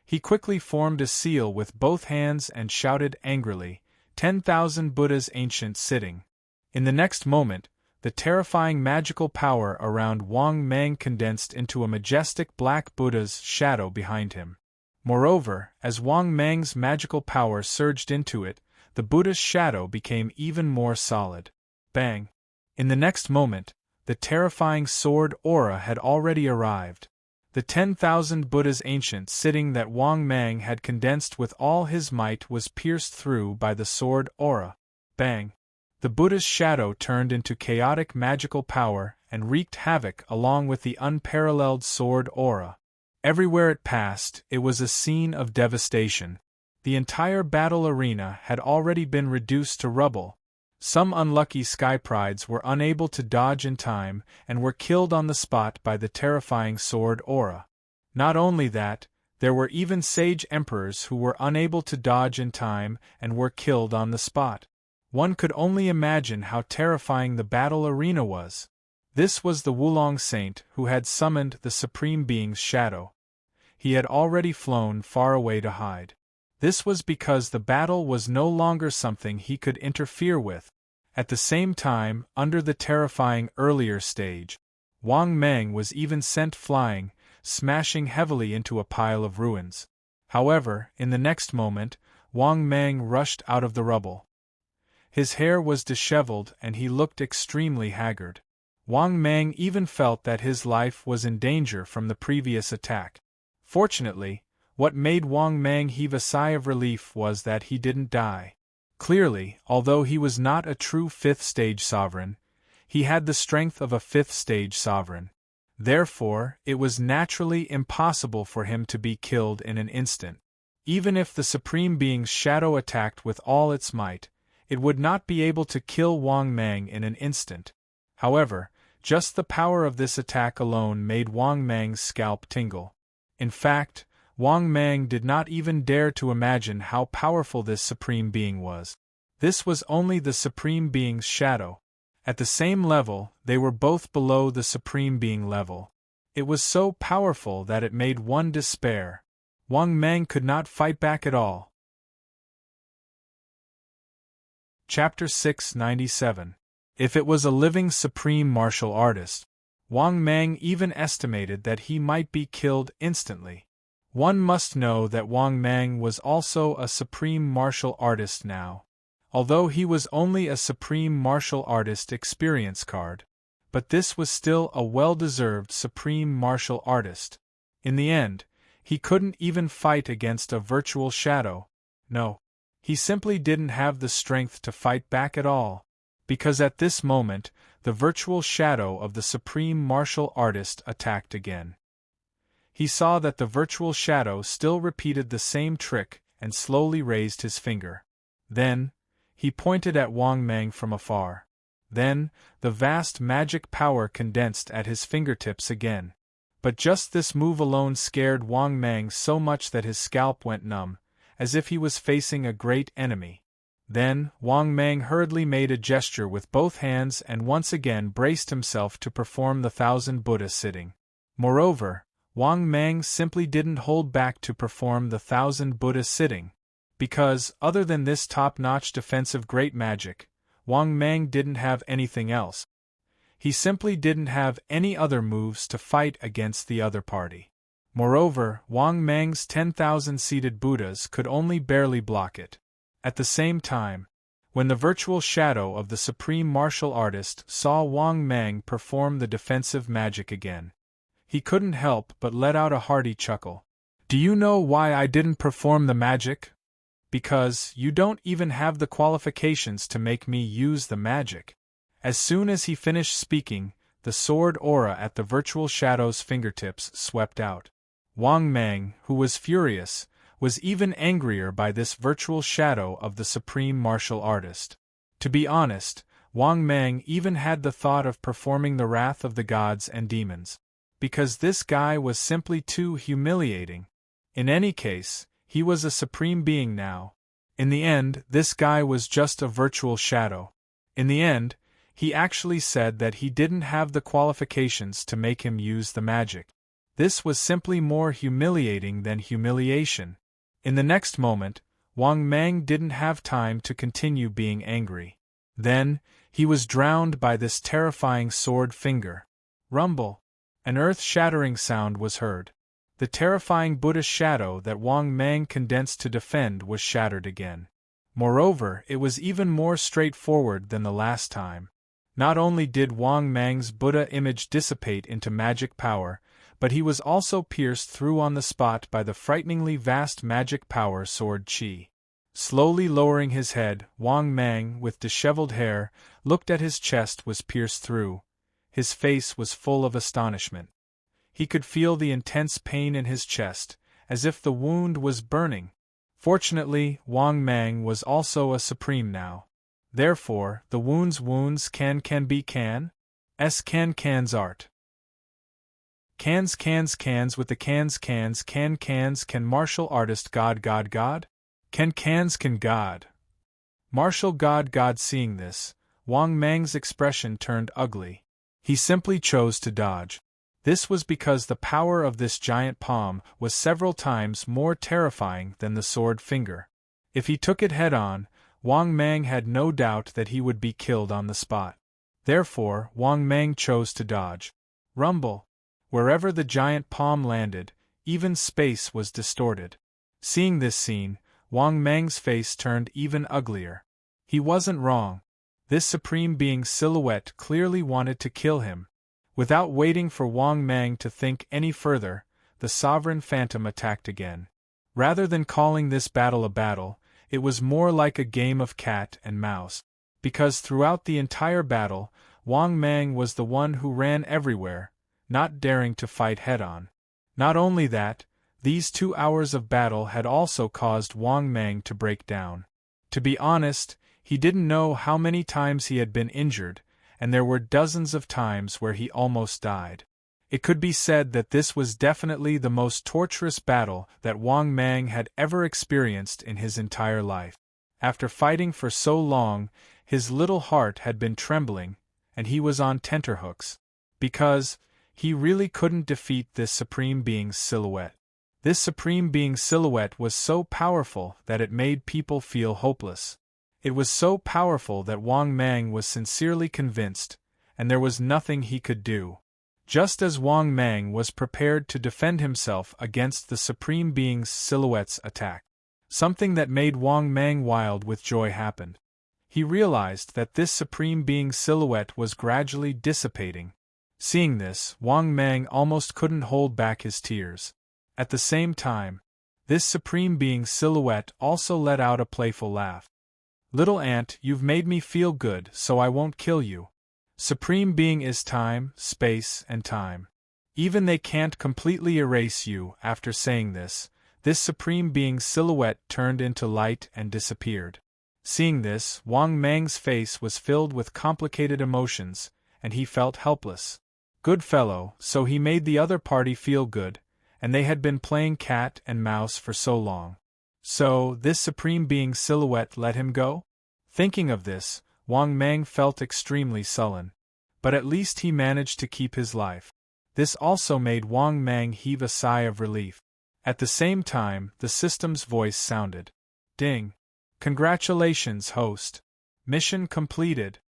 He quickly formed a seal with both hands and shouted angrily, 10,000 Buddhas ancient sitting. In the next moment, the terrifying magical power around Wang Mang condensed into a majestic black Buddha's shadow behind him. Moreover, as Wang Mang's magical power surged into it, the Buddha's shadow became even more solid. Bang! In the next moment, the terrifying sword aura had already arrived. The 10,000 Buddhas ancient sitting that Wang Mang had condensed with all his might was pierced through by the sword aura. Bang! The Buddha's shadow turned into chaotic magical power and wreaked havoc along with the unparalleled sword aura. Everywhere it passed, it was a scene of devastation. The entire battle arena had already been reduced to rubble. Some unlucky sky prides were unable to dodge in time and were killed on the spot by the terrifying sword aura. Not only that, there were even sage emperors who were unable to dodge in time and were killed on the spot. One could only imagine how terrifying the battle arena was. This was the Wulong Saint who had summoned the Supreme Being's shadow. He had already flown far away to hide. This was because the battle was no longer something he could interfere with. At the same time, under the terrifying earlier stage, Wang Mang was even sent flying, smashing heavily into a pile of ruins. However, in the next moment, Wang Mang rushed out of the rubble. His hair was disheveled and he looked extremely haggard. Wang Mang even felt that his life was in danger from the previous attack. Fortunately, what made Wang Mang heave a sigh of relief was that he didn't die. Clearly, although he was not a true fifth-stage sovereign, he had the strength of a fifth-stage sovereign. Therefore, it was naturally impossible for him to be killed in an instant. Even if the Supreme Being's shadow attacked with all its might, it would not be able to kill Wang Mang in an instant. However, just the power of this attack alone made Wang Mang's scalp tingle. In fact, Wang Mang did not even dare to imagine how powerful this Supreme Being was. This was only the Supreme Being's shadow. At the same level, they were both below the Supreme Being level. It was so powerful that it made one despair. Wang Mang could not fight back at all. Chapter 697. If it was a living supreme martial artist, Wang Mang even estimated that he might be killed instantly. One must know that Wang Mang was also a supreme martial artist now. Although he was only a supreme martial artist experience card, but this was still a well-deserved supreme martial artist. In the end, he couldn't even fight against a virtual shadow. No. He simply didn't have the strength to fight back at all, because at this moment, the virtual shadow of the supreme martial artist attacked again. He saw that the virtual shadow still repeated the same trick and slowly raised his finger. Then, he pointed at Wang Mang from afar. Then, the vast magic power condensed at his fingertips again. But just this move alone scared Wang Mang so much that his scalp went numb, as if he was facing a great enemy. Then, Wang Mang hurriedly made a gesture with both hands and once again braced himself to perform the 1,000 Buddha sitting. Moreover, Wang Mang simply didn't hold back to perform the 1,000 Buddha sitting, because, other than this top-notch defensive great magic, Wang Mang didn't have anything else. He simply didn't have any other moves to fight against the other party. Moreover, Wang Mang's 10,000 seated Buddhas could only barely block it. At the same time, when the virtual shadow of the supreme martial artist saw Wang Mang perform the defensive magic again, he couldn't help but let out a hearty chuckle. Do you know why I didn't perform the magic? Because you don't even have the qualifications to make me use the magic. As soon as he finished speaking, the sword aura at the virtual shadow's fingertips swept out. Wang Mang, who was furious, was even angrier by this virtual shadow of the supreme martial artist. To be honest, Wang Mang even had the thought of performing the wrath of the gods and demons. Because this guy was simply too humiliating. In any case, he was a supreme being now. In the end, this guy was just a virtual shadow. In the end, he actually said that he didn't have the qualifications to make him use the magic. This was simply more humiliating than humiliation. In the next moment, Wang Mang didn't have time to continue being angry. Then, he was drowned by this terrifying sword finger. Rumble! An earth-shattering sound was heard. The terrifying Buddha shadow that Wang Mang condensed to defend was shattered again. Moreover, it was even more straightforward than the last time. Not only did Wang Mang's Buddha image dissipate into magic power, but he was also pierced through on the spot by the frighteningly vast magic power sword Qi. Slowly lowering his head, Wang Mang, with disheveled hair, looked at his chest was pierced through. His face was full of astonishment. He could feel the intense pain in his chest, as if the wound was burning. Fortunately, Wang Mang was also a supreme now. Therefore, the wounds can be can's art. Cans with the can martial artist God. Can God. Martial God. Seeing this, Wang Mang's expression turned ugly. He simply chose to dodge. This was because the power of this giant palm was several times more terrifying than the sword finger. If he took it head-on, Wang Mang had no doubt that he would be killed on the spot. Therefore, Wang Mang chose to dodge. Rumble! Wherever the giant palm landed, even space was distorted. Seeing this scene, Wang Mang's face turned even uglier. He wasn't wrong. This supreme being's silhouette clearly wanted to kill him. Without waiting for Wang Mang to think any further, the sovereign phantom attacked again. Rather than calling this battle a battle, it was more like a game of cat and mouse. Because throughout the entire battle, Wang Mang was the one who ran everywhere, not daring to fight head-on. Not only that, these 2 hours of battle had also caused Wang Mang to break down. To be honest, he didn't know how many times he had been injured, and there were dozens of times where he almost died. It could be said that this was definitely the most torturous battle that Wang Mang had ever experienced in his entire life. After fighting for so long, his little heart had been trembling, and he was on tenterhooks. Because he really couldn't defeat this supreme being's silhouette. This supreme being's silhouette was so powerful that it made people feel hopeless. It was so powerful that Wang Mang was sincerely convinced, and there was nothing he could do. Just as Wang Mang was prepared to defend himself against the supreme being's silhouette's attack, something that made Wang Mang wild with joy happened. He realized that this supreme being's silhouette was gradually dissipating. Seeing this, Wang Mang almost couldn't hold back his tears. At the same time, this supreme being's silhouette also let out a playful laugh. "Little ant, you've made me feel good, so I won't kill you. Supreme being is time, space, and time. Even they can't completely erase you." After saying this supreme being's silhouette turned into light and disappeared. Seeing this, Wang Mang's face was filled with complicated emotions, and he felt helpless. Good fellow, so he made the other party feel good, and they had been playing cat and mouse for so long. So, this supreme being's silhouette let him go? Thinking of this, Wang Mang felt extremely sullen. But at least he managed to keep his life. This also made Wang Mang heave a sigh of relief. At the same time, the system's voice sounded. Ding! Congratulations, host! Mission completed!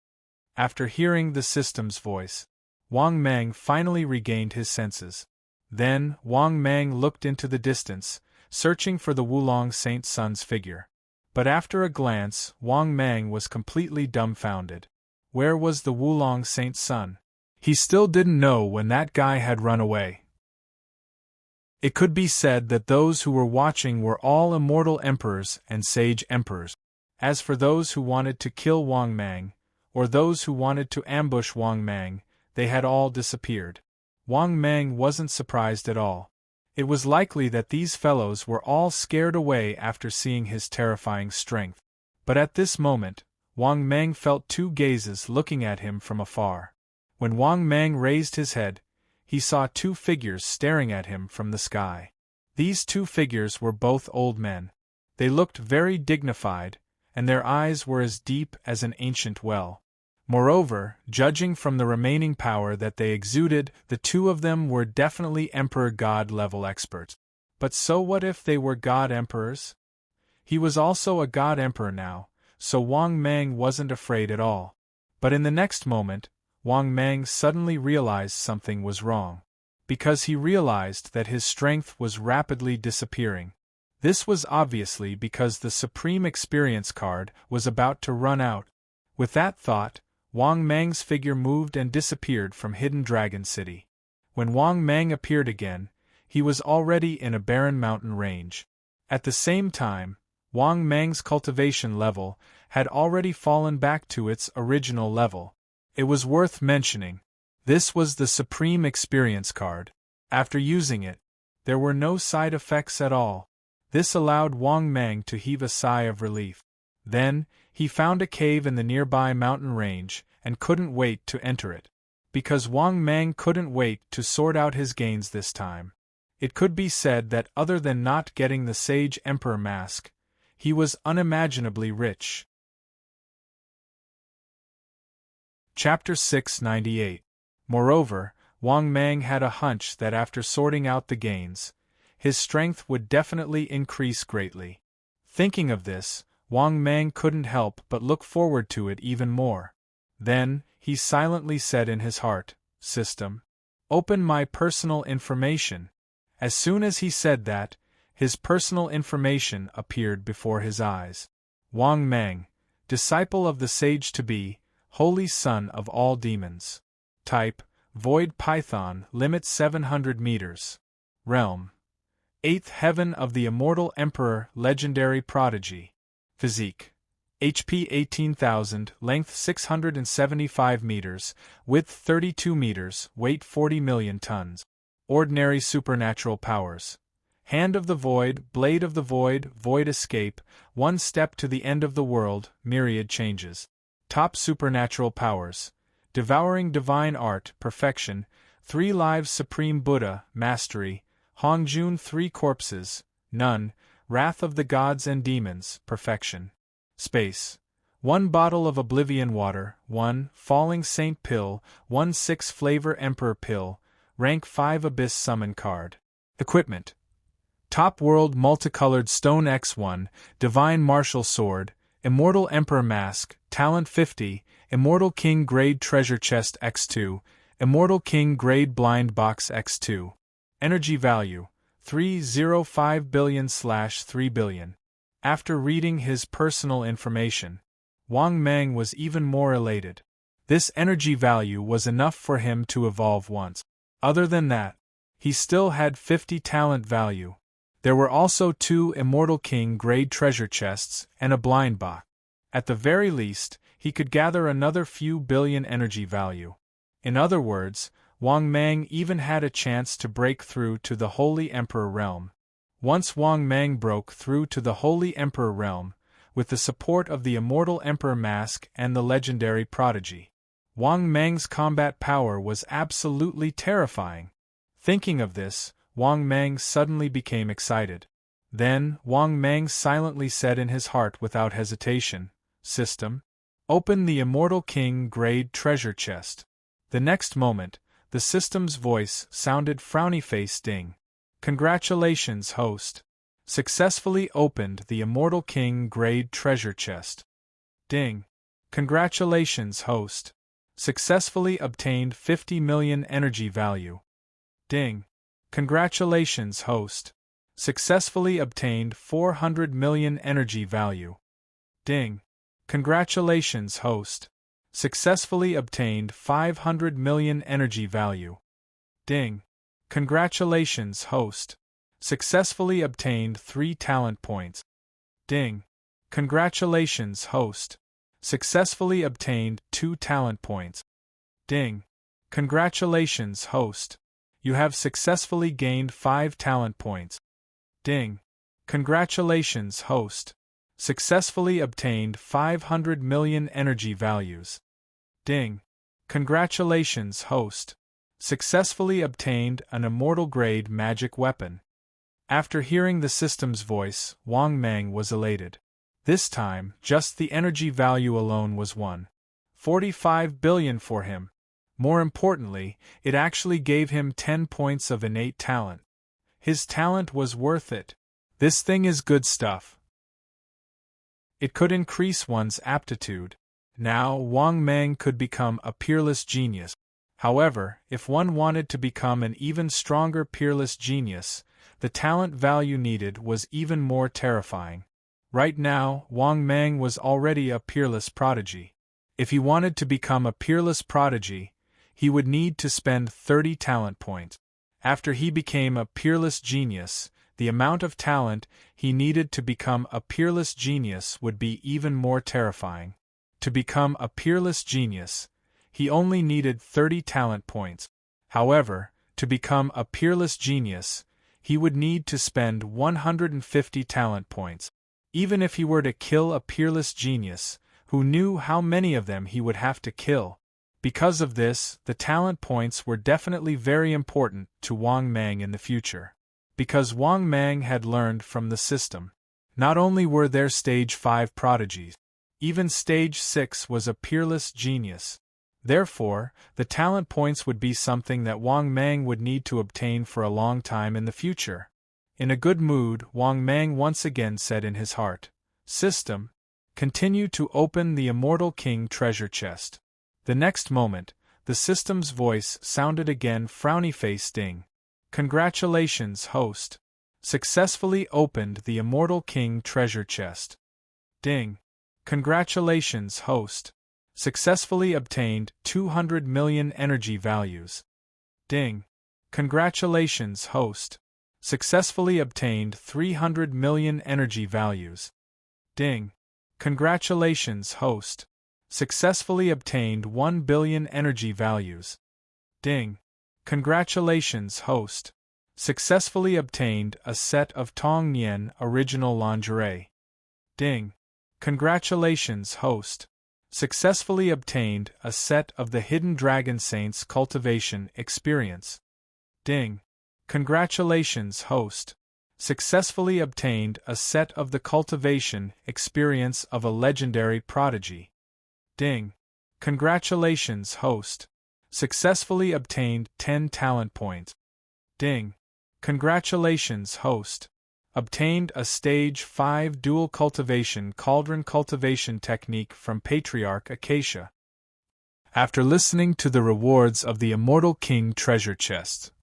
After hearing the system's voice, Wang Mang finally regained his senses. Then, Wang Mang looked into the distance, searching for the Wulong Saint Sun's figure. But after a glance, Wang Mang was completely dumbfounded. Where was the Wulong Saint Sun? He still didn't know when that guy had run away. It could be said that those who were watching were all immortal emperors and sage emperors. As for those who wanted to kill Wang Mang, or those who wanted to ambush Wang Mang, they had all disappeared. Wang Mang wasn't surprised at all. It was likely that these fellows were all scared away after seeing his terrifying strength. But at this moment, Wang Mang felt two gazes looking at him from afar. When Wang Mang raised his head, he saw two figures staring at him from the sky. These two figures were both old men. They looked very dignified, and their eyes were as deep as an ancient well. Moreover, judging from the remaining power that they exuded, the two of them were definitely Emperor-God-level experts. But so what if they were God-Emperors? He was also a God-Emperor now, so Wang Mang wasn't afraid at all. But in the next moment, Wang Mang suddenly realized something was wrong. Because he realized that his strength was rapidly disappearing. This was obviously because the Supreme Experience card was about to run out. With that thought, Wang Mang's figure moved and disappeared from Hidden Dragon City. When Wang Mang appeared again, he was already in a barren mountain range. At the same time, Wang Mang's cultivation level had already fallen back to its original level. It was worth mentioning. This was the Supreme Experience card. After using it, there were no side effects at all. This allowed Wang Mang to heave a sigh of relief. Then, he found a cave in the nearby mountain range and couldn't wait to enter it. Because Wang Mang couldn't wait to sort out his gains this time. It could be said that other than not getting the Sage Emperor mask, he was unimaginably rich. Chapter 698. Moreover, Wang Mang had a hunch that after sorting out the gains, his strength would definitely increase greatly. Thinking of this, Wang Mang couldn't help but look forward to it even more. Then, he silently said in his heart, "System, open my personal information." As soon as he said that, his personal information appeared before his eyes. Wang Mang, disciple of the sage to be, holy son of all demons. Type, Void Python, limit 700 meters. Realm, 8th heaven of the immortal emperor, legendary prodigy. Physique, HP 18,000, length 675 meters, width 32 meters, weight 40 million tons. Ordinary supernatural powers. Hand of the Void, Blade of the Void, Void Escape, one step to the end of the world, myriad changes. Top supernatural powers. Devouring Divine Art, Perfection, 3 Lives Supreme Buddha, Mastery, Hongjun 3 Corpses, None, Wrath of the Gods and Demons, Perfection. Space. 1 Bottle of Oblivion Water, 1 Falling Saint Pill, 1 6 Flavor Emperor Pill, Rank 5 Abyss Summon Card. Equipment. Top World Multicolored Stone X1, Divine Martial Sword, Immortal Emperor Mask, Talent 50, Immortal King Grade Treasure Chest X2, Immortal King Grade Blind Box X2. Energy Value, 305 billion/3 billion. After reading his personal information, Wang Mang was even more elated. This energy value was enough for him to evolve once. Other than that, he still had 50 talent value. There were also 2 Immortal King Grade treasure chests and a blind box. At the very least, he could gather another few billion energy value. In other words, Wang Mang even had a chance to break through to the Holy Emperor realm. Once Wang Mang broke through to the Holy Emperor realm, with the support of the Immortal Emperor Mask and the legendary prodigy, Wang Mang's combat power was absolutely terrifying. Thinking of this, Wang Mang suddenly became excited. Then, Wang Mang silently said in his heart without hesitation, "System, open the Immortal King Grade treasure chest." The next moment, the system's voice sounded frowny-face ding. "Congratulations, host. Successfully opened the Immortal King Grade treasure chest." Ding. "Congratulations, host. Successfully obtained 50 million energy value." Ding. "Congratulations, host. Successfully obtained 400 million energy value." Ding. "Congratulations, host. Successfully obtained 500 million energy value." Ding. "Congratulations, host. Successfully obtained 3 talent points." Ding. "Congratulations, host. Successfully obtained 2 talent points." Ding. "Congratulations, host. You have successfully gained 5 talent points. Ding. Congratulations, host. Successfully obtained 500 million energy values. Ding. Congratulations, host. Successfully obtained an immortal-grade magic weapon. After hearing the system's voice, Wang Mang was elated. This time, just the energy value alone was 1.45 billion for him. More importantly, it actually gave him 10 points of innate talent. His talent was worth it. This thing is good stuff. It could increase one's aptitude. Now, Wang Mang could become a peerless genius. However, if one wanted to become an even stronger peerless genius, the talent value needed was even more terrifying. Right now, Wang Mang was already a peerless prodigy. If he wanted to become a peerless prodigy, he would need to spend 30 talent points. After he became a peerless genius, the amount of talent he needed to become a peerless genius would be even more terrifying. To become a peerless genius, he only needed 30 talent points. However, to become a peerless genius, he would need to spend 150 talent points. Even if he were to kill a peerless genius, who knew how many of them he would have to kill? Because of this, the talent points were definitely very important to Wang Mang in the future. Because Wang Mang had learned from the system. Not only were there Stage 5 prodigies, even Stage 6 was a peerless genius. Therefore, the talent points would be something that Wang Mang would need to obtain for a long time in the future. In a good mood, Wang Mang once again said in his heart, "System, continue to open the Immortal King treasure chest." The next moment, the system's voice sounded again, frowny-face Ding. Congratulations, host. Successfully opened the Immortal King treasure chest. Ding. Congratulations, host. Successfully obtained 200 million energy values. Ding. Congratulations, host. Successfully obtained 300 million energy values. Ding. Congratulations, host. Successfully obtained 1 billion energy values. Ding. Congratulations, host. Successfully obtained a set of Tong Nian original lingerie. Ding. Congratulations, host. Successfully obtained a set of the Hidden Dragon Saints cultivation experience. Ding. Congratulations, host. Successfully obtained a set of the cultivation experience of a legendary prodigy. Ding. Congratulations, host. Successfully obtained 10 talent points. Ding. Congratulations, host. Obtained a Stage 5 dual cultivation cauldron cultivation technique from Patriarch Acacia. After listening to the rewards of the Immortal King treasure chest,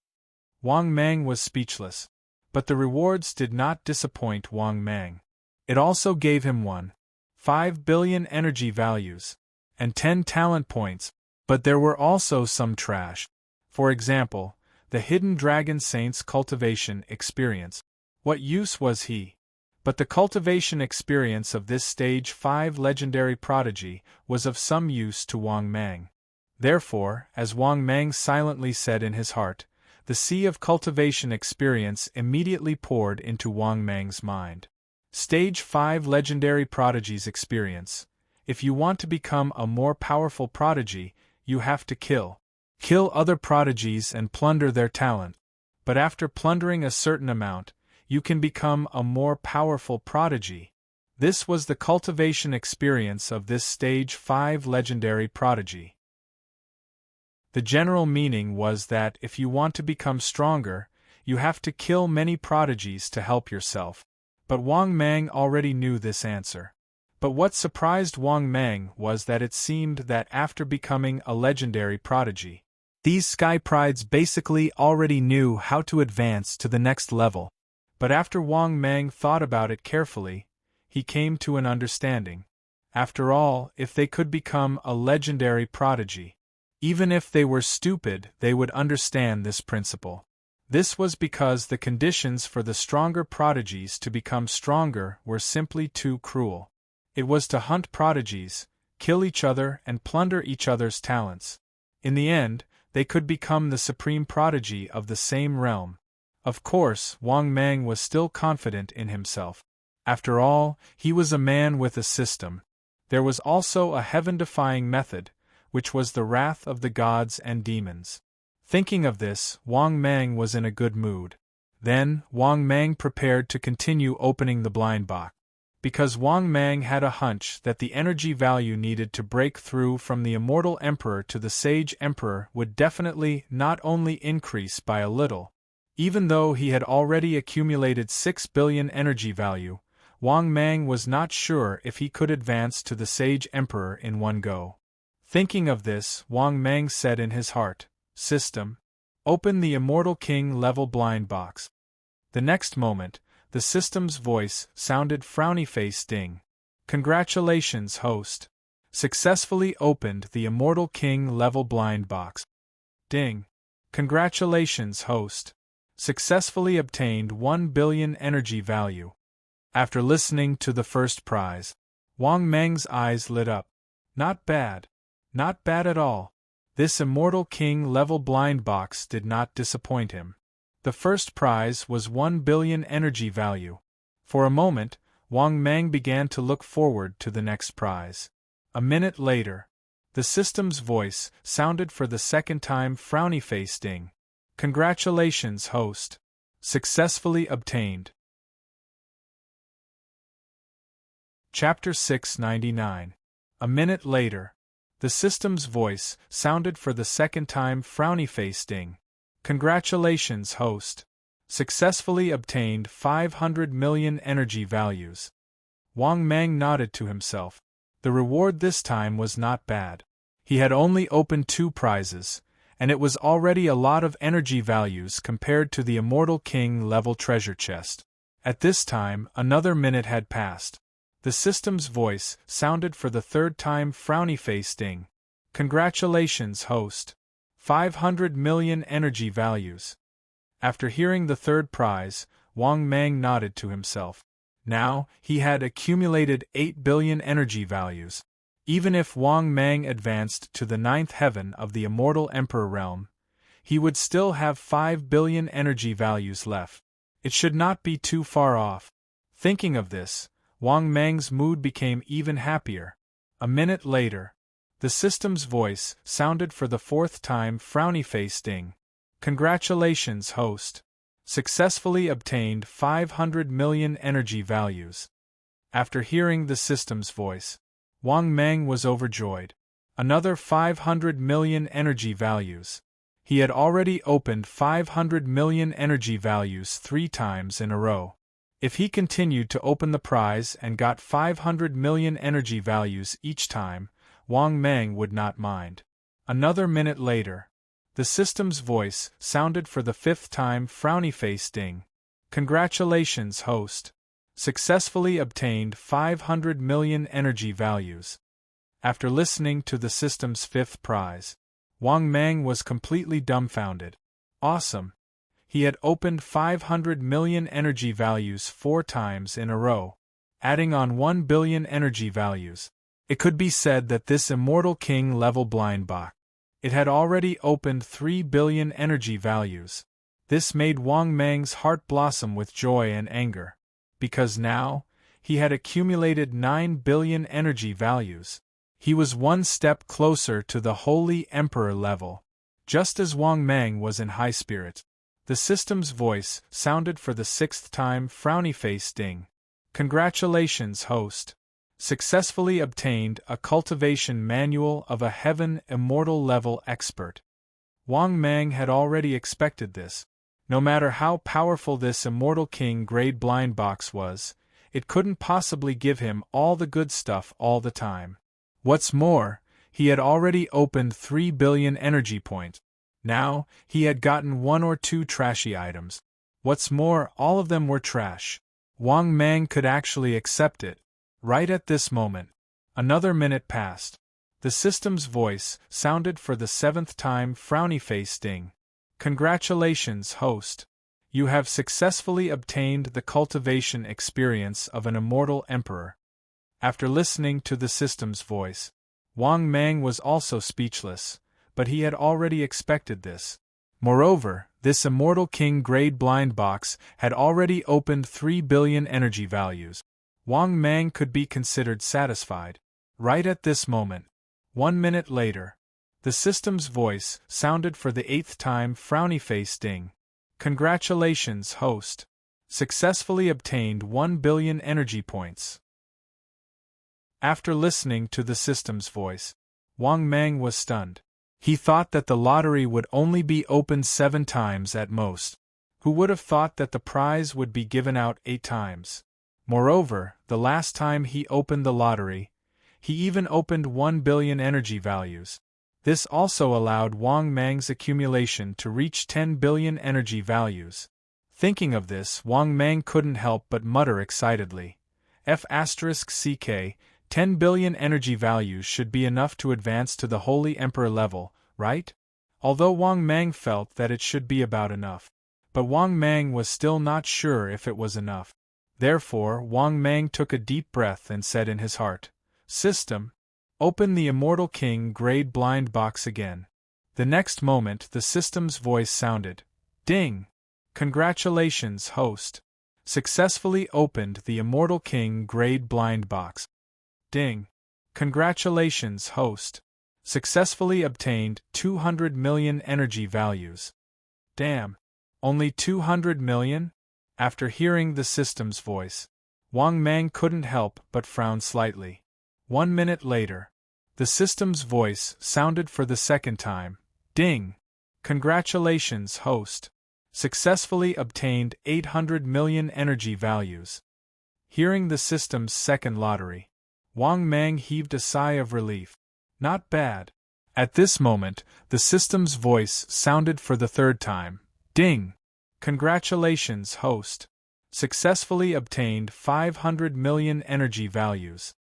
Wang Mang was speechless. But the rewards did not disappoint Wang Mang. It also gave him 1.5 billion energy values and 10 talent points, but there were also some trash. For example, the Hidden Dragon Saints cultivation experience. What use was he? But the cultivation experience of this Stage 5 legendary prodigy was of some use to Wang Mang. Therefore, as Wang Mang silently said in his heart, the sea of cultivation experience immediately poured into Wang Mang's mind. Stage 5 legendary prodigies experience. If you want to become a more powerful prodigy, you have to kill other prodigies and plunder their talent. But after plundering a certain amount, you can become a more powerful prodigy. This was the cultivation experience of this Stage 5 legendary prodigy. The general meaning was that if you want to become stronger, you have to kill many prodigies to help yourself. But Wang Mang already knew this answer. But what surprised Wang Mang was that it seemed that after becoming a legendary prodigy, these Sky Prides basically already knew how to advance to the next level. But after Wang Mang thought about it carefully, he came to an understanding. After all, if they could become a legendary prodigy, even if they were stupid, they would understand this principle. This was because the conditions for the stronger prodigies to become stronger were simply too cruel. It was to hunt prodigies, kill each other and plunder each other's talents. In the end, they could become the supreme prodigy of the same realm. Of course, Wang Mang was still confident in himself. After all, he was a man with a system. There was also a heaven-defying method, which was the wrath of the gods and demons. Thinking of this, Wang Mang was in a good mood. Then, Wang Mang prepared to continue opening the blind box. Because Wang Mang had a hunch that the energy value needed to break through from the immortal emperor to the sage emperor would definitely not only increase by a little. Even though he had already accumulated 6 billion energy value, Wang Mang was not sure if he could advance to the sage emperor in one go. Thinking of this, Wang Mang said in his heart, "System, open the immortal king level blind box." The next moment, the system's voice sounded frowny-face ding. "Congratulations, host. Successfully opened the immortal king level blind box." Ding. "Congratulations, host. Successfully obtained 1 billion energy value." After listening to the first prize, Wang Mang's eyes lit up. Not bad. Not bad at all. This immortal king level blind box did not disappoint him. The first prize was 1 billion energy value. For a moment, Wang Mang began to look forward to the next prize. A minute later, the system's voice sounded for the second time frowny-face ding. "Congratulations, host. Successfully obtained." Chapter 699. A minute later, the system's voice sounded for the second time frowny-face ding. "Congratulations, host. Successfully obtained 500 million energy values." Wang Mang nodded to himself. The reward this time was not bad. He had only opened 2 prizes, and it was already a lot of energy values compared to the Immortal King level treasure chest. At this time, another minute had passed. The system's voice sounded for the third time frowny-face ding. "Congratulations, host. 500 million energy values." After hearing the third prize, Wang Mang nodded to himself. Now, he had accumulated 8 billion energy values. Even if Wang Mang advanced to the 9th heaven of the Immortal Emperor realm, he would still have 5 billion energy values left. It should not be too far off. Thinking of this, Wang Mang's mood became even happier. A minute later, the system's voice sounded for the 4th time frowny-face ding. "Congratulations, host. Successfully obtained 500 million energy values." After hearing the system's voice, Wang Mang was overjoyed. Another 500 million energy values. He had already opened 500 million energy values 3 times in a row. If he continued to open the prize and got 500 million energy values each time, Wang Mang would not mind. Another minute later, the system's voice sounded for the 5th time frowny-face ding. "Congratulations, host. Successfully obtained 500 million energy values." After listening to the system's 5th prize, Wang Mang was completely dumbfounded. Awesome! He had opened 500 million energy values 4 times in a row, adding on 1 billion energy values. It could be said that this Immortal King level blind box, it had already opened 3 billion energy values. This made Wang Mang's heart blossom with joy and anger, because now, he had accumulated 9 billion energy values. He was one step closer to the Holy Emperor level. Just as Wang Mang was in high spirits, the system's voice sounded for the 6th time frowny-face ding. "Congratulations, host. Successfully obtained a cultivation manual of a heaven immortal level expert." Wang Mang had already expected this. No matter how powerful this Immortal King grade blind box was, it couldn't possibly give him all the good stuff all the time. What's more, he had already opened 3 billion energy points. Now, he had gotten 1 or 2 trashy items. What's more, all of them were trash. Wang Mang could actually accept it. Right at this moment, another minute passed. The system's voice sounded for the 7th time frowny-face ding. "Congratulations, host. You have successfully obtained the cultivation experience of an immortal emperor." After listening to the system's voice, Wang Mang was also speechless, but he had already expected this. Moreover, this immortal king-grade blind box had already opened 3 billion energy values. Wang Mang could be considered satisfied. Right at this moment. 1 minute later. The system's voice sounded for the 8th time. Frowny face ding. Congratulations, host. Successfully obtained 1 billion energy points. After listening to the system's voice, Wang Mang was stunned. He thought that the lottery would only be opened 7 times at most. Who would have thought that the prize would be given out 8 times? Moreover, the last time he opened the lottery, he even opened 1 billion energy values. This also allowed Wang Mang's accumulation to reach 10 billion energy values. Thinking of this, Wang Mang couldn't help but mutter excitedly. F***ck, 10 billion energy values should be enough to advance to the Holy Emperor level, right? Although Wang Mang felt that it should be about enough. But Wang Mang was still not sure if it was enough. Therefore, Wang Mang took a deep breath and said in his heart, "System, open the Immortal King-grade blind box again." The next moment the system's voice sounded. Ding! Congratulations, host. Successfully opened the Immortal King-grade blind box. Ding! Congratulations, host. Successfully obtained 200 million energy values. Damn! Only 200 million? After hearing the system's voice, Wang Mang couldn't help but frown slightly. 1 minute later. The system's voice sounded for the 2nd time. Ding! Congratulations, host. Successfully obtained 800 million energy values. Hearing the system's 2nd lottery, Wang Mang heaved a sigh of relief. Not bad. At this moment, the system's voice sounded for the 3rd time. Ding! Congratulations, host. Successfully obtained 500 million energy values.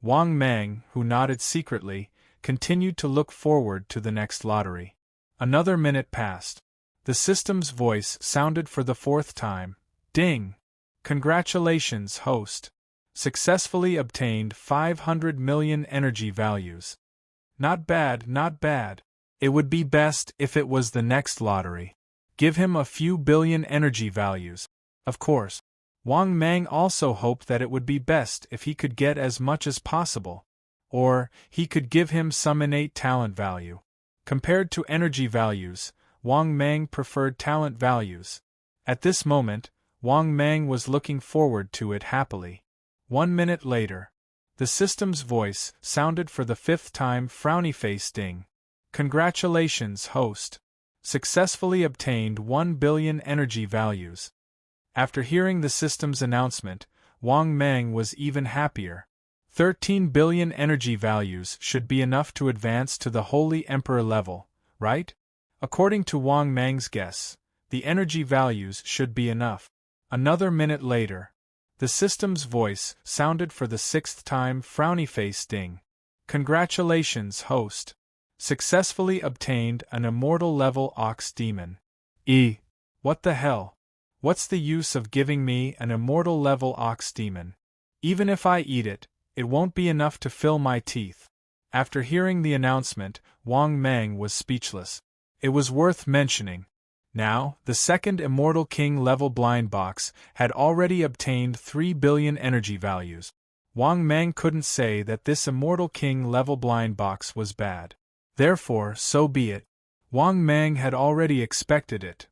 Wang Mang, who nodded secretly, continued to look forward to the next lottery. Another minute passed. The system's voice sounded for the 4th time. Ding! Congratulations, host. Successfully obtained 500 million energy values. Not bad, not bad. It would be best if it was the next lottery. Give him a few billion energy values. Of course. Wang Mang also hoped that it would be best if he could get as much as possible. Or, he could give him some innate talent value. Compared to energy values, Wang Mang preferred talent values. At this moment, Wang Mang was looking forward to it happily. 1 minute later. The system's voice sounded for the 5th time. Frowny face ding. Congratulations, host. Successfully obtained 1 billion energy values. After hearing the system's announcement, Wang Mang was even happier. 13 billion energy values should be enough to advance to the Holy Emperor level, right? According to Wang Mang's guess, the energy values should be enough. Another minute later. The system's voice sounded for the 6th time. Frowny face ding. Congratulations, host. Successfully obtained an immortal level ox demon. What the hell? What's the use of giving me an immortal level ox demon? Even if I eat it, it won't be enough to fill my teeth. After hearing the announcement, Wang Mang was speechless. It was worth mentioning. Now, the 2nd Immortal King level blind box had already obtained 3 billion energy values. Wang Mang couldn't say that this Immortal King level blind box was bad. Therefore, so be it. Wang Mang had already expected it.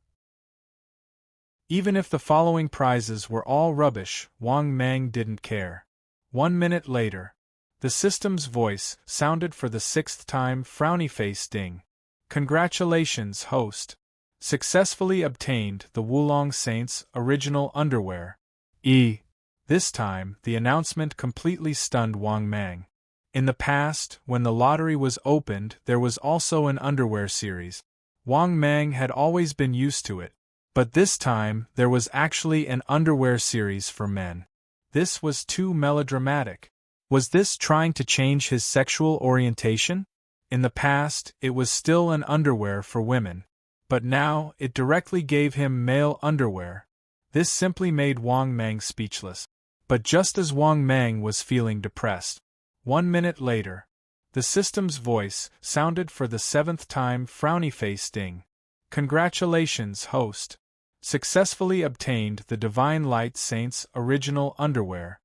Even if the following prizes were all rubbish, Wang Mang didn't care. 1 minute later. The system's voice sounded for the 6th time. Frowny face ding. Congratulations, host. Successfully obtained the Wulong Saints original underwear. This time, the announcement completely stunned Wang Mang. In the past, when the lottery was opened, there was also an underwear series. Wang Mang had always been used to it. But this time, there was actually an underwear series for men. This was too melodramatic. Was this trying to change his sexual orientation? In the past, it was still an underwear for women. But now, it directly gave him male underwear. This simply made Wang Mang speechless. But just as Wang Mang was feeling depressed, 1 minute later, The system's voice sounded for the 7th time. Frowny face ding. Congratulations, host. Successfully obtained the Divine Light Saint's original underwear.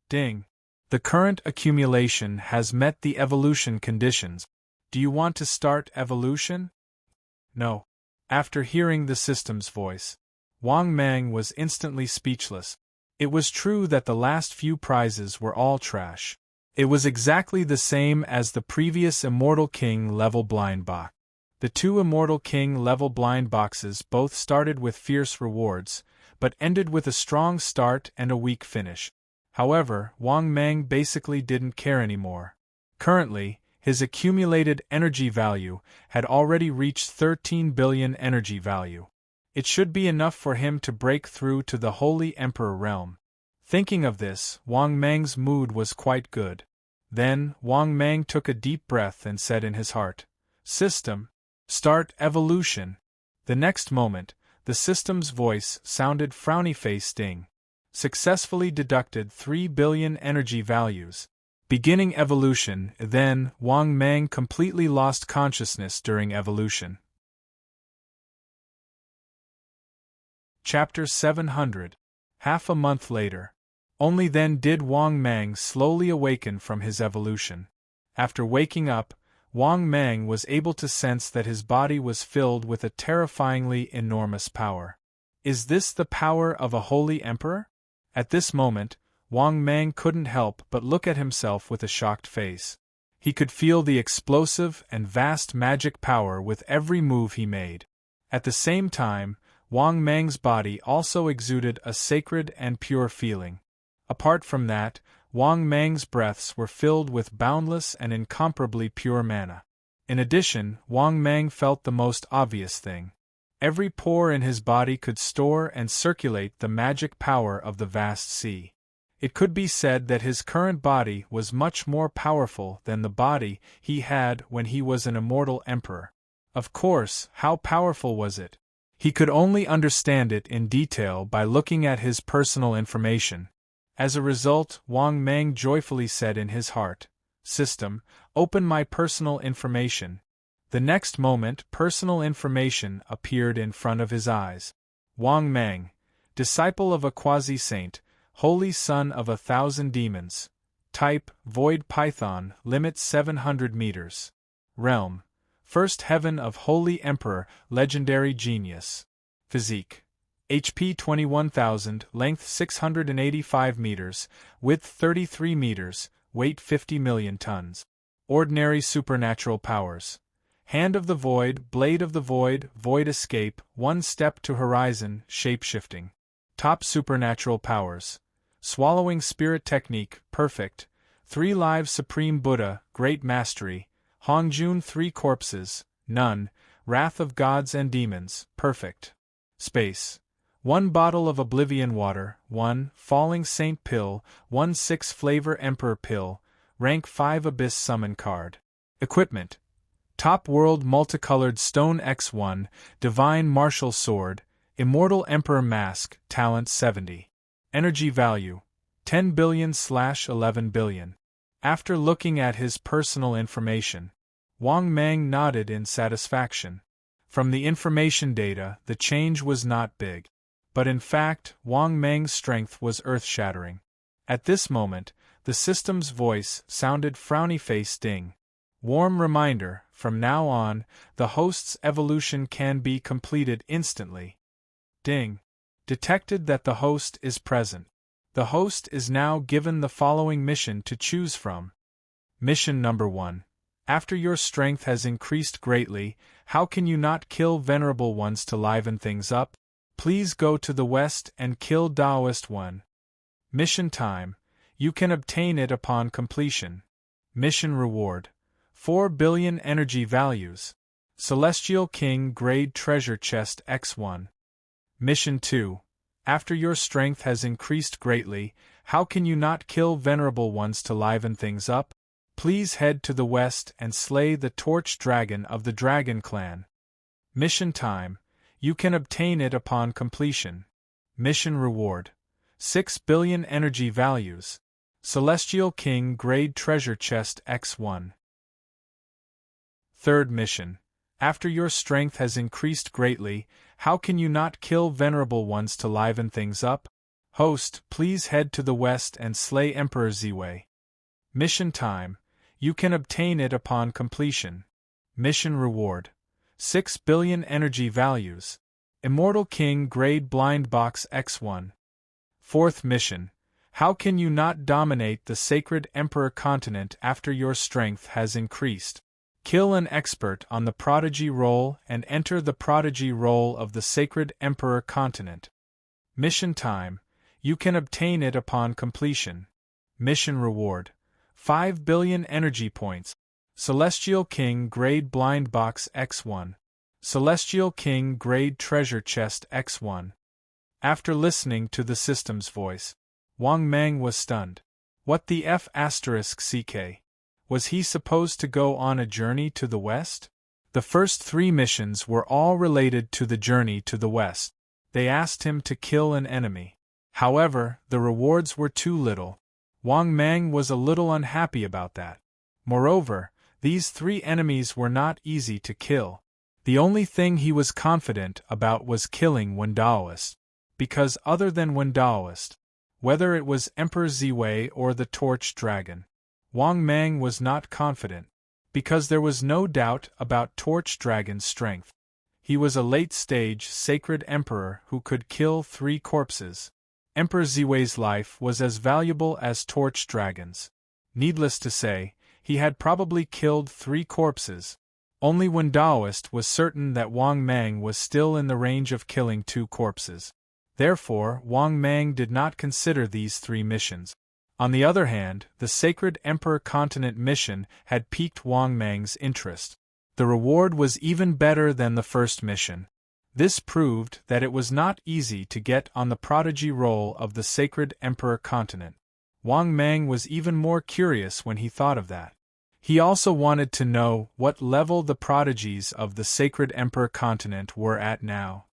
Ding. The current accumulation has met the evolution conditions. Do you want to start evolution? No. After hearing the system's voice, Wang Mang was instantly speechless. It was true that the last few prizes were all trash. It was exactly the same as the previous Immortal King level blind box. The 2 Immortal King level blind boxes both started with fierce rewards, but ended with a strong start and a weak finish. However, Wang Mang basically didn't care anymore. Currently, his accumulated energy value had already reached 13 billion energy value. It should be enough for him to break through to the Holy Emperor realm. Thinking of this, Wang Mang's mood was quite good. Then, Wang Mang took a deep breath and said in his heart, "System, start evolution." The next moment, the system's voice sounded frowny face ding. Successfully deducted 3 billion energy values. Beginning evolution. Then, Wang Mang completely lost consciousness during evolution. Chapter 700. Half a month later. Only then did Wang Mang slowly awaken from his evolution. After waking up, Wang Mang was able to sense that his body was filled with a terrifyingly enormous power. Is this the power of a holy emperor? At this moment, Wang Mang couldn't help but look at himself with a shocked face. He could feel the explosive and vast magic power with every move he made. At the same time, Wang Mang's body also exuded a sacred and pure feeling. Apart from that, Wang Mang's breaths were filled with boundless and incomparably pure mana. In addition, Wang Mang felt the most obvious thing. Every pore in his body could store and circulate the magic power of the vast sea. It could be said that his current body was much more powerful than the body he had when he was an immortal emperor. Of course, how powerful was it? He could only understand it in detail by looking at his personal information. As a result, Wang Mang joyfully said in his heart, "System, open my personal information." The next moment, personal information appeared in front of his eyes. Wang Mang, disciple of a quasi-saint, holy son of 1,000 demons. Type, Void Python, limit 700 meters. Realm, first heaven of Holy Emperor, legendary genius. Physique, HP 21,000, length 685 meters, width 33 meters, weight 50 million tons. Ordinary supernatural powers. Hand of the Void, Blade of the Void, Void Escape, One Step to Horizon, Shape-shifting. Top supernatural powers. Swallowing Spirit Technique, Perfect. 3 Lives Supreme Buddha, Great Mastery. Hongjun 3 Corpses, None. Wrath of Gods and Demons, Perfect. Space. 1 Bottle of Oblivion Water, 1 Falling Saint Pill, 1 6 Flavor Emperor Pill, Rank 5 Abyss Summon Card. Equipment. Top World Multicolored Stone X1, Divine Martial Sword, Immortal Emperor Mask, Talent 70. Energy Value, 10 billion/11 billion. After looking at his personal information, Wang Mang nodded in satisfaction. From the information data, the change was not big. But in fact, Wang Mang's strength was earth-shattering. At this moment, the system's voice sounded frowny face ding. Warm reminder, from now on, the host's evolution can be completed instantly. Ding. Detected that the host is present. The host is now given the following mission to choose from. Mission number 1. After your strength has increased greatly, how can you not kill venerable ones to liven things up? Please go to the west and kill Taoist one. Mission time. You can obtain it upon completion. Mission reward. 4 billion energy values. Celestial King Grade Treasure Chest X1. Mission 2. After your strength has increased greatly, how can you not kill venerable ones to liven things up? Please head to the west and slay the Torch Dragon of the Dragon Clan. Mission time. You can obtain it upon completion. Mission reward. 6 billion energy values. Celestial King Grade Treasure Chest X1. Third mission. After your strength has increased greatly, how can you not kill venerable ones to liven things up? Host, please head to the west and slay Emperor Ziwei. Mission time. You can obtain it upon completion. Mission reward. 6 billion energy values. Immortal King Grade Blind Box X1. Fourth mission. How can you not dominate the sacred Emperor continent after your strength has increased? Kill an expert on the prodigy role and enter the prodigy role of the sacred Emperor continent. Mission time. You can obtain it upon completion. Mission reward. 5 billion energy points. Celestial King Grade Blind Box X1. Celestial King Grade Treasure Chest X1. After listening to the system's voice, Wang Mang was stunned. What the F***CK? Was he supposed to go on a journey to the west? The first 3 missions were all related to the journey to the west. They asked him to kill an enemy. However, the rewards were too little. Wang Mang was a little unhappy about that. Moreover, these 3 enemies were not easy to kill. The only thing he was confident about was killing Wen Daoist. Because other than Wen Daoist, whether it was Emperor Ziwei or the Torch Dragon, Wang Mang was not confident. Because there was no doubt about Torch Dragon's strength. He was a late-stage sacred emperor who could kill 3 corpses. Emperor Ziwei's life was as valuable as Torch Dragon's. Needless to say, he had probably killed 3 corpses. Only Wen Daoist was certain that Wang Mang was still in the range of killing 2 corpses. Therefore, Wang Mang did not consider these 3 missions. On the other hand, the Sacred Emperor Continent mission had piqued Wang Mang's interest. The reward was even better than the first mission. This proved that it was not easy to get on the prodigy role of the Sacred Emperor Continent. Wang Mang was even more curious when he thought of that. He also wanted to know what level the prodigies of the Sacred Emperor Continent were at now.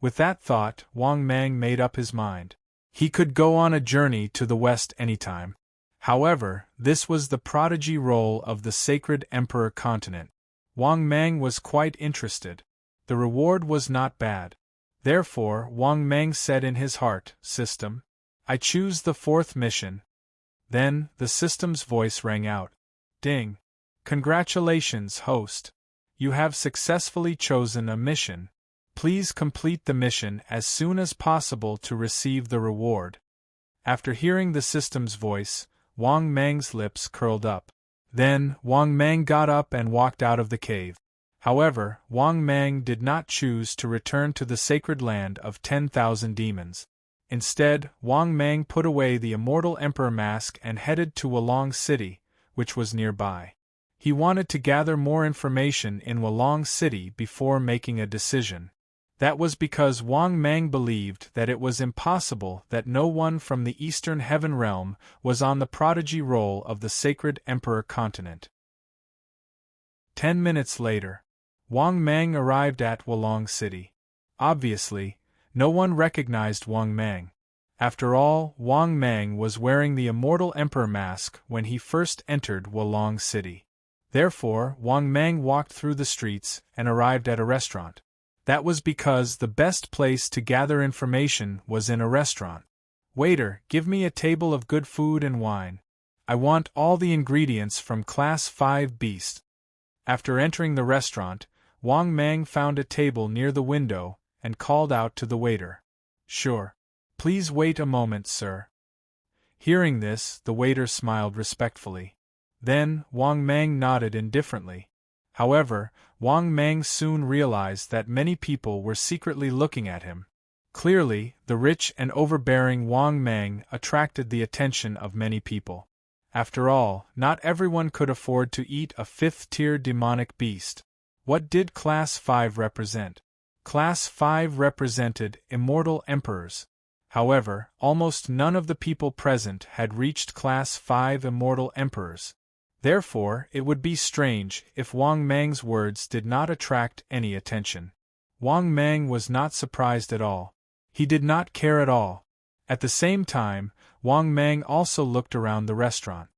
With that thought, Wang Mang made up his mind. He could go on a journey to the west anytime. However, this was the prodigy role of the Sacred Emperor Continent. Wang Mang was quite interested. The reward was not bad. Therefore, Wang Mang said in his heart, "System, I choose the 4th mission." Then, the system's voice rang out. Ding! Congratulations, host. You have successfully chosen a mission. Please complete the mission as soon as possible to receive the reward. After hearing the system's voice, Wang Mang's lips curled up. Then, Wang Mang got up and walked out of the cave. However, Wang Mang did not choose to return to the sacred land of 10,000 demons. Instead, Wang Mang put away the Immortal Emperor mask and headed to Wulong City, which was nearby. He wanted to gather more information in Wulong City before making a decision. That was because Wang Mang believed that it was impossible that no one from the Eastern Heaven Realm was on the prodigy role of the Sacred Emperor Continent. 10 minutes later, Wang Mang arrived at Wulong City. Obviously, no one recognized Wang Mang. After all, Wang Mang was wearing the Immortal Emperor mask when he first entered Wulong City. Therefore, Wang Mang walked through the streets and arrived at a restaurant. That was because the best place to gather information was in a restaurant. Waiter, give me a table of good food and wine. I want all the ingredients from Class 5 Beast. After entering the restaurant, Wang Mang found a table near the window and called out to the waiter. Sure. Please wait a moment, sir. Hearing this, the waiter smiled respectfully. Then, Wang Mang nodded indifferently. However, Wang Mang soon realized that many people were secretly looking at him. Clearly, the rich and overbearing Wang Mang attracted the attention of many people. After all, not everyone could afford to eat a 5th-tier demonic beast. What did Class 5 represent? Class 5 represented immortal emperors. However, almost none of the people present had reached Class 5 immortal emperors. Therefore, it would be strange if Wang Mang's words did not attract any attention. Wang Mang was not surprised at all. He did not care at all. At the same time, Wang Mang also looked around the restaurant.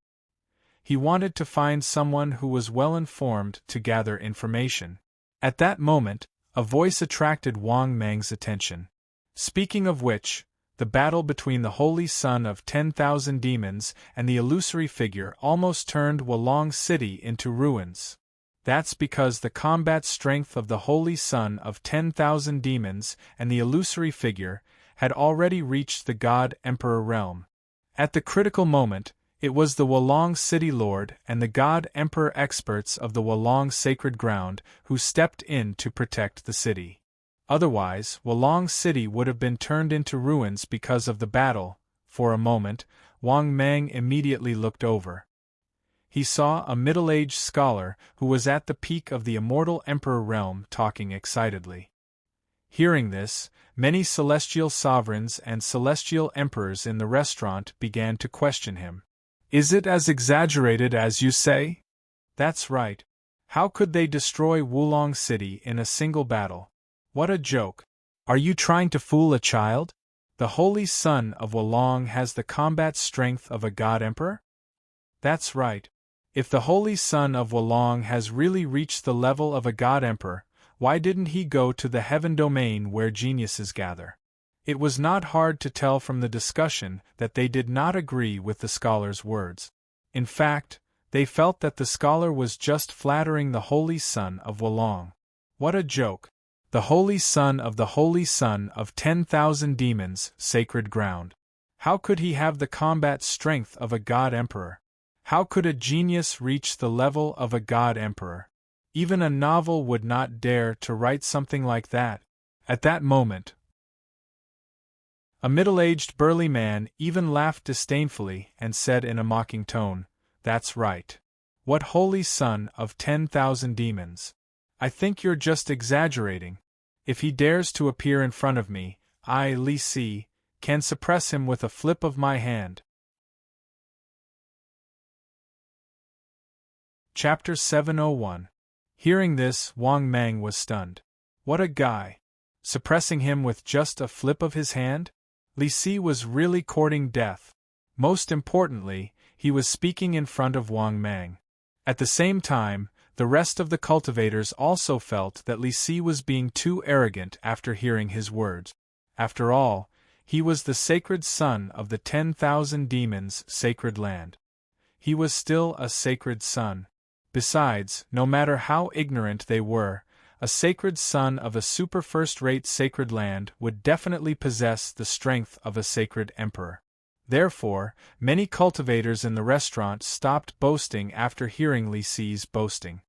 He wanted to find someone who was well informed to gather information. At that moment, a voice attracted Wang Mang's attention. Speaking of which, the battle between the holy son of 10,000 demons and the illusory figure almost turned Wulong City into ruins. That's because the combat strength of the holy son of 10,000 demons and the illusory figure had already reached the God-Emperor realm. At the critical moment, it was the Wulong City Lord and the God-Emperor experts of the Wulong Sacred Ground who stepped in to protect the city. Otherwise, Wulong City would have been turned into ruins because of the battle. For a moment, Wang Mang immediately looked over. He saw a middle-aged scholar who was at the peak of the immortal Emperor realm talking excitedly. Hearing this, many celestial sovereigns and celestial emperors in the restaurant began to question him. Is it as exaggerated as you say? That's right. How could they destroy Wulong City in a single battle? What a joke. Are you trying to fool a child? The holy son of Wulong has the combat strength of a god-emperor? That's right. If the holy son of Wulong has really reached the level of a god-emperor, why didn't he go to the heaven domain where geniuses gather? It was not hard to tell from the discussion that they did not agree with the scholar's words. In fact, they felt that the scholar was just flattering the holy son of Wulong. What a joke! The holy son of 10,000 demons, sacred ground. How could he have the combat strength of a god-emperor? How could a genius reach the level of a god-emperor? Even a novel would not dare to write something like that. At that moment, a middle-aged burly man even laughed disdainfully and said in a mocking tone, "That's right. What holy son of 10,000 demons? I think you're just exaggerating. If he dares to appear in front of me, I, Li Si, can suppress him with a flip of my hand." Chapter 701. Hearing this, Wang Mang was stunned. What a guy! Suppressing him with just a flip of his hand? Li Si was really courting death. Most importantly, he was speaking in front of Wang Mang. At the same time, the rest of the cultivators also felt that Li Si was being too arrogant after hearing his words. After all, he was the sacred son of the 10,000 demons' sacred land. He was still a sacred son. Besides, no matter how ignorant they were, a sacred son of a super first-rate sacred land would definitely possess the strength of a sacred emperor. Therefore, many cultivators in the restaurant stopped boasting after hearing Li Si's boasting.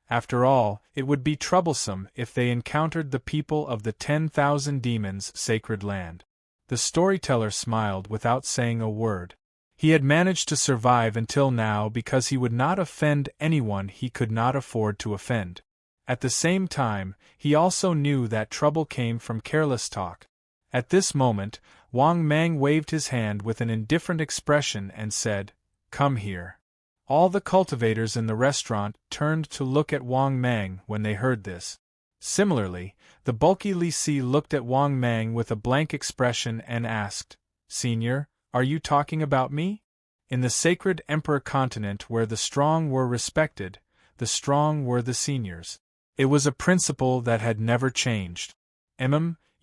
After all, it would be troublesome if they encountered the people of the 10,000 demons' sacred land. The storyteller smiled without saying a word. He had managed to survive until now because he would not offend anyone he could not afford to offend. At the same time, he also knew that trouble came from careless talk. At this moment, Wang Mang waved his hand with an indifferent expression and said, "Come here." All the cultivators in the restaurant turned to look at Wang Mang when they heard this. Similarly, the bulky Li Si looked at Wang Mang with a blank expression and asked, "Senior, are you talking about me?" In the sacred emperor continent where the strong were respected, the strong were the seniors. It was a principle that had never changed.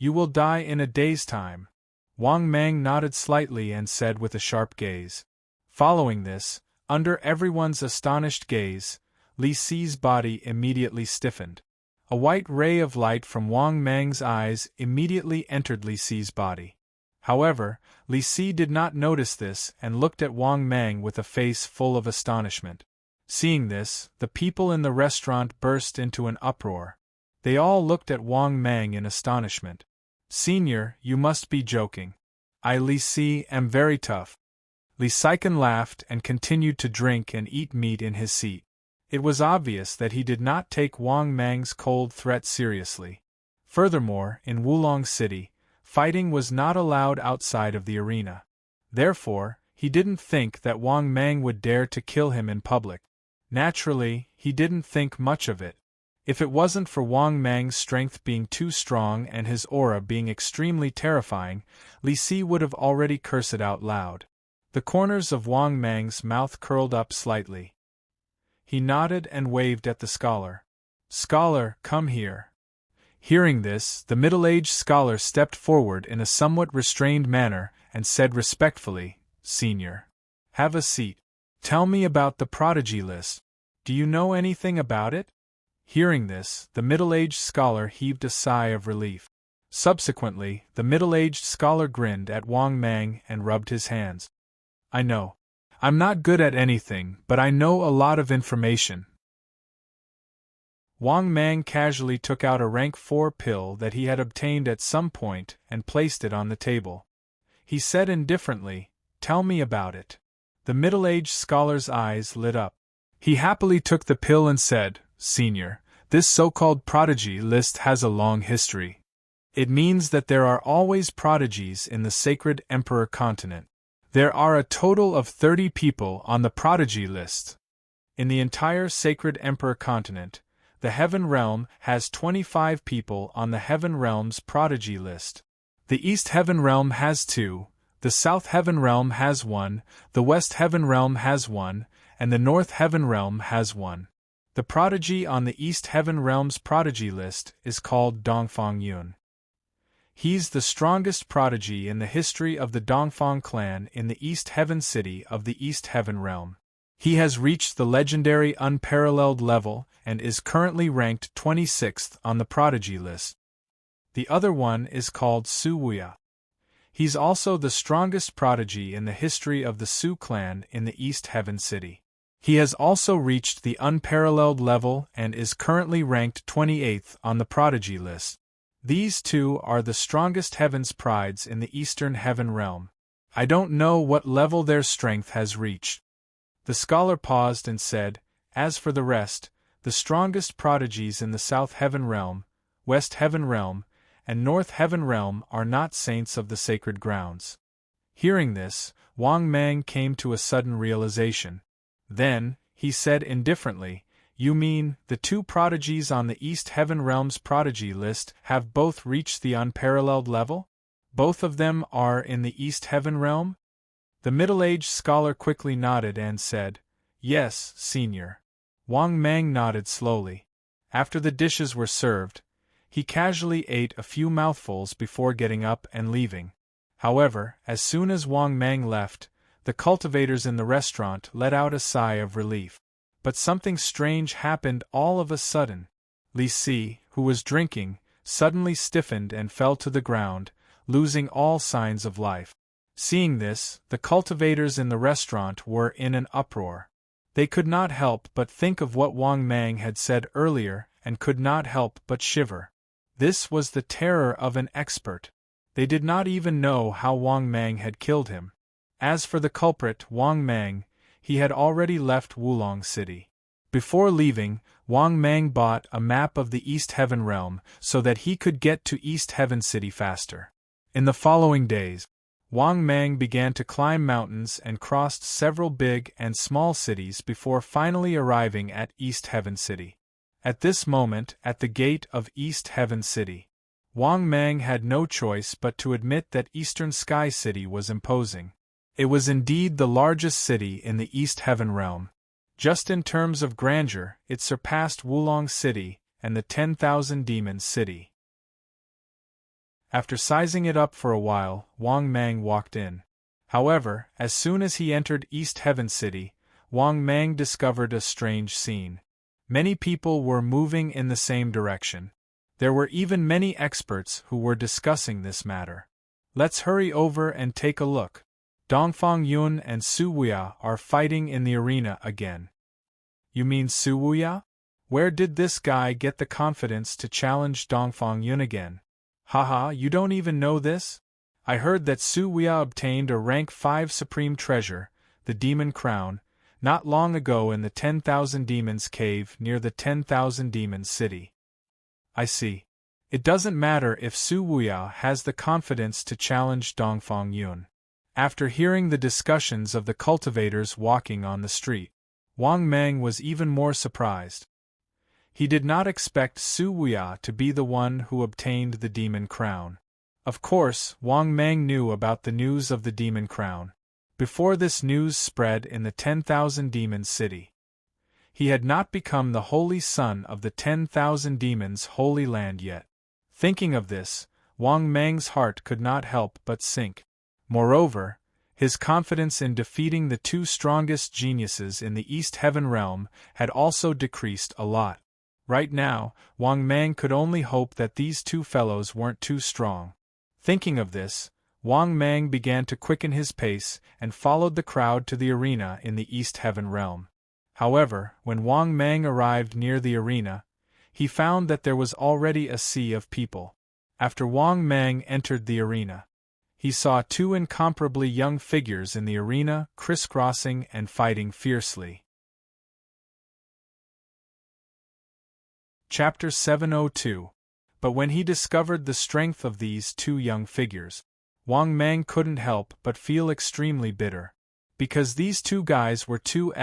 You will die in a day's time." Wang Mang nodded slightly and said with a sharp gaze. Following this, under everyone's astonished gaze, Li Si's body immediately stiffened. A white ray of light from Wang Mang's eyes immediately entered Li Si's body. However, Li Si did not notice this and looked at Wang Mang with a face full of astonishment. Seeing this, the people in the restaurant burst into an uproar. They all looked at Wang Mang in astonishment. "Senior, you must be joking. I, Li Si, am very tough." Li Saiken laughed and continued to drink and eat meat in his seat. It was obvious that he did not take Wang Mang's cold threat seriously. Furthermore, in Wulong City, fighting was not allowed outside of the arena. Therefore, he didn't think that Wang Mang would dare to kill him in public. Naturally, he didn't think much of it. If it wasn't for Wang Mang's strength being too strong and his aura being extremely terrifying, Li Si would have already cursed it out loud. The corners of Wang Mang's mouth curled up slightly. He nodded and waved at the scholar. "Scholar, come here." Hearing this, the middle-aged scholar stepped forward in a somewhat restrained manner and said respectfully, "Senior, have a seat. Tell me about the prodigy list. Do you know anything about it?" Hearing this, the middle-aged scholar heaved a sigh of relief. Subsequently, the middle-aged scholar grinned at Wang Mang and rubbed his hands. "I know. I'm not good at anything, but I know a lot of information." Wang Mang casually took out a rank 4 pill that he had obtained at some point and placed it on the table. He said indifferently, "Tell me about it." The middle-aged scholar's eyes lit up. He happily took the pill and said, "Senior, this so-called prodigy list has a long history. It means that there are always prodigies in the sacred Emperor continent. There are a total of 30 people on the prodigy list. In the entire sacred Emperor continent, the Heaven Realm has 25 people on the Heaven Realm's prodigy list. The East Heaven Realm has 2, the South Heaven Realm has 1, the West Heaven Realm has 1, and the North Heaven Realm has 1. The prodigy on the East Heaven Realm's prodigy list is called Dongfang Yun. He's the strongest prodigy in the history of the Dongfang clan in the East Heaven city of the East Heaven Realm. He has reached the legendary unparalleled level and is currently ranked 26th on the prodigy list. The other one is called Su Wuya. He's also the strongest prodigy in the history of the Su clan in the East Heaven city. He has also reached the unparalleled level and is currently ranked 28th on the prodigy list. These two are the strongest heaven's prides in the Eastern Heaven Realm. I don't know what level their strength has reached." The scholar paused and said, "As for the rest, the strongest prodigies in the South Heaven Realm, West Heaven Realm, and North Heaven Realm are not saints of the sacred grounds." Hearing this, Wang Mang came to a sudden realization. Then, he said indifferently, "You mean, the 2 prodigies on the East Heaven Realm's prodigy list have both reached the unparalleled level? Both of them are in the East Heaven Realm?" The middle-aged scholar quickly nodded and said, "Yes, Senior." Wang Mang nodded slowly. After the dishes were served, he casually ate a few mouthfuls before getting up and leaving. However, as soon as Wang Mang left, the cultivators in the restaurant let out a sigh of relief. But something strange happened all of a sudden. Li Si, who was drinking, suddenly stiffened and fell to the ground, losing all signs of life. Seeing this, the cultivators in the restaurant were in an uproar. They could not help but think of what Wang Mang had said earlier and could not help but shiver. This was the terror of an expert. They did not even know how Wang Mang had killed him. As for the culprit, Wang Mang, he had already left Wulong City. Before leaving, Wang Mang bought a map of the East Heaven Realm so that he could get to East Heaven City faster. In the following days, Wang Mang began to climb mountains and crossed several big and small cities before finally arriving at East Heaven City. At this moment, at the gate of East Heaven City, Wang Mang had no choice but to admit that Eastern Sky City was imposing. It was indeed the largest city in the East Heaven Realm. Just in terms of grandeur, it surpassed Wulong City and the 10,000 Demons City. After sizing it up for a while, Wang Mang walked in. However, as soon as he entered East Heaven City, Wang Mang discovered a strange scene. Many people were moving in the same direction. There were even many experts who were discussing this matter. Let's hurry over and take a look. Dongfang Yun and Su Wuya are fighting in the arena again. You mean Su Wuya? Where did this guy get the confidence to challenge Dongfang Yun again? Haha, you don't even know this? I heard that Su Wuya obtained a rank 5 supreme treasure, the Demon Crown, not long ago in the 10,000 Demons Cave near the 10,000 Demons City. I see. It doesn't matter if Su Wuya has the confidence to challenge Dongfang Yun. After hearing the discussions of the cultivators walking on the street, Wang Mang was even more surprised. He did not expect Su Wuya to be the one who obtained the Demon Crown. Of course, Wang Mang knew about the news of the Demon Crown. before this news spread in the 10,000 Demons city. He had not become the holy son of the 10,000 demons' holy land yet. Thinking of this, Wang Mang's heart could not help but sink. Moreover, his confidence in defeating the two strongest geniuses in the East Heaven realm had also decreased a lot. Right now, Wang Mang could only hope that these two fellows weren't too strong. Thinking of this, Wang Mang began to quicken his pace and followed the crowd to the arena in the East Heaven realm. However, when Wang Mang arrived near the arena, he found that there was already a sea of people. After Wang Mang entered the arena, he saw two incomparably young figures in the arena, crisscrossing and fighting fiercely. Chapter 702. But when he discovered the strength of these two young figures, Wang Mang couldn't help but feel extremely bitter. Because these two guys were too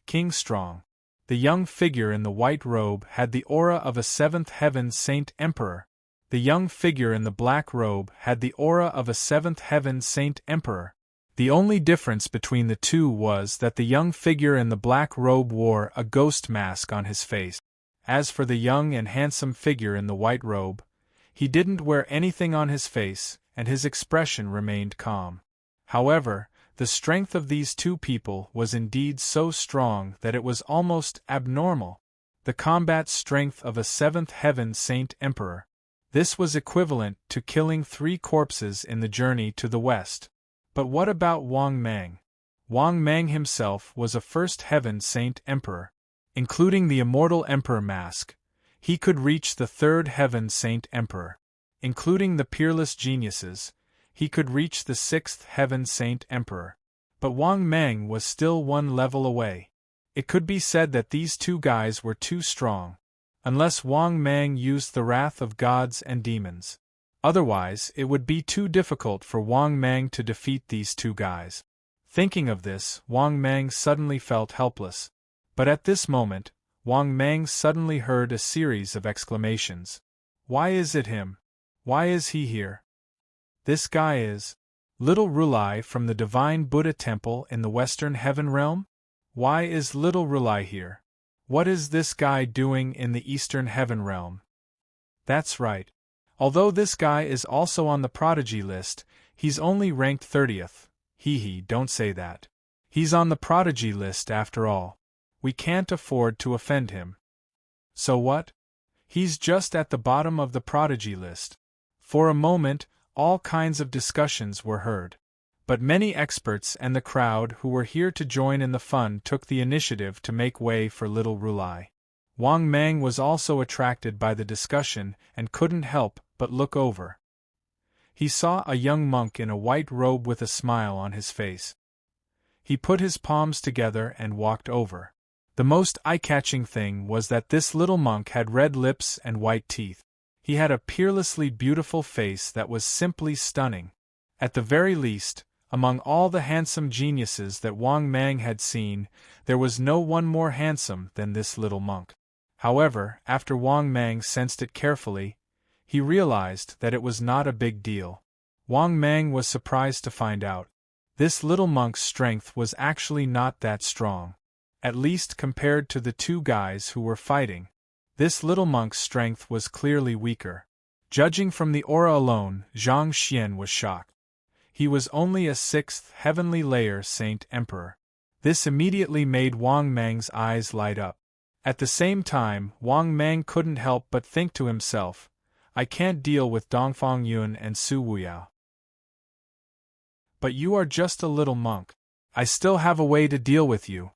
king strong. The young figure in the white robe had the aura of a seventh heaven saint emperor. The young figure in the black robe had the aura of a seventh heaven saint emperor. The only difference between the two was that the young figure in the black robe wore a ghost mask on his face. As for the young and handsome figure in the white robe, he didn't wear anything on his face, and his expression remained calm. However, the strength of these two people was indeed so strong that it was almost abnormal. The combat strength of a seventh heaven saint emperor. This was equivalent to killing 3 corpses in the journey to the west. But what about Wang Mang? Wang Mang himself was a first heaven saint emperor. Including the immortal emperor mask, he could reach the 3rd heaven saint emperor. Including the peerless geniuses, he could reach the 6th heaven saint emperor. But Wang Mang was still one level away. It could be said that these two guys were too strong. Unless Wang Mang used the wrath of gods and demons. Otherwise, it would be too difficult for Wang Mang to defeat these two guys. Thinking of this, Wang Mang suddenly felt helpless. But at this moment, Wang Mang suddenly heard a series of exclamations. Why is it him? Why is he here? This guy is Little Rulai from the Divine Buddha Temple in the Western Heaven Realm? Why is Little Rulai here? What is this guy doing in the Eastern Heaven Realm? That's right. Although this guy is also on the prodigy list, he's only ranked 30th. Don't say that. He's on the prodigy list after all. We can't afford to offend him. So what? He's just at the bottom of the prodigy list. For a moment, all kinds of discussions were heard. But many experts and the crowd who were here to join in the fun took the initiative to make way for Little Rulai. Wang Mang was also attracted by the discussion and couldn't help but look over. He saw a young monk in a white robe with a smile on his face. He put his palms together and walked over. The most eye-catching thing was that this little monk had red lips and white teeth. He had a peerlessly beautiful face that was simply stunning. At the very least, among all the handsome geniuses that Wang Mang had seen, there was no one more handsome than this little monk. However, after Wang Mang sensed it carefully, he realized that it was not a big deal. Wang Mang was surprised to find out. This little monk's strength was actually not that strong. At least compared to the two guys who were fighting. This little monk's strength was clearly weaker. Judging from the aura alone, Zhang Xian was shocked. He was only a 6th heavenly layer saint emperor. This immediately made Wang Mang's eyes light up. At the same time, Wang Mang couldn't help but think to himself, I can't deal with Dongfang Yun and Su Wuyao. But you are just a little monk. I still have a way to deal with you.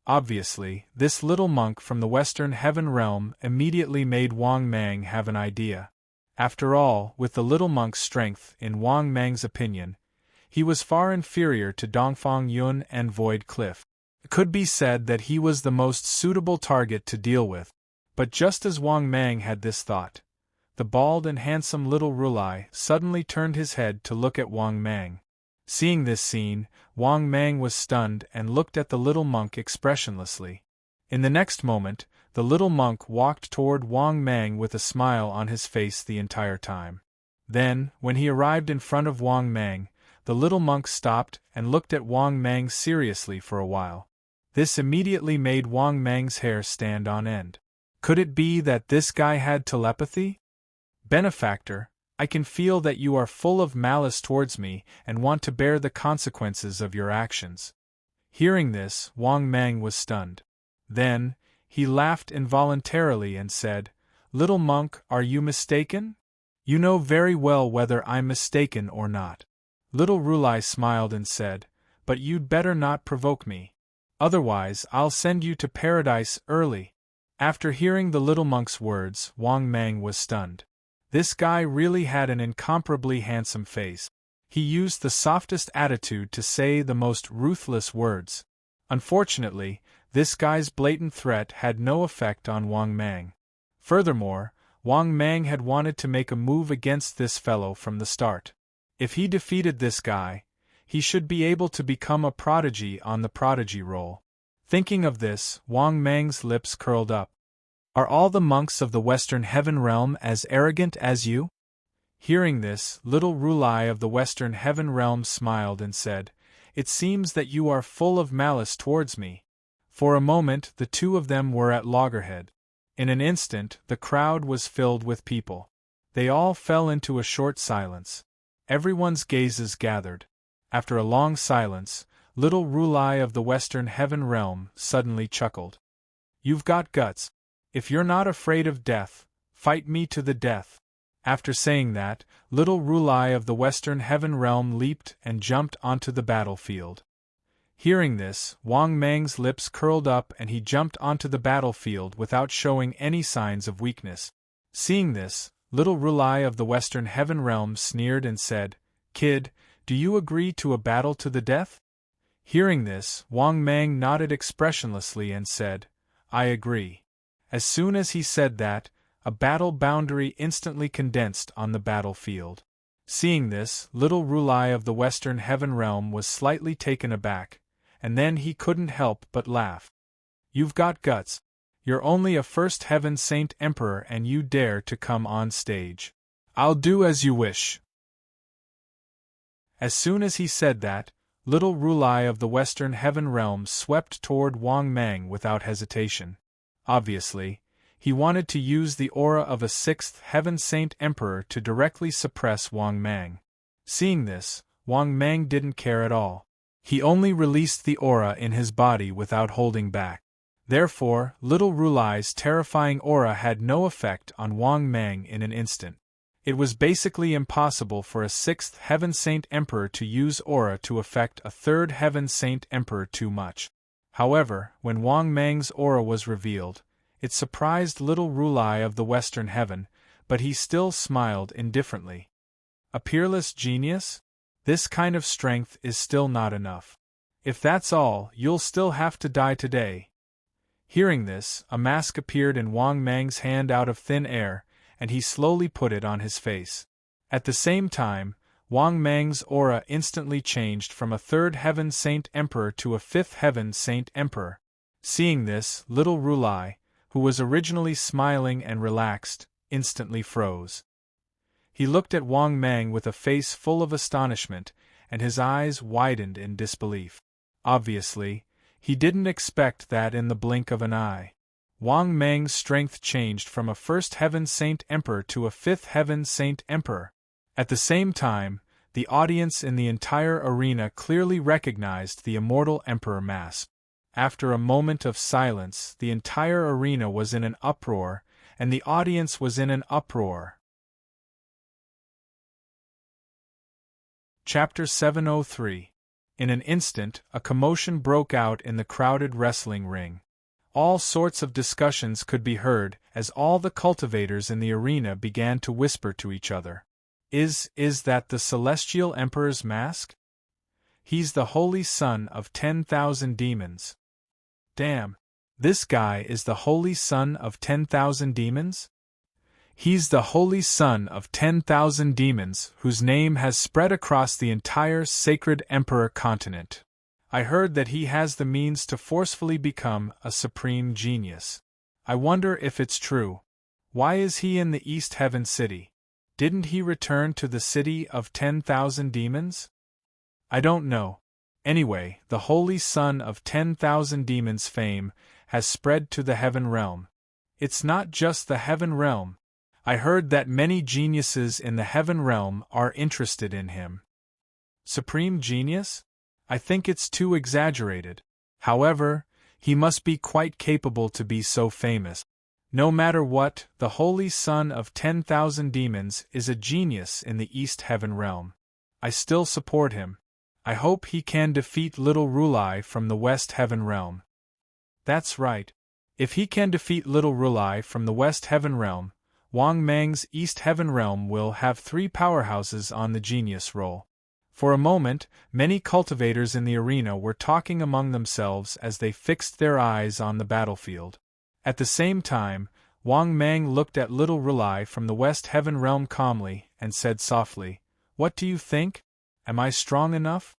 Obviously, this little monk from the Western Heaven Realm immediately made Wang Mang have an idea. After all, with the little monk's strength, in Wang Mang's opinion, he was far inferior to Dongfang Yun and Void Cliff. It could be said that he was the most suitable target to deal with. But just as Wang Mang had this thought, the bald and handsome Little Rulai suddenly turned his head to look at Wang Mang. Seeing this scene, Wang Mang was stunned and looked at the little monk expressionlessly. In the next moment, the little monk walked toward Wang Mang with a smile on his face the entire time. Then, when he arrived in front of Wang Mang, The little monk stopped and looked at Wang Mang seriously for a while. This immediately made Wang Mang's hair stand on end. Could it be that this guy had telepathy? Benefactor, I can feel that you are full of malice towards me and want to bear the consequences of your actions. Hearing this, Wang Mang was stunned. Then, he laughed involuntarily and said, "Little monk, are you mistaken? You know very well whether I'm mistaken or not." Little Rulai smiled and said, "But you'd better not provoke me. Otherwise I'll send you to paradise early." After hearing the little monk's words, Wang Mang was stunned. This guy really had an incomparably handsome face. He used the softest attitude to say the most ruthless words. Unfortunately, this guy's blatant threat had no effect on Wang Mang. Furthermore, Wang Mang had wanted to make a move against this fellow from the start. If he defeated this guy, he should be able to become a prodigy on the prodigy roll. Thinking of this, Wang Mang's lips curled up. "Are all the monks of the Western Heaven Realm as arrogant as you?" Hearing this, little Rulai of the Western Heaven Realm smiled and said, "It seems that you are full of malice towards me." For a moment the two of them were at loggerhead. In an instant the crowd was filled with people. They all fell into a short silence. Everyone's gazes gathered. After a long silence, little Rulai of the Western Heaven Realm suddenly chuckled. "You've got guts. If you're not afraid of death, fight me to the death." After saying that, little Rulai of the Western Heaven Realm leaped and jumped onto the battlefield. Hearing this, Wang Mang's lips curled up and he jumped onto the battlefield without showing any signs of weakness. Seeing this, little Rulai of the Western Heaven Realm sneered and said, "Kid, do you agree to a battle to the death?" Hearing this, Wang Mang nodded expressionlessly and said, "I agree." As soon as he said that, a battle boundary instantly condensed on the battlefield. Seeing this, little Rulai of the Western Heaven Realm was slightly taken aback, and then he couldn't help but laugh. "You've got guts. You're only a First Heaven Saint Emperor and you dare to come on stage. I'll do as you wish." As soon as he said that, little Rulai of the Western Heaven Realm swept toward Wang Mang without hesitation. Obviously, he wanted to use the aura of a Sixth Heaven Saint Emperor to directly suppress Wang Mang. Seeing this, Wang Mang didn't care at all. He only released the aura in his body without holding back. Therefore, little Rulai's terrifying aura had no effect on Wang Mang in an instant. It was basically impossible for a Sixth Heaven Saint Emperor to use aura to affect a Third Heaven Saint Emperor too much. However, when Wang Mang's aura was revealed, it surprised little Rulai of the Western Heaven, but he still smiled indifferently. A peerless genius? This kind of strength is still not enough. If that's all, you'll still have to die today. Hearing this, a mask appeared in Wang Mang's hand out of thin air, and he slowly put it on his face. At the same time, Wang Mang's aura instantly changed from a Third Heaven Saint Emperor to a Fifth Heaven Saint Emperor. Seeing this, little Rulai, who was originally smiling and relaxed, instantly froze. He looked at Wang Mang with a face full of astonishment, and his eyes widened in disbelief. Obviously, he didn't expect that in the blink of an eye. Wang Mang's strength changed from a First Heaven Saint Emperor to a Fifth Heaven Saint Emperor. At the same time, the audience in the entire arena clearly recognized the immortal Emperor mask. After a moment of silence, the entire arena was in an uproar, and the audience was in an uproar. Chapter 703. In an instant, a commotion broke out in the crowded wrestling ring. All sorts of discussions could be heard as all the cultivators in the arena began to whisper to each other. Is that the Celestial Emperor's mask? He's the holy son of 10,000 demons. Damn, this guy is the holy son of 10,000 demons? He's the holy son of 10,000 demons whose name has spread across the entire sacred Emperor continent. I heard that he has the means to forcefully become a supreme genius. I wonder if it's true. Why is he in the East Heaven City? Didn't he return to the city of 10,000 demons? I don't know. Anyway, the holy son of 10,000 demons' fame has spread to the heaven realm. It's not just the heaven realm. I heard that many geniuses in the heaven realm are interested in him. Supreme genius? I think it's too exaggerated. However, he must be quite capable to be so famous. No matter what, the holy son of 10,000 demons is a genius in the East Heaven realm. I still support him. I hope he can defeat Little Rulai from the West Heaven realm. That's right. If he can defeat Little Rulai from the West Heaven realm, Wang Mang's East Heaven realm will have 3 powerhouses on the genius roll. For a moment, many cultivators in the arena were talking among themselves as they fixed their eyes on the battlefield. At the same time, Wang Mang looked at Little Rulai from the West Heaven realm calmly and said softly, "What do you think? Am I strong enough?"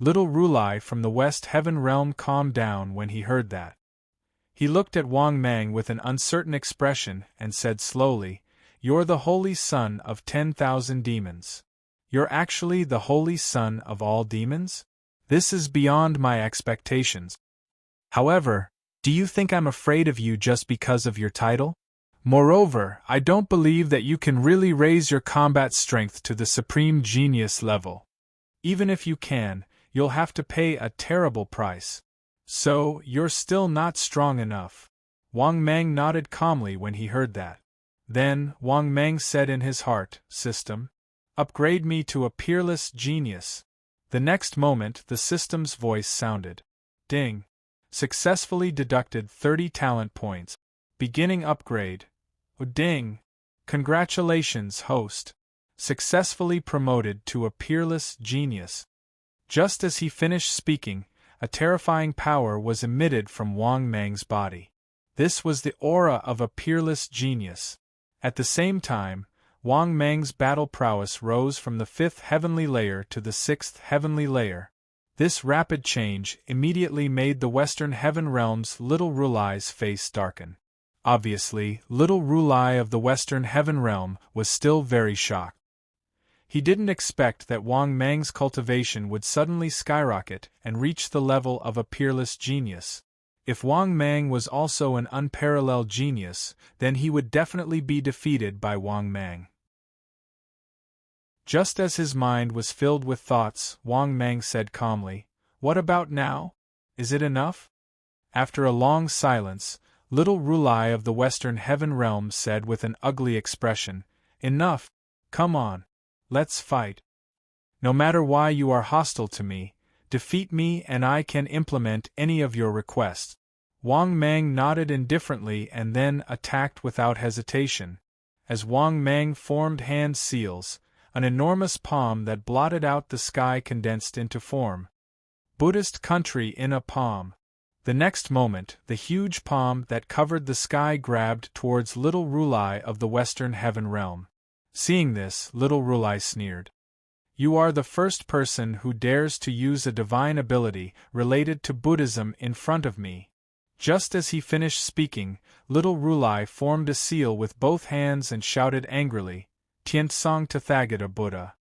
Little Rulai from the West Heaven realm calmed down when he heard that. He looked at Wang Mang with an uncertain expression and said slowly, "You're the holy son of 10,000 demons. You're actually the holy son of all demons? This is beyond my expectations. However, do you think I'm afraid of you just because of your title? Moreover, I don't believe that you can really raise your combat strength to the supreme genius level. Even if you can, you'll have to pay a terrible price. So, you're still not strong enough." Wang Mang nodded calmly when he heard that. Then, Wang Mang said in his heart, "System, upgrade me to a peerless genius." The next moment, the system's voice sounded. "Ding. Successfully deducted 30 talent points. Beginning upgrade. Oh, ding. Congratulations, host. Successfully promoted to a peerless genius." Just as he finished speaking, a terrifying power was emitted from Wang Mang's body. This was the aura of a peerless genius. At the same time, Wang Mang's battle prowess rose from the 5th heavenly layer to the 6th heavenly layer. This rapid change immediately made the Western Heaven Realm's Little Rulai's face darken. Obviously, Little Rulai of the Western Heaven Realm was still very shocked. He didn't expect that Wang Mang's cultivation would suddenly skyrocket and reach the level of a peerless genius. If Wang Mang was also an unparalleled genius, then he would definitely be defeated by Wang Mang. Just as his mind was filled with thoughts, Wang Mang said calmly, "What about now? Is it enough?" After a long silence, Little Rulai of the Western Heaven Realm said with an ugly expression, "Enough. Come on. Let's fight. No matter why you are hostile to me, defeat me and I can implement any of your requests." Wang Mang nodded indifferently and then attacked without hesitation. As Wang Mang formed hand seals, an enormous palm that blotted out the sky condensed into form. Buddhist country in a palm. The next moment, the huge palm that covered the sky grabbed towards Little Rulai of the Western Heaven Realm. Seeing this, Little Rulai sneered. "You are the first person who dares to use a divine ability related to Buddhism in front of me." Just as he finished speaking, Little Rulai formed a seal with both hands and shouted angrily, "Tiantsang Tathagata Buddha."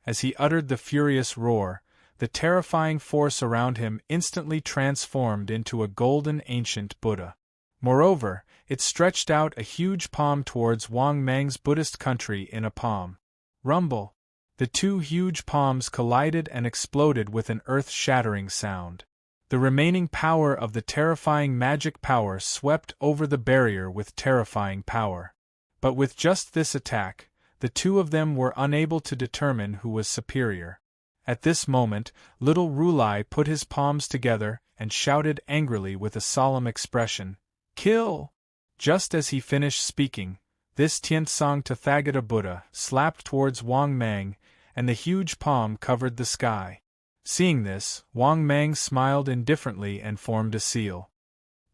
As he uttered the furious roar, the terrifying force around him instantly transformed into a golden ancient Buddha. Moreover, it stretched out a huge palm towards Wang Mang's Buddhist country in a palm. Rumble! The 2 huge palms collided and exploded with an earth-shattering sound. The remaining power of the terrifying magic power swept over the barrier with terrifying power. But with just this attack, the 2 of them were unable to determine who was superior. At this moment, Little Rulai put his palms together and shouted angrily with a solemn expression, "Kill!" Just as he finished speaking, this Tiantsang Tathagata Buddha slapped towards Wang Mang, and the huge palm covered the sky. Seeing this, Wang Mang smiled indifferently and formed a seal.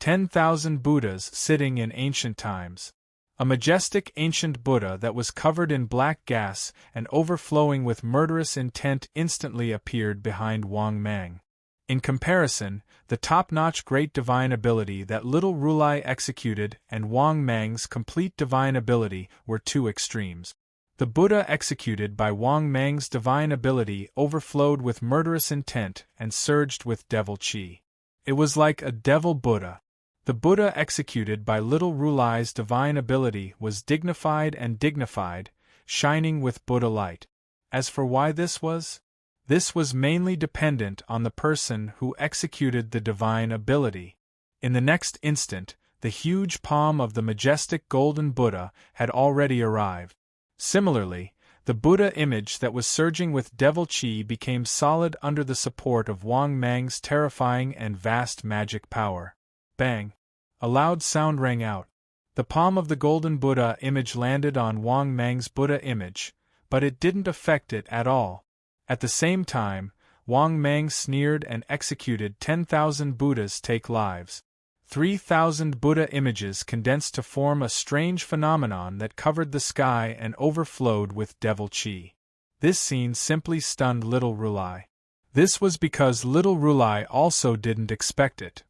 10,000 Buddhas sitting in ancient times. A majestic ancient Buddha that was covered in black gas and overflowing with murderous intent instantly appeared behind Wang Mang. In comparison, the top-notch great divine ability that Little Rulai executed and Wang Mang's complete divine ability were 2 extremes. The Buddha executed by Wang Mang's divine ability overflowed with murderous intent and surged with devil chi. It was like a devil Buddha. The Buddha executed by little Rulai's divine ability was dignified, shining with Buddha light. As for why this was mainly dependent on the person who executed the divine ability. In the next instant, the huge palm of the majestic golden Buddha had already arrived. Similarly, the Buddha image that was surging with devil chi became solid under the support of Wang Mang's terrifying and vast magic power. Bang! A loud sound rang out. The palm of the golden Buddha image landed on Wang Mang's Buddha image, but it didn't affect it at all. At the same time, Wang Mang sneered and executed 10,000 Buddhas take lives. 3,000 Buddha images condensed to form a strange phenomenon that covered the sky and overflowed with devil chi. This scene simply stunned little Rulai. This was because little Rulai also didn't expect it.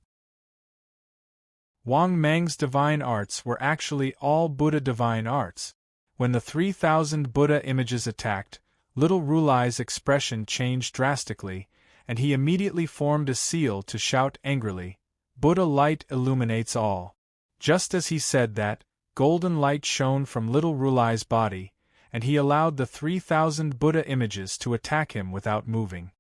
Wang Mang's divine arts were actually all Buddha divine arts. When the 3,000 Buddha images attacked, little Rulai's expression changed drastically, and he immediately formed a seal to shout angrily, "Buddha light illuminates all." Just as he said that, golden light shone from little Rulai's body, and he allowed the 3,000 Buddha images to attack him without moving.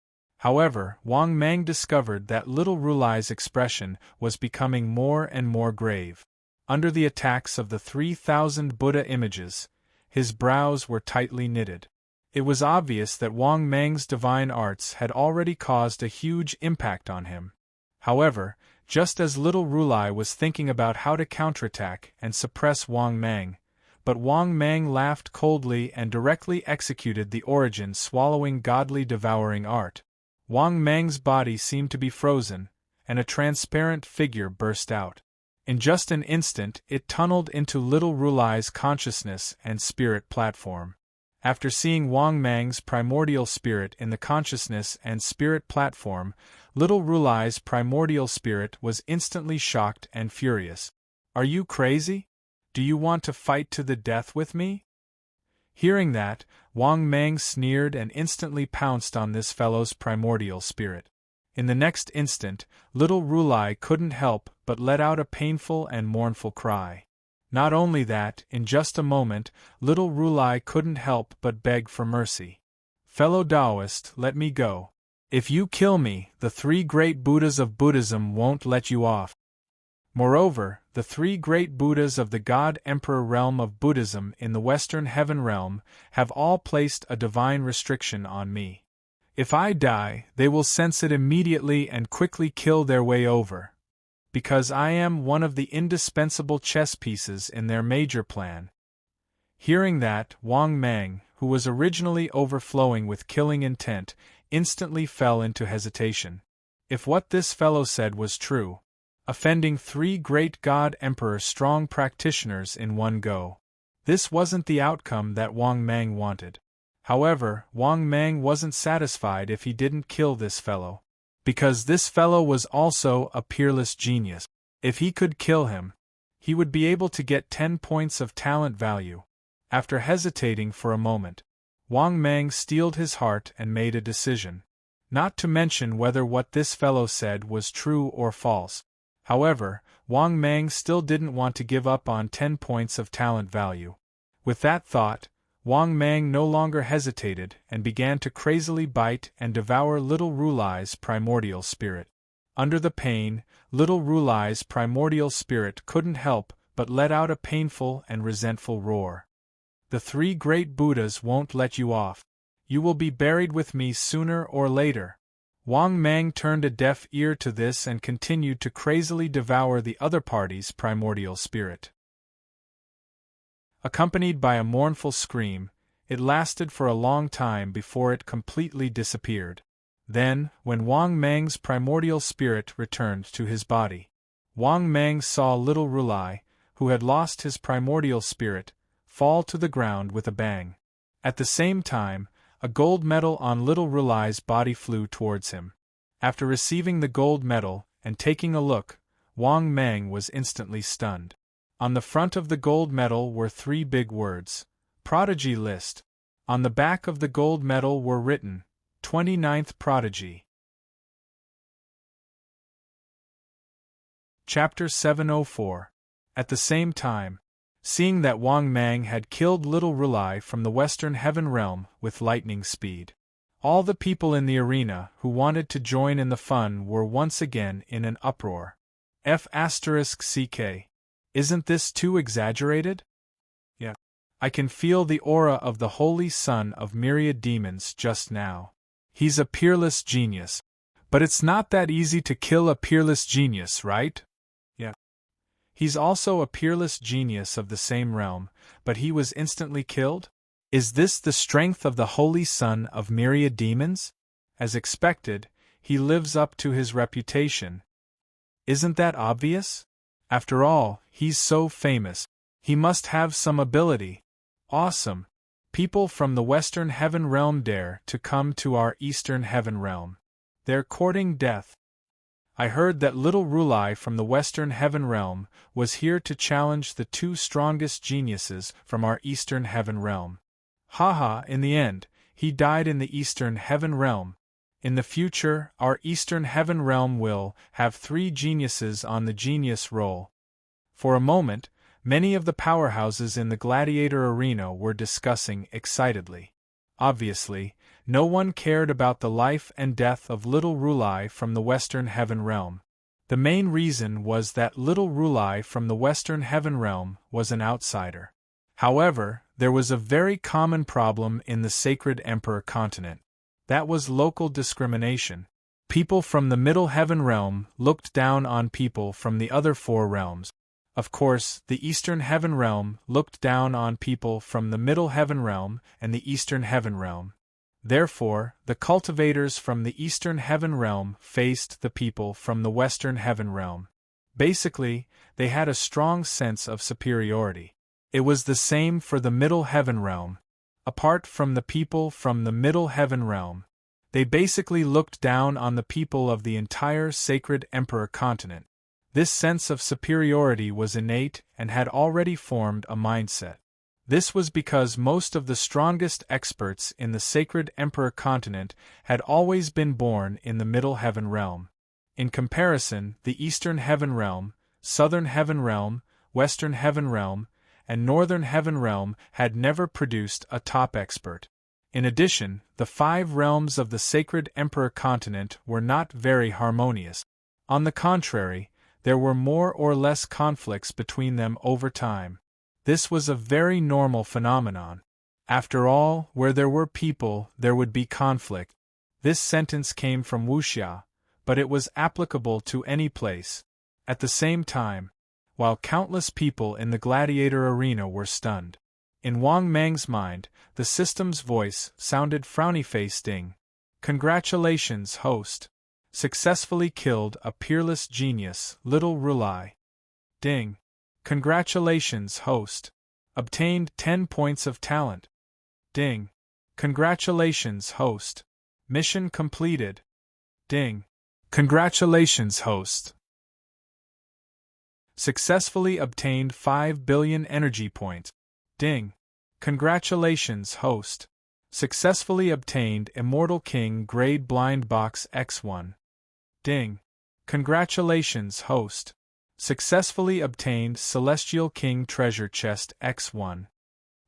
However, Wang Mang discovered that little Rulai's expression was becoming more and more grave. Under the attacks of the 3,000 Buddha images, his brows were tightly knitted. It was obvious that Wang Mang's divine arts had already caused a huge impact on him. However, just as little Rulai was thinking about how to counterattack and suppress Wang Mang, but Wang Mang laughed coldly and directly executed the origin swallowing godly devouring art. Wang Mang's body seemed to be frozen, and a transparent figure burst out. In just an instant it tunneled into little Rulai's consciousness and spirit platform. After seeing Wang Mang's primordial spirit in the consciousness and spirit platform, little Rulai's primordial spirit was instantly shocked and furious. "Are you crazy? Do you want to fight to the death with me?" Hearing that, Wang Mang sneered and instantly pounced on this fellow's primordial spirit. In the next instant, little Rulai couldn't help but let out a painful and mournful cry. Not only that, in just a moment, little Rulai couldn't help but beg for mercy. "Fellow Taoist, let me go. If you kill me, the 3 great Buddhas of Buddhism won't let you off." Moreover, the 3 great Buddhas of the God-Emperor realm of Buddhism in the Western Heaven realm have all placed a divine restriction on me. If I die, they will sense it immediately and quickly kill their way over. Because I am one of the indispensable chess pieces in their major plan. Hearing that, Wang Mang, who was originally overflowing with killing intent, instantly fell into hesitation. If what this fellow said was true, offending 3 great God-Emperor strong practitioners in one go, this wasn't the outcome that Wang Mang wanted. However, Wang Mang wasn't satisfied if he didn't kill this fellow. Because this fellow was also a peerless genius. If he could kill him, he would be able to get 10 points of talent value. After hesitating for a moment, Wang Mang steeled his heart and made a decision. Not to mention whether what this fellow said was true or false. However, Wang Mang still didn't want to give up on 10 points of talent value. With that thought, Wang Mang no longer hesitated and began to crazily bite and devour little Rulai's primordial spirit. Under the pain, little Rulai's primordial spirit couldn't help but let out a painful and resentful roar. "The 3 great Buddhas won't let you off. You will be buried with me sooner or later." Wang Mang turned a deaf ear to this and continued to crazily devour the other party's primordial spirit. Accompanied by a mournful scream, it lasted for a long time before it completely disappeared. Then, when Wang Mang's primordial spirit returned to his body, Wang Mang saw little Rulai, who had lost his primordial spirit, fall to the ground with a bang. At the same time, a gold medal on little Rulai's body flew towards him. After receiving the gold medal and taking a look, Wang Mang was instantly stunned. On the front of the gold medal were 3 big words: Prodigy list. On the back of the gold medal were written, 29th Prodigy. Chapter 704. At the same time, seeing that Wang Mang had killed little Rulai from the Western Heaven Realm with lightning speed, all the people in the arena who wanted to join in the fun were once again in an uproar. F***CK. Isn't this too exaggerated? Yeah. I can feel the aura of the holy son of myriad demons just now. He's a peerless genius. But it's not that easy to kill a peerless genius, right? Yeah. He's also a peerless genius of the same realm, but he was instantly killed? Is this the strength of the holy son of myriad demons? As expected, he lives up to his reputation. Isn't that obvious? After all, he's so famous. He must have some ability. Awesome. People from the Western Heaven Realm dare to come to our Eastern Heaven Realm. They're courting death. I heard that little Rulai from the Western Heaven Realm was here to challenge the two strongest geniuses from our Eastern Heaven Realm. Haha, in the end, he died in the Eastern Heaven Realm. In the future, our Eastern Heaven Realm will have 3 geniuses on the genius roll. For a moment, many of the powerhouses in the gladiator arena were discussing excitedly. Obviously, no one cared about the life and death of little Rulai from the Western Heaven Realm. The main reason was that little Rulai from the Western Heaven Realm was an outsider. However, there was a very common problem in the Sacred Emperor continent. That was local discrimination. People from the Middle Heaven Realm looked down on people from the other 4 realms. Of course, the Eastern Heaven Realm looked down on people from the Middle Heaven Realm and the Eastern Heaven Realm. Therefore, the cultivators from the Eastern Heaven Realm faced the people from the Western Heaven Realm. Basically, they had a strong sense of superiority. It was the same for the Middle Heaven Realm. Apart from the people from the Middle Heaven Realm, they basically looked down on the people of the entire Sacred Emperor continent. This sense of superiority was innate and had already formed a mindset. This was because most of the strongest experts in the Sacred Emperor continent had always been born in the Middle Heaven Realm. In comparison, the Eastern Heaven Realm, Southern Heaven Realm, Western Heaven Realm, and Northern Heaven Realm had never produced a top expert. In addition, the 5 realms of the Sacred Emperor continent were not very harmonious. On the contrary, there were more or less conflicts between them over time. This was a very normal phenomenon. After all, where there were people, there would be conflict. This sentence came from wuxia, but it was applicable to any place. At the same time, while countless people in the gladiator arena were stunned, in Wang Mang's mind, the system's voice sounded frowny-faced. Ding. Congratulations, host. Successfully killed a peerless genius, little Rulai. Ding. Congratulations, host. Obtained 10 points of talent. Ding. Congratulations, host. Mission completed. Ding. Congratulations, host. Successfully obtained 5 billion energy points. Ding. Congratulations, host. Successfully obtained Immortal King Grade Blind Box X1. Ding. Congratulations, host. Successfully obtained Celestial King Treasure Chest X1.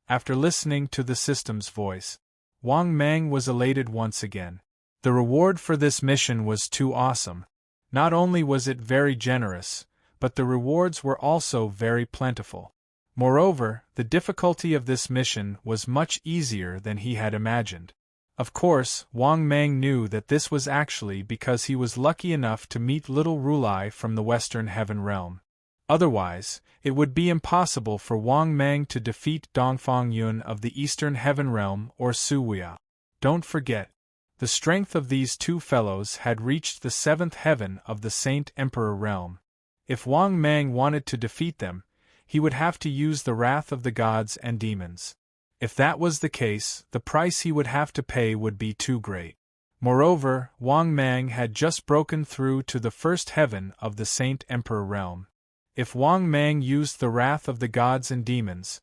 After listening to the system's voice, Wang Mang was elated once again. The reward for this mission was too awesome. Not only was it very generous, but the rewards were also very plentiful. Moreover, the difficulty of this mission was much easier than he had imagined. Of course, Wang Mang knew that this was actually because he was lucky enough to meet little Rulai from the Western Heaven Realm. Otherwise, it would be impossible for Wang Mang to defeat Dongfang Yun of the Eastern Heaven Realm or Su Wuya. Don't forget, the strength of these two fellows had reached the 7th heaven of the Saint Emperor Realm. If Wang Mang wanted to defeat them, he would have to use the wrath of the gods and demons. If that was the case, the price he would have to pay would be too great. Moreover, Wang Mang had just broken through to the 1st heaven of the Saint Emperor Realm. If Wang Mang used the wrath of the gods and demons,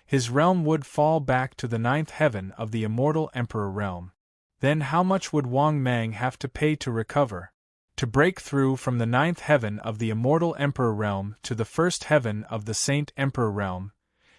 his realm would fall back to the 9th heaven of the immortal Emperor realm. Then how much would Wang Mang have to pay to recover? To break through from the 9th heaven of the immortal Emperor realm to the 1st heaven of the Saint Emperor realm,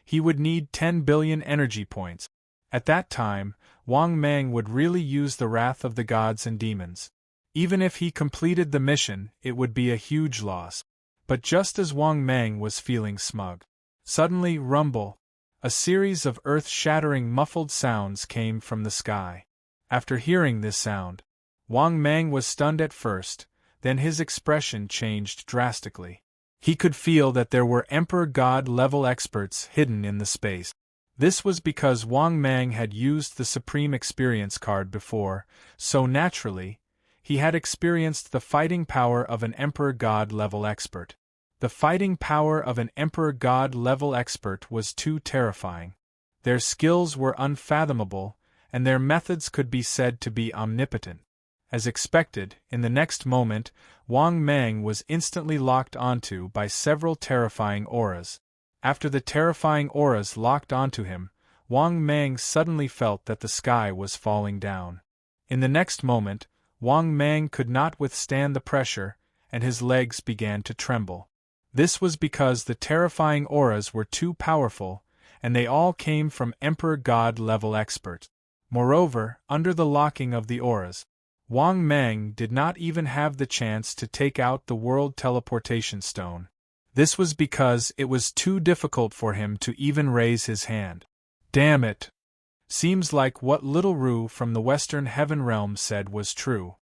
he would need 10 billion energy points. At that time, Wang Mang would really use the wrath of the gods and demons. Even if he completed the mission, it would be a huge loss. But just as Wang Mang was feeling smug, suddenly, rumble! A series of earth-shattering muffled sounds came from the sky. After hearing this sound, Wang Mang was stunned at first, then his expression changed drastically. He could feel that there were Emperor God-level experts hidden in the space. This was because Wang Mang had used the Supreme Experience card before, so naturally, he had experienced the fighting power of an Emperor God-level expert. The fighting power of an Emperor God-level expert was too terrifying. Their skills were unfathomable, and their methods could be said to be omnipotent. As expected, in the next moment, Wang Mang was instantly locked onto by several terrifying auras. After the terrifying auras locked onto him, Wang Mang suddenly felt that the sky was falling down. In the next moment, Wang Mang could not withstand the pressure, and his legs began to tremble. This was because the terrifying auras were too powerful, and they all came from Emperor God-level experts. Moreover, under the locking of the auras, Wang Mang did not even have the chance to take out the World Teleportation Stone. This was because it was too difficult for him to even raise his hand. Damn it! Seems like what Little Roo from the Western Heaven Realm said was true.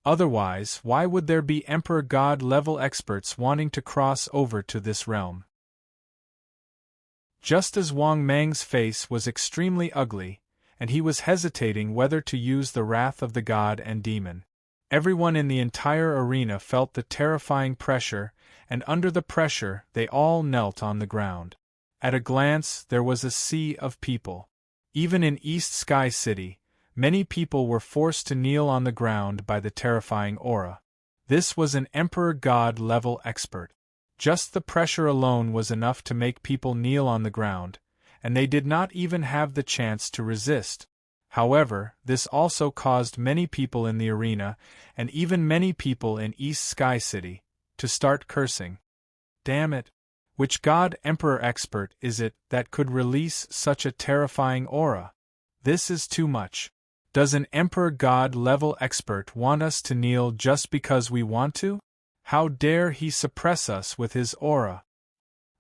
Otherwise, why would there be Emperor God-level experts wanting to cross over to this realm? Just as Wang Mang's face was extremely ugly, and he was hesitating whether to use the wrath of the god and demon, everyone in the entire arena felt the terrifying pressure, and under the pressure they all knelt on the ground. At a glance, there was a sea of people. Even in East Sky City, many people were forced to kneel on the ground by the terrifying aura. This was an Emperor God-level expert. Just the pressure alone was enough to make people kneel on the ground, and they did not even have the chance to resist. However, this also caused many people in the arena, and even many people in East Sky City, to start cursing. Damn it! Which God Emperor expert is it that could release such a terrifying aura? This is too much. Does an Emperor God-level expert want us to kneel just because we want to? How dare he suppress us with his aura?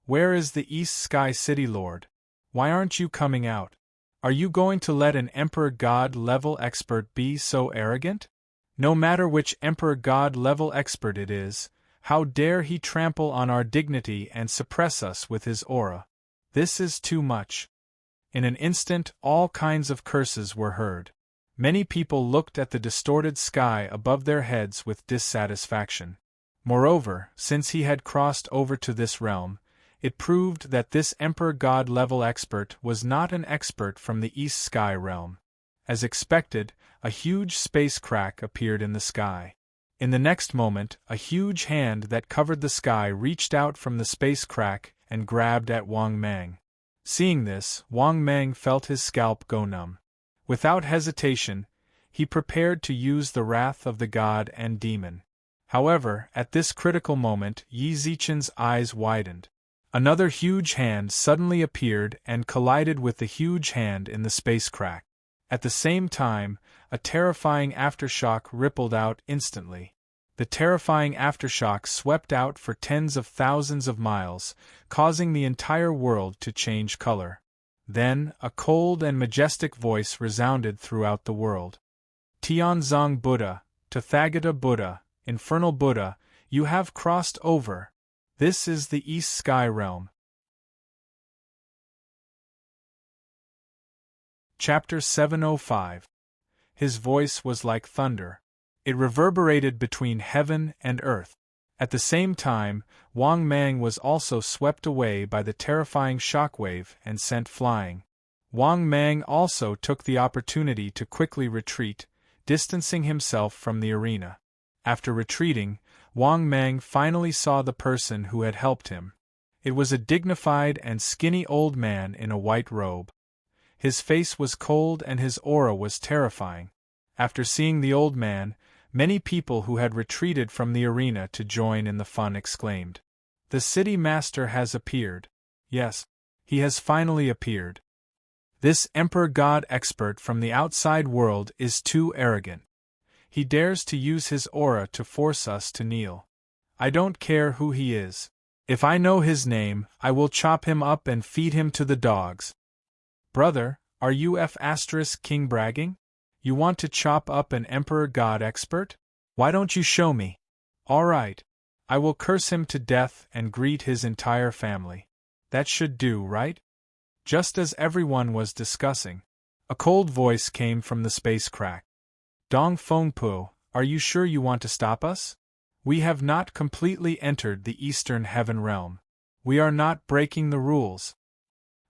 Where is the East Sky City Lord? Why aren't you coming out? Are you going to let an Emperor God-level expert be so arrogant? No matter which Emperor God-level expert it is, how dare he trample on our dignity and suppress us with his aura? This is too much. In an instant, all kinds of curses were heard. Many people looked at the distorted sky above their heads with dissatisfaction. Moreover, since he had crossed over to this realm, it proved that this Emperor God-level expert was not an expert from the East Sky realm. As expected, a huge space crack appeared in the sky. In the next moment, a huge hand that covered the sky reached out from the space crack and grabbed at Wang Mang. Seeing this, Wang Mang felt his scalp go numb. Without hesitation, he prepared to use the wrath of the god and demon. However, at this critical moment, Yi Zichen's eyes widened. Another huge hand suddenly appeared and collided with the huge hand in the space crack. At the same time, a terrifying aftershock rippled out instantly. The terrifying aftershock swept out for tens of thousands of miles, causing the entire world to change color. Then, a cold and majestic voice resounded throughout the world. Tianzong Buddha, Tathagata Buddha, Infernal Buddha, you have crossed over. This is the East Sky Realm. Chapter 705. His voice was like thunder. It reverberated between heaven and earth. At the same time, Wang Mang was also swept away by the terrifying shockwave and sent flying. Wang Mang also took the opportunity to quickly retreat, distancing himself from the arena. After retreating, Wang Mang finally saw the person who had helped him. It was a dignified and skinny old man in a white robe. His face was cold and his aura was terrifying. After seeing the old man, many people who had retreated from the arena to join in the fun exclaimed, "The city master has appeared. Yes, he has finally appeared. This Emperor God expert from the outside world is too arrogant. He dares to use his aura to force us to kneel. I don't care who he is. If I know his name, I will chop him up and feed him to the dogs." Brother, are you King bragging? You want to chop up an Emperor God expert? Why don't you show me? All right. I will curse him to death and greet his entire family. That should do, right? Just as everyone was discussing, a cold voice came from the space crack. Dong Fengpu, are you sure you want to stop us? We have not completely entered the Eastern Heaven Realm. We are not breaking the rules.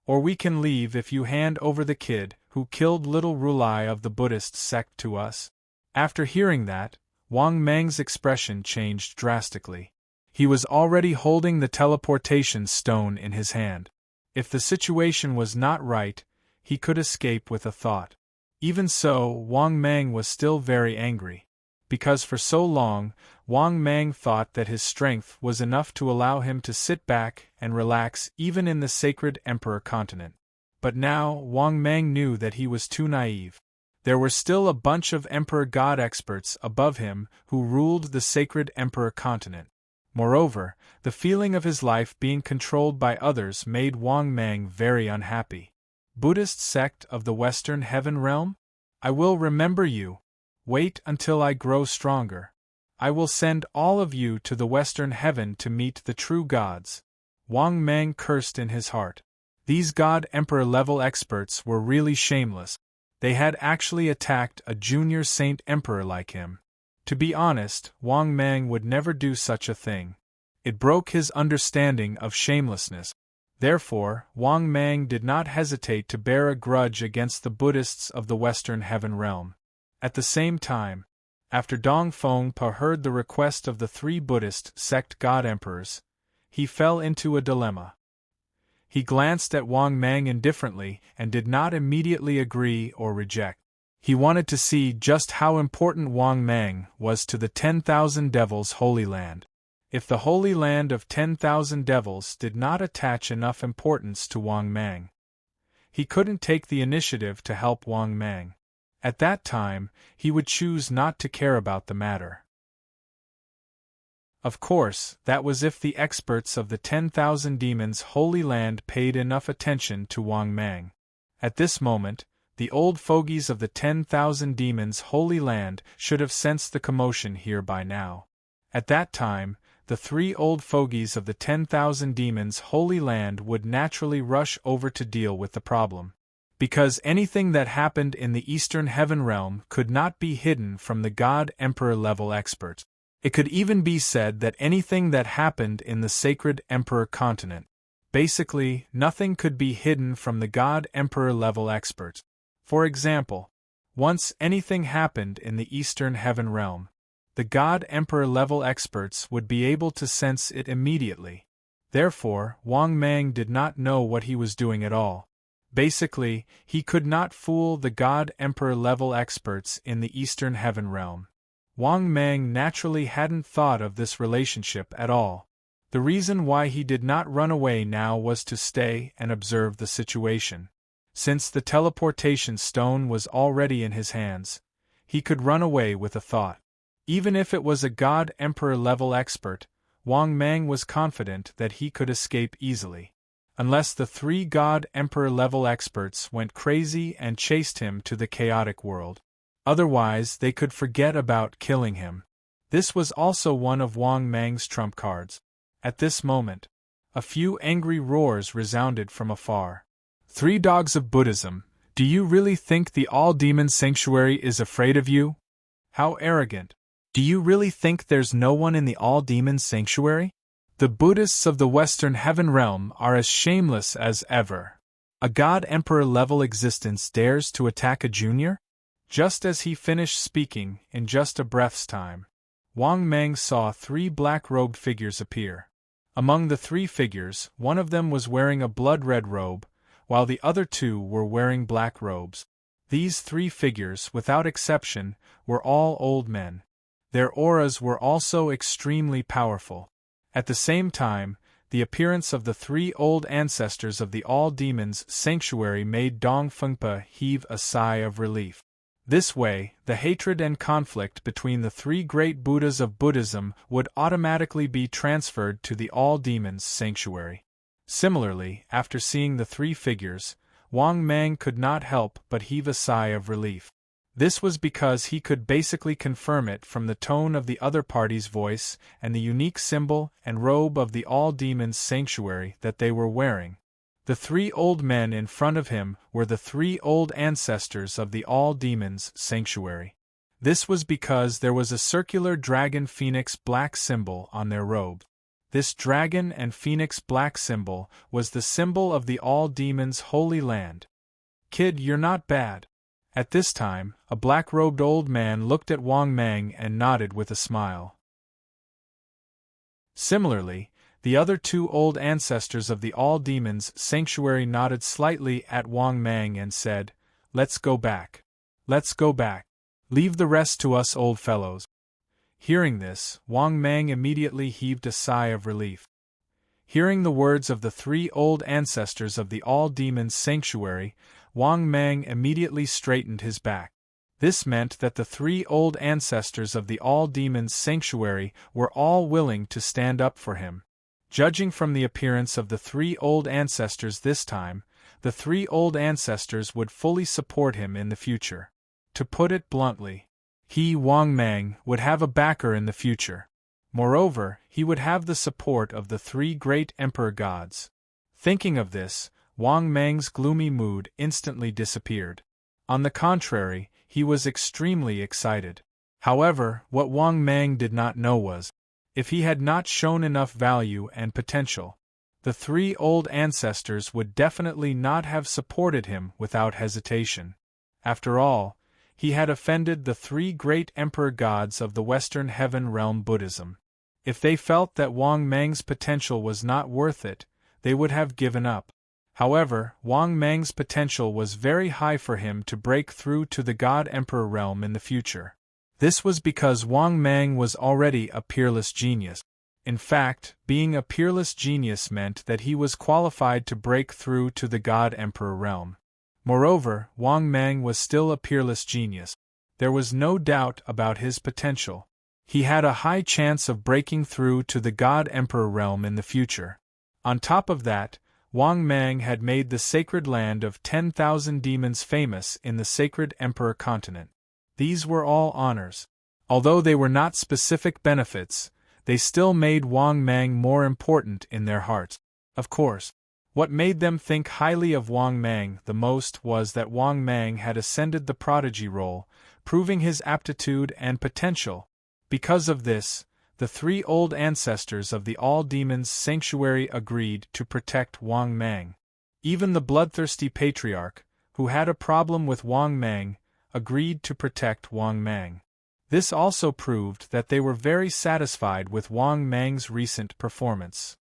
Or we can leave if you hand over the kid who killed little Rulai of the Buddhist sect to us. After hearing that, Wang Meng's expression changed drastically. He was already holding the teleportation stone in his hand. If the situation was not right, he could escape with a thought. Even so, Wang Meng was still very angry. Because for so long, Wang Meng thought that his strength was enough to allow him to sit back and relax even in the sacred Emperor continent. But now, Wang Meng knew that he was too naive. There were still a bunch of Emperor God experts above him who ruled the sacred Emperor continent. Moreover, the feeling of his life being controlled by others made Wang Meng very unhappy. Buddhist sect of the Western Heaven Realm? I will remember you. Wait until I grow stronger. I will send all of you to the Western Heaven to meet the true gods. Wang Meng cursed in his heart. These God Emperor level experts were really shameless. They had actually attacked a junior Saint Emperor like him. To be honest, Wang Meng would never do such a thing. It broke his understanding of shamelessness. Therefore, Wang Meng did not hesitate to bear a grudge against the Buddhists of the Western Heaven Realm. At the same time, after Dong Fengpu heard the request of the 3 Buddhist sect God Emperors, he fell into a dilemma. He glanced at Wang Meng indifferently and did not immediately agree or reject. He wanted to see just how important Wang Meng was to the 10,000 Devils Holy Land. If the Holy Land of 10,000 Devils did not attach enough importance to Wang Meng, he couldn't take the initiative to help Wang Meng. At that time, he would choose not to care about the matter. Of course, that was if the experts of the 10,000 Demons Holy Land paid enough attention to Wang Meng. At this moment, the old fogies of the 10,000 Demons Holy Land should have sensed the commotion here by now. At that time, the 3 old fogies of the 10,000 Demons Holy Land would naturally rush over to deal with the problem. Because anything that happened in the Eastern Heaven Realm could not be hidden from the God Emperor level experts. It could even be said that anything that happened in the sacred Emperor continent. Basically, nothing could be hidden from the God Emperor level experts. For example, once anything happened in the Eastern Heaven Realm, the God Emperor level experts would be able to sense it immediately. Therefore, Wang Meng did not know what he was doing at all. Basically, he could not fool the God Emperor level experts in the Eastern Heaven Realm. Wang Meng naturally hadn't thought of this relationship at all. The reason why he did not run away now was to stay and observe the situation. Since the teleportation stone was already in his hands, he could run away with a thought. Even if it was a God Emperor level expert, Wang Meng was confident that he could escape easily. Unless the 3 God Emperor level experts went crazy and chased him to the chaotic world. Otherwise, they could forget about killing him. This was also one of Wang Meng's trump cards. At this moment, a few angry roars resounded from afar. 3 dogs of Buddhism, do you really think the All-Demon Sanctuary is afraid of you? How arrogant. Do you really think there's no one in the All-Demon Sanctuary? The Buddhists of the Western Heaven Realm are as shameless as ever. A God Emperor level existence dares to attack a junior? Just as he finished speaking, in just a breath's time, Wang Meng saw 3 black-robed figures appear. Among the three figures, one of them was wearing a blood-red robe, while the other two were wearing black robes. These three figures, without exception, were all old men. Their auras were also extremely powerful. At the same time, the appearance of the three old ancestors of the All-Demons Sanctuary made Dong Fengpa heave a sigh of relief. This way, the hatred and conflict between the three great Buddhas of Buddhism would automatically be transferred to the All-Demons Sanctuary. Similarly, after seeing the three figures, Wang Mang could not help but heave a sigh of relief. This was because he could basically confirm it from the tone of the other party's voice and the unique symbol and robe of the All-Demons Sanctuary that they were wearing. The three old men in front of him were the three old ancestors of the All-Demons Sanctuary. This was because there was a circular dragon phoenix black symbol on their robe. This dragon and phoenix black symbol was the symbol of the All-Demons Holy Land. "Kid, you're not bad." At this time, a black-robed old man looked at Wang Mang and nodded with a smile. Similarly, the other two old ancestors of the All-Demons Sanctuary nodded slightly at Wang Mang and said, "Let's go back. Let's go back. Leave the rest to us old fellows." Hearing this, Wang Mang immediately heaved a sigh of relief. Hearing the words of the three old ancestors of the All-Demons Sanctuary, Wang Mang immediately straightened his back. This meant that the three old ancestors of the All-Demons Sanctuary were all willing to stand up for him. Judging from the appearance of the three old ancestors this time, the three old ancestors would fully support him in the future. To put it bluntly, he, Wang Mang, would have a backer in the future. Moreover, he would have the support of the three great emperor gods. Thinking of this, Wang Mang's gloomy mood instantly disappeared. On the contrary, he was extremely excited. However, what Wang Mang did not know was, if he had not shown enough value and potential, the three old ancestors would definitely not have supported him without hesitation. After all, he had offended the three great emperor gods of the Western Heaven Realm Buddhism. If they felt that Wang Mang's potential was not worth it, they would have given up. However, Wang Mang's potential was very high for him to break through to the God Emperor realm in the future. This was because Wang Mang was already a peerless genius. In fact, being a peerless genius meant that he was qualified to break through to the God Emperor realm. Moreover, Wang Mang was still a peerless genius. There was no doubt about his potential. He had a high chance of breaking through to the God Emperor realm in the future. On top of that, Wang Mang had made the sacred land of 10,000 demons famous in the sacred Emperor continent. These were all honors. Although they were not specific benefits, they still made Wang Mang more important in their hearts. Of course, what made them think highly of Wang Mang the most was that Wang Mang had ascended the prodigy role, proving his aptitude and potential. Because of this, the three old ancestors of the All-Demons Sanctuary agreed to protect Wang Mang. Even the bloodthirsty patriarch, who had a problem with Wang Mang, agreed to protect Wang Mang. This also proved that they were very satisfied with Wang Mang's recent performance.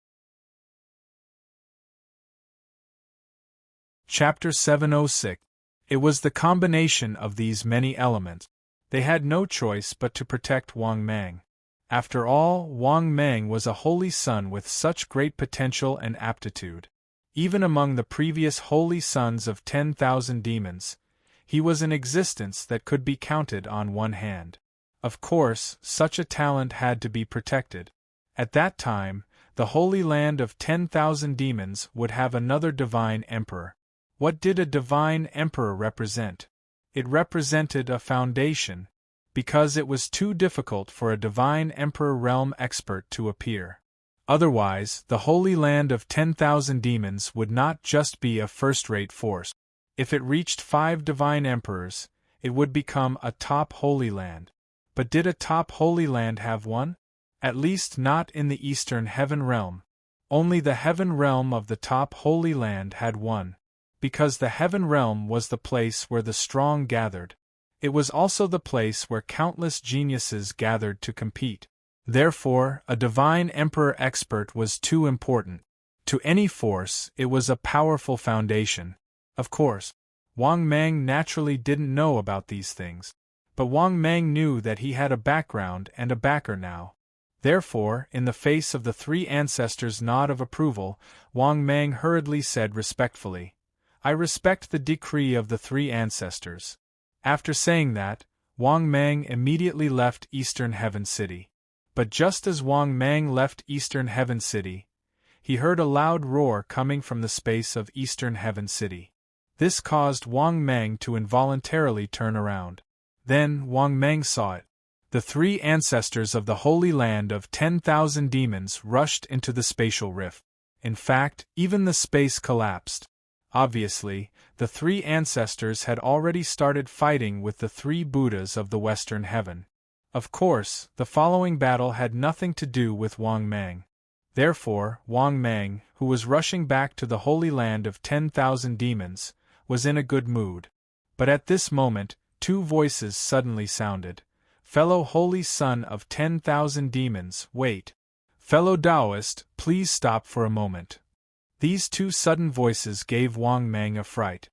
Chapter 706. It was the combination of these many elements. They had no choice but to protect Wang Mang. After all, Wang Mang was a holy son with such great potential and aptitude. Even among the previous holy sons of 10,000 demons, he was an existence that could be counted on one hand. Of course, such a talent had to be protected. At that time, the Holy Land of 10,000 demons would have another divine emperor. What did a divine emperor represent? It represented a foundation, because it was too difficult for a divine emperor realm expert to appear. Otherwise, the Holy Land of 10,000 demons would not just be a first-rate force. If it reached 5 divine emperors, it would become a top Holy Land. But did a top Holy Land have one? At least not in the Eastern Heaven Realm. Only the Heaven Realm of the top Holy Land had one. Because the Heaven Realm was the place where the strong gathered. It was also the place where countless geniuses gathered to compete. Therefore, a divine emperor expert was too important. To any force, it was a powerful foundation. Of course, Wang Mang naturally didn't know about these things. But Wang Mang knew that he had a background and a backer now. Therefore, in the face of the three ancestors' nod of approval, Wang Mang hurriedly said respectfully, "I respect the decree of the three ancestors." After saying that, Wang Mang immediately left Eastern Heaven City. But just as Wang Mang left Eastern Heaven City, he heard a loud roar coming from the space of Eastern Heaven City. This caused Wang Mang to involuntarily turn around. Then Wang Mang saw it. The three ancestors of the Holy Land of 10,000 demons rushed into the spatial rift. In fact, even the space collapsed. Obviously, the three ancestors had already started fighting with the three Buddhas of the Western Heaven. Of course, the following battle had nothing to do with Wang Mang. Therefore, Wang Mang, who was rushing back to the Holy Land of 10,000 demons, was in a good mood. But at this moment, two voices suddenly sounded. "Fellow Holy Son of 10,000 demons, wait. Fellow Taoist, please stop for a moment." These two sudden voices gave Wang Mang a fright.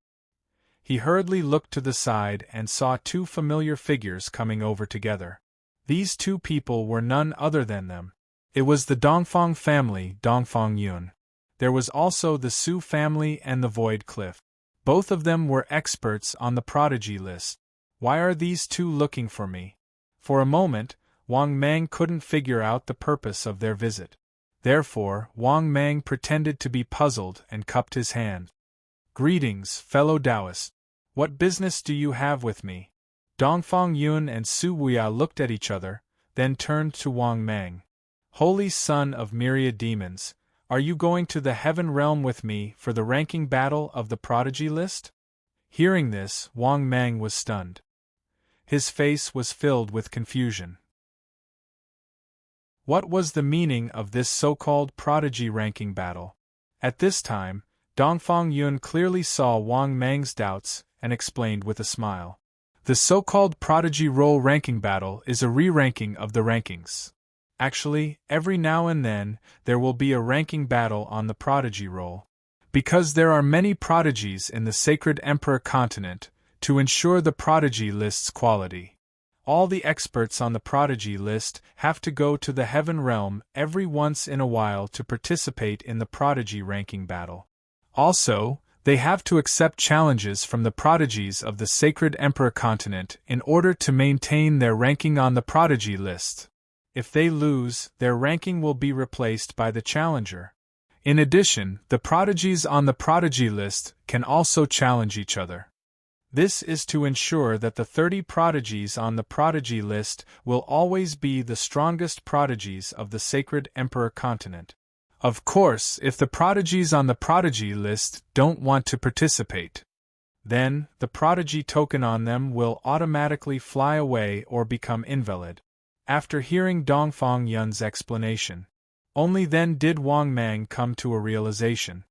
He hurriedly looked to the side and saw two familiar figures coming over together. These two people were none other than them. It was the Dongfang family, Dongfang Yun. There was also the Su family and the Void Cliff. Both of them were experts on the prodigy list. Why are these two looking for me? For a moment, Wang Mang couldn't figure out the purpose of their visit. Therefore, Wang Mang pretended to be puzzled and cupped his hand. "Greetings, fellow Taoists. What business do you have with me?" Dongfang Yun and Su Wuya looked at each other, then turned to Wang Mang. "Holy Son of myriad demons, are you going to the heaven realm with me for the ranking battle of the prodigy list?" Hearing this, Wang Mang was stunned. His face was filled with confusion. What was the meaning of this so-called prodigy ranking battle? At this time, Dongfang Yun clearly saw Wang Mang's doubts and explained with a smile. "The so-called prodigy role ranking battle is a re-ranking of the rankings. Actually, every now and then, there will be a ranking battle on the prodigy role. Because there are many prodigies in the Sacred Emperor continent, to ensure the prodigy list's quality. All the experts on the prodigy list have to go to the heaven realm every once in a while to participate in the prodigy ranking battle. Also, they have to accept challenges from the prodigies of the Sacred Emperor continent in order to maintain their ranking on the prodigy list. If they lose, their ranking will be replaced by the challenger. In addition, the prodigies on the prodigy list can also challenge each other. This is to ensure that the 30 prodigies on the prodigy list will always be the strongest prodigies of the Sacred Emperor continent. Of course, if the prodigies on the prodigy list don't want to participate, then the prodigy token on them will automatically fly away or become invalid." After hearing Dongfang Yun's explanation, only then did Wang Mang come to a realization.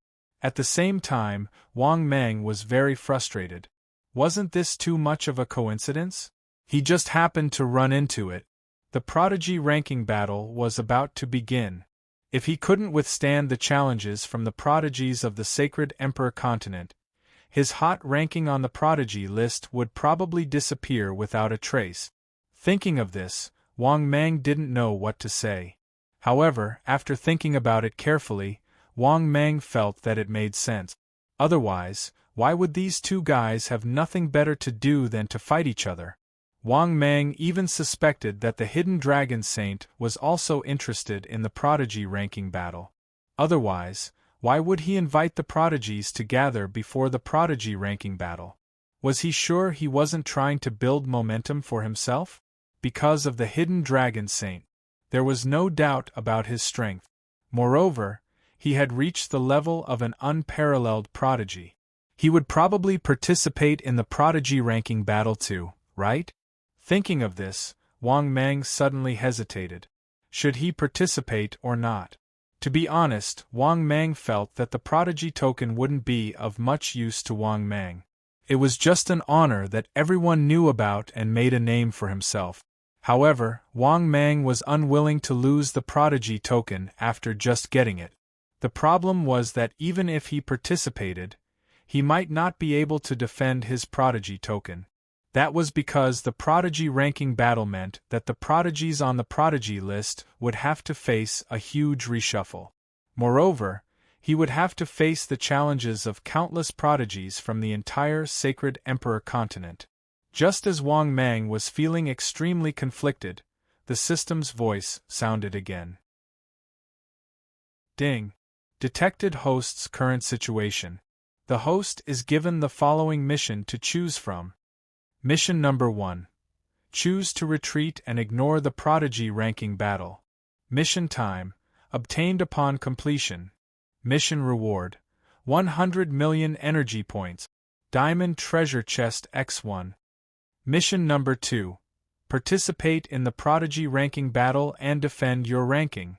At the same time, Wang Mang was very frustrated. Wasn't this too much of a coincidence? He just happened to run into it. The prodigy ranking battle was about to begin. If he couldn't withstand the challenges from the prodigies of the Sacred Emperor continent, his hot ranking on the prodigy list would probably disappear without a trace. Thinking of this, Wang Mang didn't know what to say. However, after thinking about it carefully, Wang Mang felt that it made sense. Otherwise, why would these two guys have nothing better to do than to fight each other? Wang Mang even suspected that the hidden dragon saint was also interested in the prodigy ranking battle. Otherwise, why would he invite the prodigies to gather before the prodigy ranking battle? Was he sure he wasn't trying to build momentum for himself? Because of the hidden dragon saint, there was no doubt about his strength. Moreover, he had reached the level of an unparalleled prodigy. He would probably participate in the prodigy ranking battle too, right? Thinking of this, Wang Mang suddenly hesitated. Should he participate or not? To be honest, Wang Mang felt that the prodigy token wouldn't be of much use to Wang Mang. It was just an honor that everyone knew about and made a name for himself. However, Wang Mang was unwilling to lose the prodigy token after just getting it. The problem was that even if he participated, he might not be able to defend his prodigy token. That was because the prodigy ranking battle meant that the prodigies on the prodigy list would have to face a huge reshuffle. Moreover, he would have to face the challenges of countless prodigies from the entire Sacred Emperor continent. Just as Wang Mang was feeling extremely conflicted, the system's voice sounded again. Ding. Detected host's current situation. The host is given the following mission to choose from. Mission number 1. Choose to retreat and ignore the prodigy ranking battle. Mission time, obtained upon completion. Mission reward, 100 million energy points. Diamond treasure chest X1. Mission number 2. Participate in the prodigy ranking battle and defend your ranking.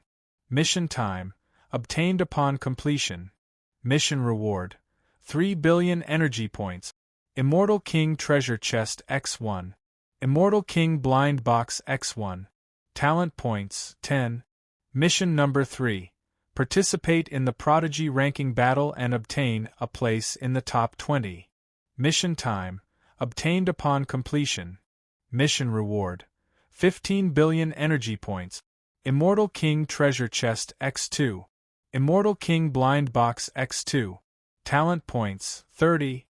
Mission time, obtained upon completion. Mission reward, 3 billion energy points. Immortal King treasure chest X1. Immortal King blind box X1. Talent points 10. Mission number 3. Participate in the prodigy ranking battle and obtain a place in the top 20. Mission time, obtained upon completion. Mission reward, 15 billion energy points. Immortal King treasure chest X2. Immortal King blind box X2. Talent points 30.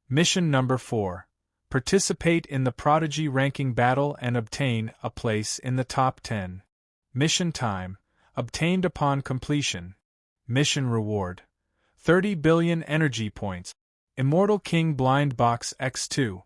Mission number 4. Participate in the prodigy ranking battle and obtain a place in the top 10. Mission time, obtained upon completion. Mission reward, 30 billion energy points. Immortal King blind box X2.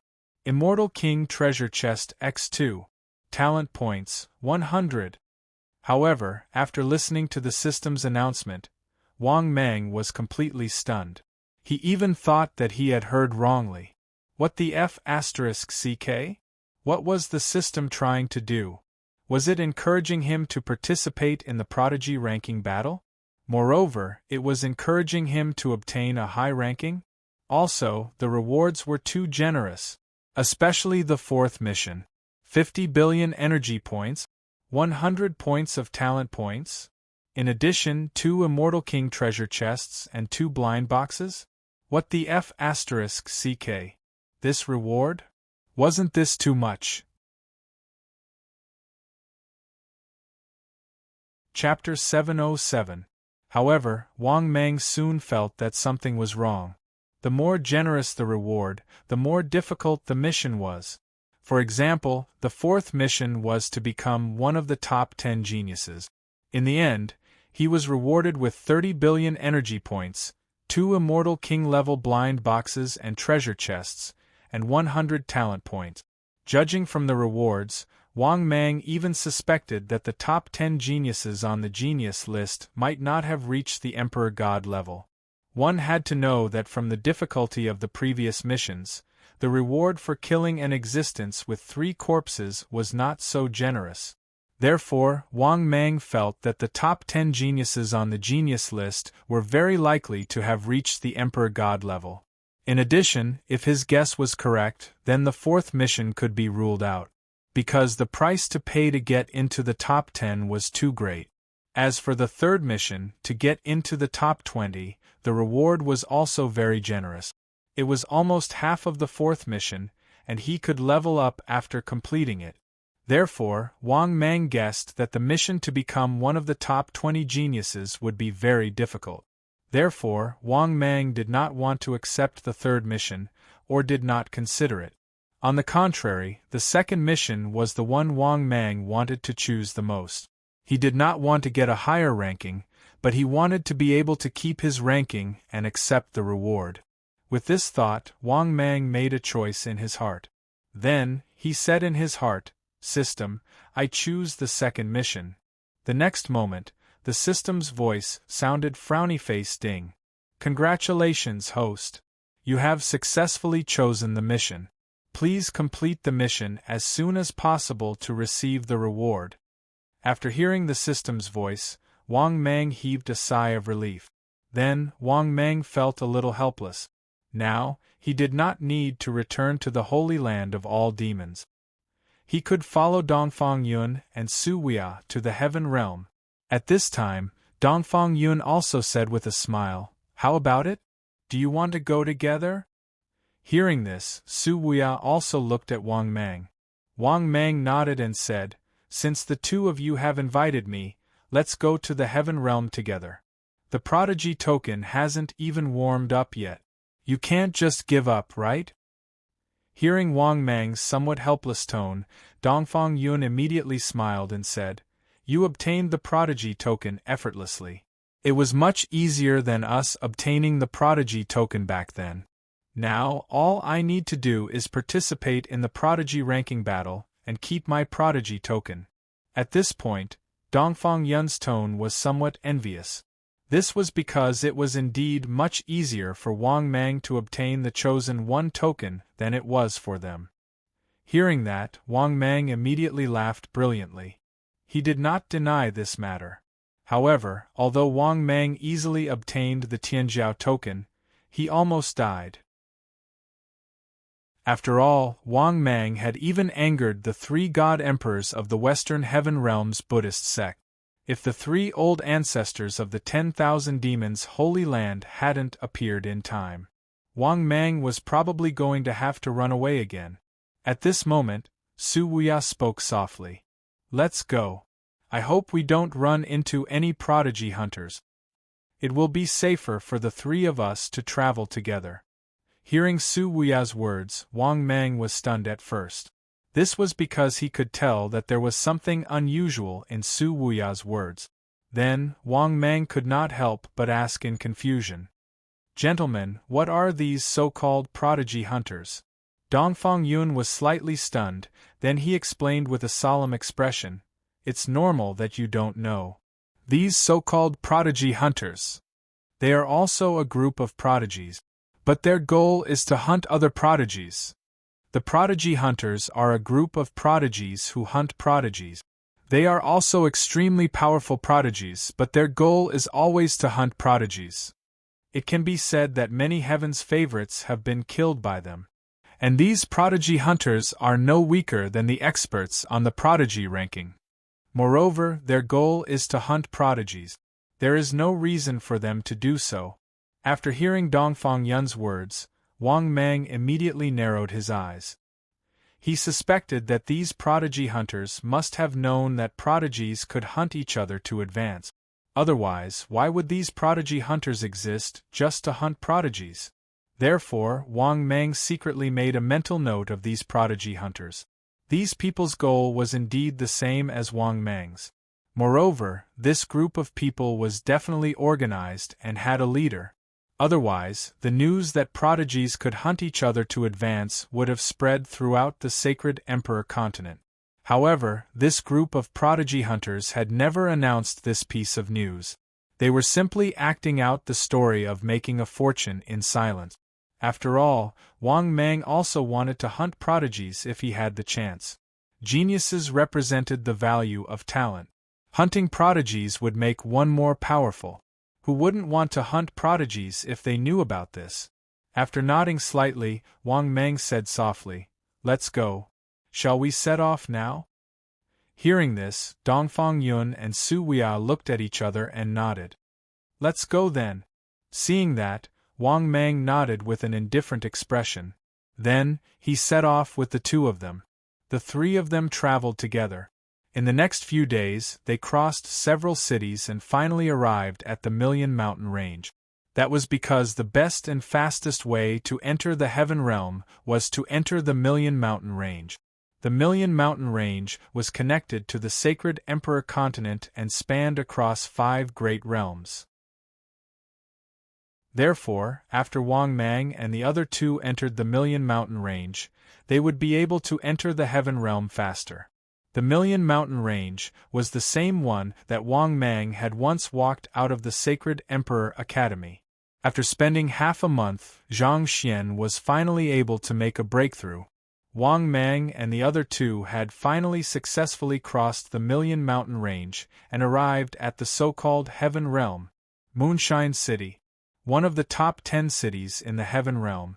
Immortal King treasure chest X2. Talent points 100.*However, after listening to the system's announcement, Wang Mang was completely stunned. He even thought that he had heard wrongly. What the F***ck? What was the system trying to do? Was it encouraging him to participate in the prodigy ranking battle? Moreover, it was encouraging him to obtain a high ranking? Also, the rewards were too generous. Especially the fourth mission. 50 billion energy points, 100 points of talent points. In addition, 2 Immortal King treasure chests and 2 blind boxes? What the F***ck? This reward? Wasn't this too much? Chapter 707. However, Wang Mang soon felt that something was wrong. The more generous the reward, the more difficult the mission was. For example, the fourth mission was to become one of the top 10 geniuses. In the end, he was rewarded with 30 billion energy points, 2 Immortal King level blind boxes and treasure chests, and 100 talent points. Judging from the rewards, Wang Mang even suspected that the top 10 geniuses on the genius list might not have reached the Emperor God level. One had to know that from the difficulty of the previous missions, the reward for killing an existence with 3 corpses was not so generous. Therefore, Wang Mang felt that the top 10 geniuses on the genius list were very likely to have reached the Emperor God level. In addition, if his guess was correct, then the fourth mission could be ruled out, because the price to pay to get into the top 10 was too great. As for the third mission, to get into the top 20, the reward was also very generous. It was almost half of the fourth mission, and he could level up after completing it. Therefore, Wang Mang guessed that the mission to become one of the top 20 geniuses would be very difficult. Therefore, Wang Mang did not want to accept the third mission, or did not consider it. On the contrary, the second mission was the one Wang Mang wanted to choose the most. He did not want to get a higher ranking, but he wanted to be able to keep his ranking and accept the reward. With this thought, Wang Mang made a choice in his heart. Then, he said in his heart, "System, I choose the second mission." The next moment, the system's voice sounded frowny-faced ding. "Congratulations, host. You have successfully chosen the mission. Please complete the mission as soon as possible to receive the reward." After hearing the system's voice, Wang Mang heaved a sigh of relief. Then, Wang Mang felt a little helpless. Now, he did not need to return to the Holy Land of all demons. He could follow Dongfang Yun and Su Weia to the heaven realm. At this time, Dongfang Yun also said with a smile, "How about it? Do you want to go together?" Hearing this, Su Weia also looked at Wang Mang. Wang Mang nodded and said, "Since the two of you have invited me, let's go to the heaven realm together. The prodigy token hasn't even warmed up yet. You can't just give up, right?" Hearing Wang Mang's somewhat helpless tone, Dongfang Yun immediately smiled and said, "You obtained the prodigy token effortlessly. It was much easier than us obtaining the prodigy token back then. Now, all I need to do is participate in the prodigy ranking battle and keep my prodigy token." At this point, Dongfang Yun's tone was somewhat envious. This was because it was indeed much easier for Wang Mang to obtain the chosen one token than it was for them. Hearing that, Wang Mang immediately laughed brilliantly. He did not deny this matter. However, although Wang Mang easily obtained the Tianjiao token, he almost died. After all, Wang Mang had even angered the three god emperors of the Western Heaven Realm's Buddhist sect. If the three old ancestors of the 10,000 demons' Holy Land hadn't appeared in time, Wang Mang was probably going to have to run away again. At this moment, Su Weia spoke softly. "Let's go. I hope we don't run into any prodigy hunters. It will be safer for the three of us to travel together." Hearing Su Weia's words, Wang Mang was stunned at first. This was because he could tell that there was something unusual in Su Weia's words. Then, Wang Mang could not help but ask in confusion, "Gentlemen, what are these so-called prodigy hunters?" Dongfang Yun was slightly stunned, then he explained with a solemn expression, "It's normal that you don't know. These so-called prodigy hunters. They are also a group of prodigies. But their goal is to hunt other prodigies. The prodigy hunters are a group of prodigies who hunt prodigies. They are also extremely powerful prodigies, but their goal is always to hunt prodigies. It can be said that many heaven's favorites have been killed by them. And these prodigy hunters are no weaker than the experts on the prodigy ranking. Moreover, their goal is to hunt prodigies. There is no reason for them to do so." After hearing Dongfang Yun's words, Wang Mang immediately narrowed his eyes. He suspected that these prodigy hunters must have known that prodigies could hunt each other to advance. Otherwise, why would these prodigy hunters exist just to hunt prodigies? Therefore, Wang Mang secretly made a mental note of these prodigy hunters. These people's goal was indeed the same as Wang Mang's. Moreover, this group of people was definitely organized and had a leader. Otherwise, the news that prodigies could hunt each other to advance would have spread throughout the sacred Emperor continent. However, this group of prodigy hunters had never announced this piece of news. They were simply acting out the story of making a fortune in silence. After all, Wang Mang also wanted to hunt prodigies if he had the chance. Geniuses represented the value of talent. Hunting prodigies would make one more powerful. Who wouldn't want to hunt prodigies if they knew about this? After nodding slightly, Wang Mang said softly, "Let's go. Shall we set off now?" Hearing this, Dongfang Yun and Su Weia looked at each other and nodded. "Let's go then." Seeing that, Wang Mang nodded with an indifferent expression. Then, he set off with the two of them. The three of them traveled together. In the next few days, they crossed several cities and finally arrived at the Million Mountain Range. That was because the best and fastest way to enter the Heaven Realm was to enter the Million Mountain Range. The Million Mountain Range was connected to the sacred Emperor continent and spanned across 5 great realms. Therefore, after Wang Mang and the other two entered the Million Mountain Range, they would be able to enter the Heaven Realm faster. The Million Mountain Range was the same one that Wang Mang had once walked out of the Sacred Emperor Academy. After spending half a month, Zhang Xian was finally able to make a breakthrough. Wang Mang and the other two had finally successfully crossed the Million Mountain Range and arrived at the so-called Heaven Realm, Moonshine City, one of the top 10 cities in the Heaven Realm.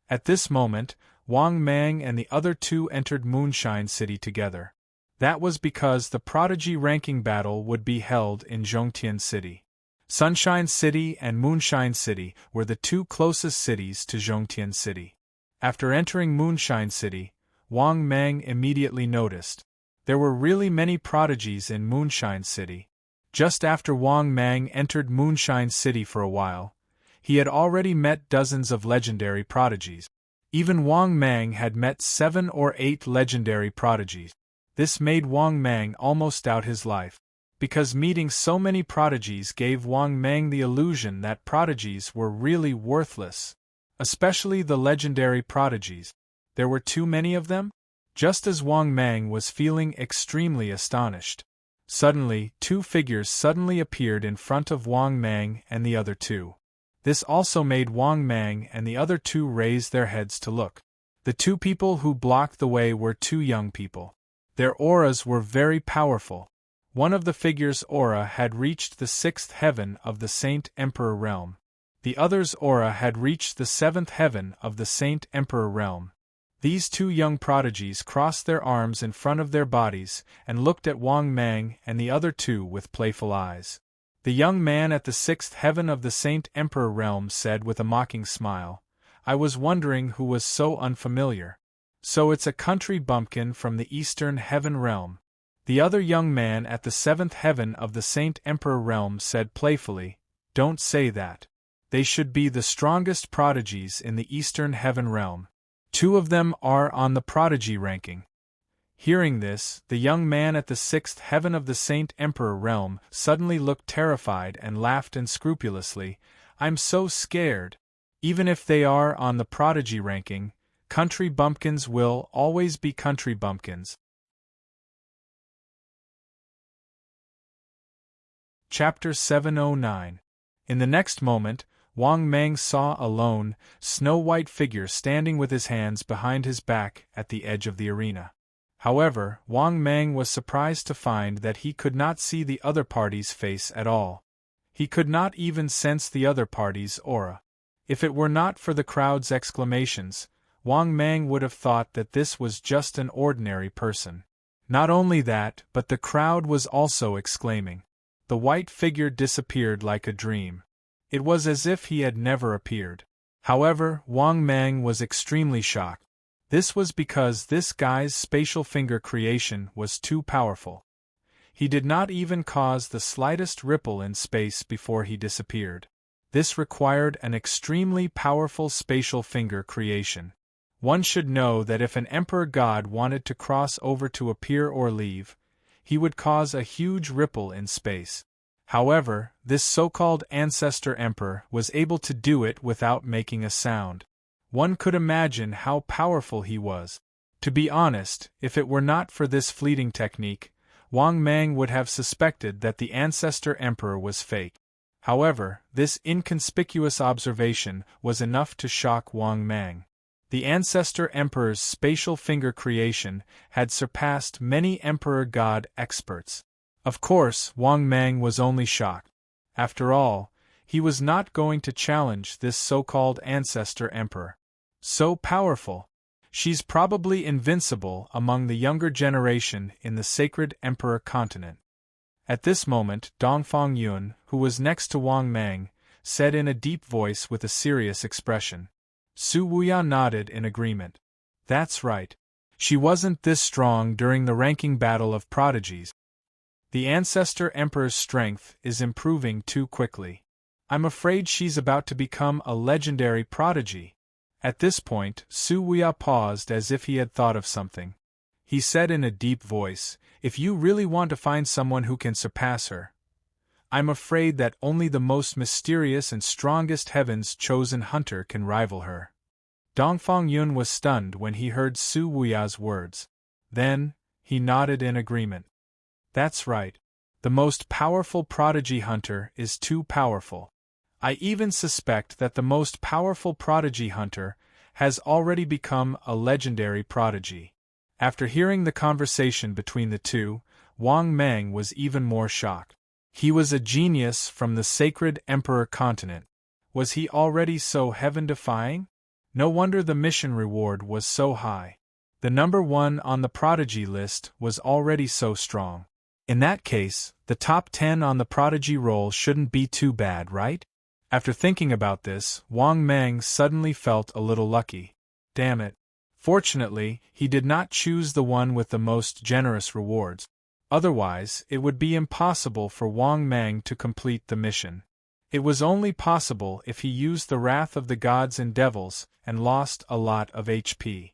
At this moment, Wang Mang and the other two entered Moonshine City together. That was because the prodigy ranking battle would be held in Zhongtian City. Sunshine City and Moonshine City were the two closest cities to Zhongtian City. After entering Moonshine City, Wang Mang immediately noticed there were really many prodigies in Moonshine City. Just after Wang Mang entered Moonshine City for a while, he had already met dozens of legendary prodigies. Even Wang Mang had met 7 or 8 legendary prodigies. This made Wang Mang almost doubt his life, because meeting so many prodigies gave Wang Mang the illusion that prodigies were really worthless, especially the legendary prodigies. There were too many of them? Just as Wang Mang was feeling extremely astonished, suddenly 2 figures suddenly appeared in front of Wang Mang and the other 2. This also made Wang Mang and the other 2 raise their heads to look. The 2 people who blocked the way were 2 young people. Their auras were very powerful. One of the figures' aura had reached the 6th heaven of the Saint Emperor realm. The other's aura had reached the 7th heaven of the Saint Emperor realm. These 2 young prodigies crossed their arms in front of their bodies and looked at Wang Mang and the other 2 with playful eyes. The young man at the 6th heaven of the Saint Emperor realm said with a mocking smile, "I was wondering who was so unfamiliar. So it's a country bumpkin from the Eastern Heaven realm." The other young man at the 7th heaven of the Saint Emperor realm said playfully, "Don't say that. They should be the strongest prodigies in the Eastern Heaven realm. 2 of them are on the prodigy ranking." Hearing this, the young man at the 6th heaven of the Saint Emperor realm suddenly looked terrified and laughed unscrupulously, "I'm so scared. Even if they are on the prodigy ranking, country bumpkins will always be country bumpkins." Chapter 709. In the next moment, Wang Mang saw a lone, snow-white figure standing with his hands behind his back at the edge of the arena. However, Wang Mang was surprised to find that he could not see the other party's face at all. He could not even sense the other party's aura. If it were not for the crowd's exclamations, Wang Mang would have thought that this was just an ordinary person. Not only that, but the crowd was also exclaiming. The white figure disappeared like a dream. It was as if he had never appeared. However, Wang Mang was extremely shocked. This was because this guy's spatial finger creation was too powerful. He did not even cause the slightest ripple in space before he disappeared. This required an extremely powerful spatial finger creation. One should know that if an emperor god wanted to cross over to appear or leave, he would cause a huge ripple in space. However, this so-called ancestor emperor was able to do it without making a sound. One could imagine how powerful he was. To be honest, if it were not for this fleeting technique, Wang Mang would have suspected that the ancestor emperor was fake. However, this inconspicuous observation was enough to shock Wang Mang. The ancestor emperor's spatial finger creation had surpassed many emperor god experts. Of course, Wang Mang was only shocked. After all, he was not going to challenge this so-called ancestor emperor. So powerful. She's probably invincible among the younger generation in the sacred emperor continent. At this moment, Dongfang Yun, who was next to Wang Mang, said in a deep voice with a serious expression. Su Wuya nodded in agreement. That's right. She wasn't this strong during the ranking battle of prodigies. The ancestor emperor's strength is improving too quickly. I'm afraid she's about to become a legendary prodigy. At this point, Su Wuya paused as if he had thought of something. He said in a deep voice, "If you really want to find someone who can surpass her, I'm afraid that only the most mysterious and strongest heaven's chosen hunter can rival her." Dongfang Yun was stunned when he heard Su Wuya's words. Then, he nodded in agreement. That's right. The most powerful prodigy hunter is too powerful. I even suspect that the most powerful prodigy hunter has already become a legendary prodigy. After hearing the conversation between the two, Wang Mang was even more shocked. He was a genius from the sacred emperor continent. Was he already so heaven-defying? No wonder the mission reward was so high. The number 1 on the prodigy list was already so strong. In that case, the top 10 on the prodigy roll shouldn't be too bad, right? After thinking about this, Wang Mang suddenly felt a little lucky. Damn it. Fortunately, he did not choose the one with the most generous rewards. Otherwise, it would be impossible for Wang Mang to complete the mission. It was only possible if he used the wrath of the gods and devils and lost a lot of HP.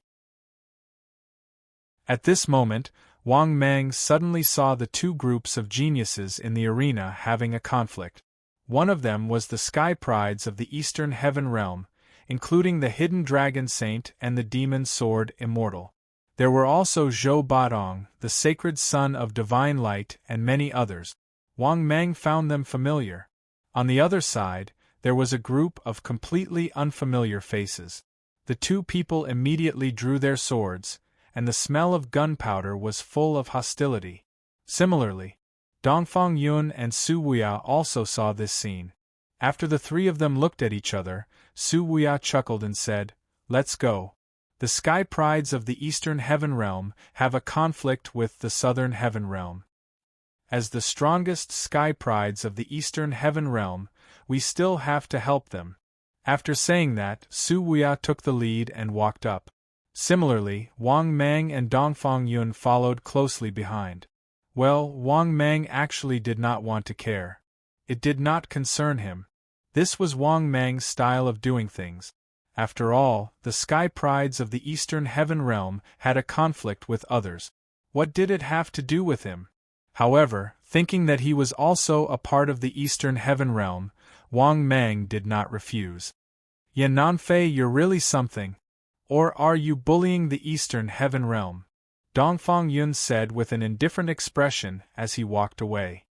At this moment, Wang Mang suddenly saw the two groups of geniuses in the arena having a conflict. One of them was the sky prides of the Eastern Heaven Realm, including the hidden dragon saint and the demon sword immortal. There were also Zhou Badong, the sacred son of divine light, and many others. Wang Mang found them familiar. On the other side, there was a group of completely unfamiliar faces. The two people immediately drew their swords, and the smell of gunpowder was full of hostility. Similarly, Dongfang Yun and Su Wuya also saw this scene. After the three of them looked at each other, Su Wuya chuckled and said, "Let's go. The sky prides of the Eastern Heaven Realm have a conflict with the Southern Heaven Realm. As the strongest sky prides of the Eastern Heaven Realm, we still have to help them." After saying that, Su Wuya took the lead and walked up. Similarly, Wang Mang and Dongfang Yun followed closely behind. Well, Wang Mang actually did not want to care. It did not concern him. This was Wang Mang's style of doing things. After all, the sky prides of the Eastern Heaven Realm had a conflict with others. What did it have to do with him? However, thinking that he was also a part of the Eastern Heaven Realm, Wang Mang did not refuse. "Yan Nanfei, you're really something. Or are you bullying the Eastern Heaven Realm?" Dongfang Yun said with an indifferent expression as he walked away.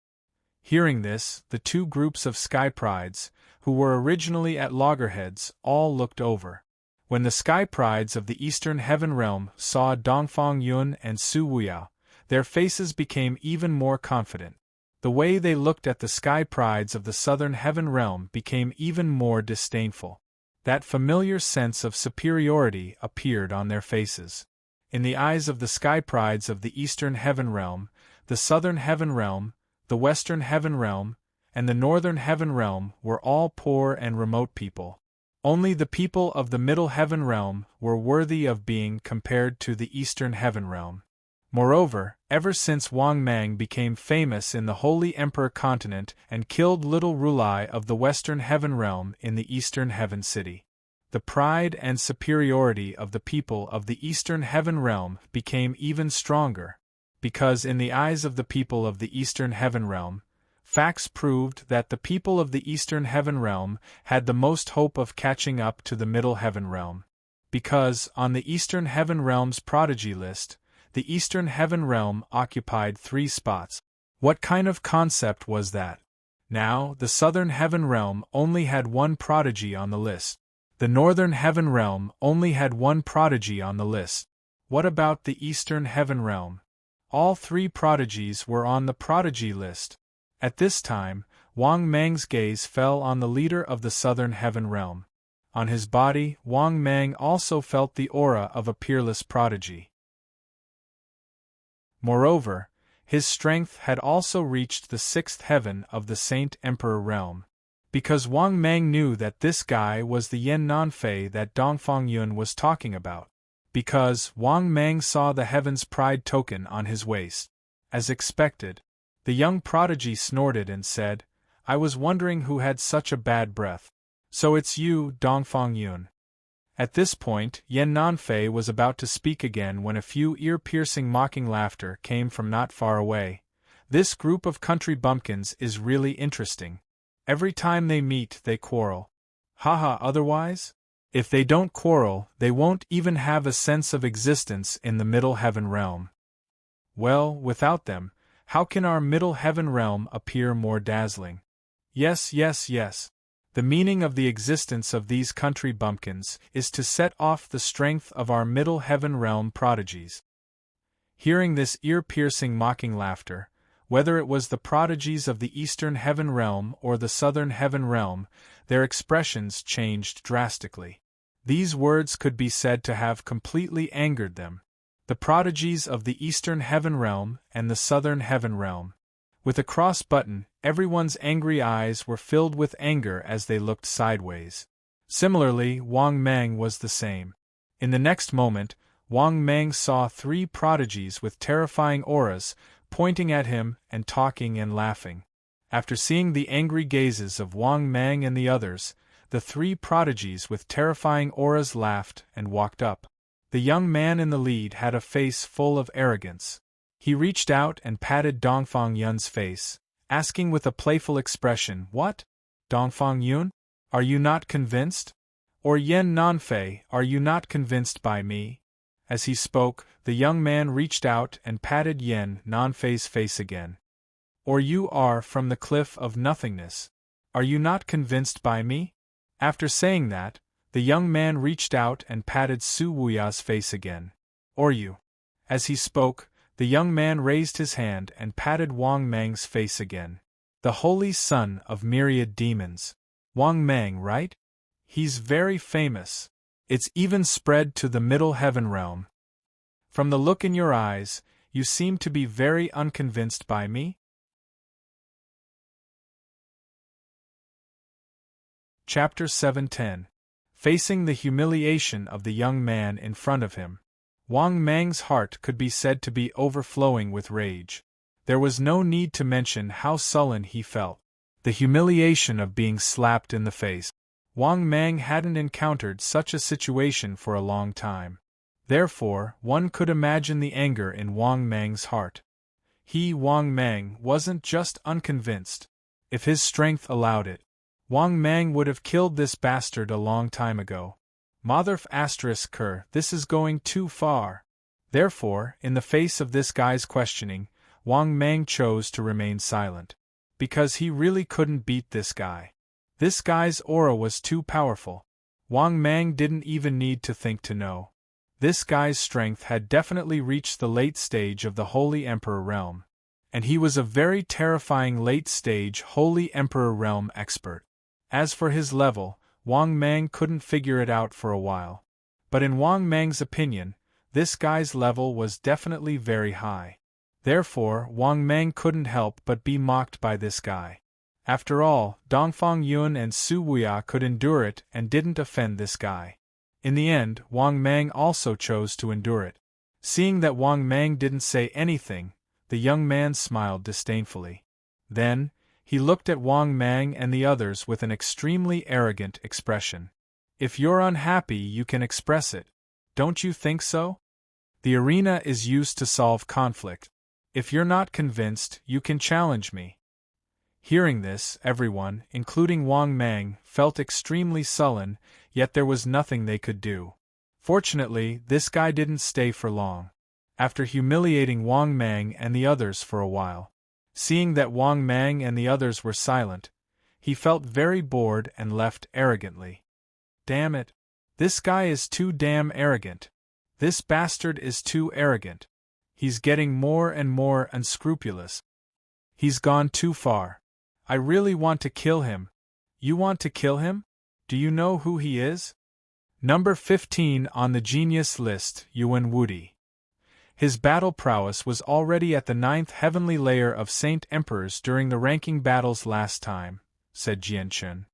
Hearing this, the two groups of sky prides, who were originally at loggerheads, all looked over. When the sky prides of the Eastern Heaven Realm saw Dongfang Yun and Su Wuya, their faces became even more confident. The way they looked at the sky prides of the Southern Heaven Realm became even more disdainful. That familiar sense of superiority appeared on their faces. In the eyes of the sky prides of the Eastern Heaven Realm, the Southern Heaven Realm, the Western Heaven Realm, and the Northern Heaven Realm were all poor and remote people. Only the people of the Middle Heaven Realm were worthy of being compared to the Eastern Heaven Realm. Moreover, ever since Wang Mang became famous in the Holy Emperor continent and killed little Rulai of the Western Heaven Realm in the Eastern Heaven City, the pride and superiority of the people of the Eastern Heaven Realm became even stronger, because in the eyes of the people of the Eastern Heaven Realm, facts proved that the people of the Eastern Heaven Realm had the most hope of catching up to the Middle Heaven Realm. Because, on the Eastern Heaven Realm's prodigy list, the Eastern Heaven Realm occupied 3 spots. What kind of concept was that? Now, the Southern Heaven Realm only had 1 prodigy on the list. The Northern Heaven Realm only had 1 prodigy on the list. What about the Eastern Heaven Realm? All 3 prodigies were on the prodigy list. At this time, Wang Mang's gaze fell on the leader of the Southern Heaven Realm. On his body, Wang Mang also felt the aura of a peerless prodigy. Moreover, his strength had also reached the 6th heaven of the Saint Emperor Realm. Because Wang Mang knew that this guy was the Yan Nanfei that Dongfang Yun was talking about. Because Wang Mang saw the Heaven's Pride token on his waist. As expected, the young prodigy snorted and said, "I was wondering who had such a bad breath. So it's you, Dongfang Yun." At this point, Yan Nanfei was about to speak again when a few ear-piercing mocking laughter came from not far away. "This group of country bumpkins is really interesting. Every time they meet, they quarrel. Haha, otherwise? If they don't quarrel, they won't even have a sense of existence in the Middle Heaven Realm. Well, without them, how can our Middle Heaven Realm appear more dazzling? Yes. The meaning of the existence of these country bumpkins is to set off the strength of our Middle Heaven Realm prodigies." Hearing this ear-piercing mocking laughter, whether it was the prodigies of the Eastern Heaven Realm or the Southern Heaven Realm, their expressions changed drastically. These words could be said to have completely angered them. The prodigies of the Eastern Heaven Realm and the Southern Heaven Realm. With a cross button, everyone's angry eyes were filled with anger as they looked sideways. Similarly, Wang Mang was the same. In the next moment, Wang Mang saw 3 prodigies with terrifying auras, pointing at him and talking and laughing. After seeing the angry gazes of Wang Mang and the others, the 3 prodigies with terrifying auras laughed and walked up. The young man in the lead had a face full of arrogance. He reached out and patted Dongfang Yun's face, asking with a playful expression, "What? Dongfang Yun? Are you not convinced? Or Yen Nanfei, are you not convinced by me?" As he spoke, the young man reached out and patted Yen Nanfei's face again. "Or you are from the cliff of nothingness. Are you not convinced by me?" After saying that, the young man reached out and patted Su Wuya's face again. "Or you?" As he spoke, the young man raised his hand and patted Wang Mang's face again. "The holy son of myriad demons. Wang Mang, right? He's very famous. It's even spread to the Middle Heaven Realm. From the look in your eyes, you seem to be very unconvinced by me?" Chapter 710. Facing the humiliation of the young man in front of him. Wang Mang's heart could be said to be overflowing with rage. There was no need to mention how sullen he felt. The humiliation of being slapped in the face. Wang Mang hadn't encountered such a situation for a long time. Therefore, one could imagine the anger in Wang Mang's heart. He, Wang Mang, wasn't just unconvinced. If his strength allowed it, Wang Mang would have killed this bastard a long time ago. Motherf ***, this is going too far. Therefore, in the face of this guy's questioning, Wang Mang chose to remain silent. Because he really couldn't beat this guy. This guy's aura was too powerful. Wang Mang didn't even need to think to know. This guy's strength had definitely reached the late stage of the Holy Emperor realm. And he was a very terrifying late-stage Holy Emperor realm expert. As for his level, Wang Mang couldn't figure it out for a while. But in Wang Mang's opinion, this guy's level was definitely very high. Therefore, Wang Mang couldn't help but be mocked by this guy. After all, Dongfang Yun and Su Wuya could endure it and didn't offend this guy. In the end, Wang Mang also chose to endure it. Seeing that Wang Mang didn't say anything, the young man smiled disdainfully. Then, he looked at Wang Mang and the others with an extremely arrogant expression. "If you're unhappy, you can express it. Don't you think so? The arena is used to solve conflict. If you're not convinced, you can challenge me." Hearing this, everyone, including Wang Mang, felt extremely sullen, yet there was nothing they could do. Fortunately, this guy didn't stay for long. After humiliating Wang Mang and the others for a while, seeing that Wang Mang and the others were silent, he felt very bored and left arrogantly. Damn it! This guy is too damn arrogant. This bastard is too arrogant. He's getting more and more unscrupulous. He's gone too far. I really want to kill him. You want to kill him? Do you know who he is? Number 15 on the genius list, Yuan Wudi. His battle prowess was already at the 9th heavenly layer of Saint Emperors during the ranking battles last time, said Jianchun.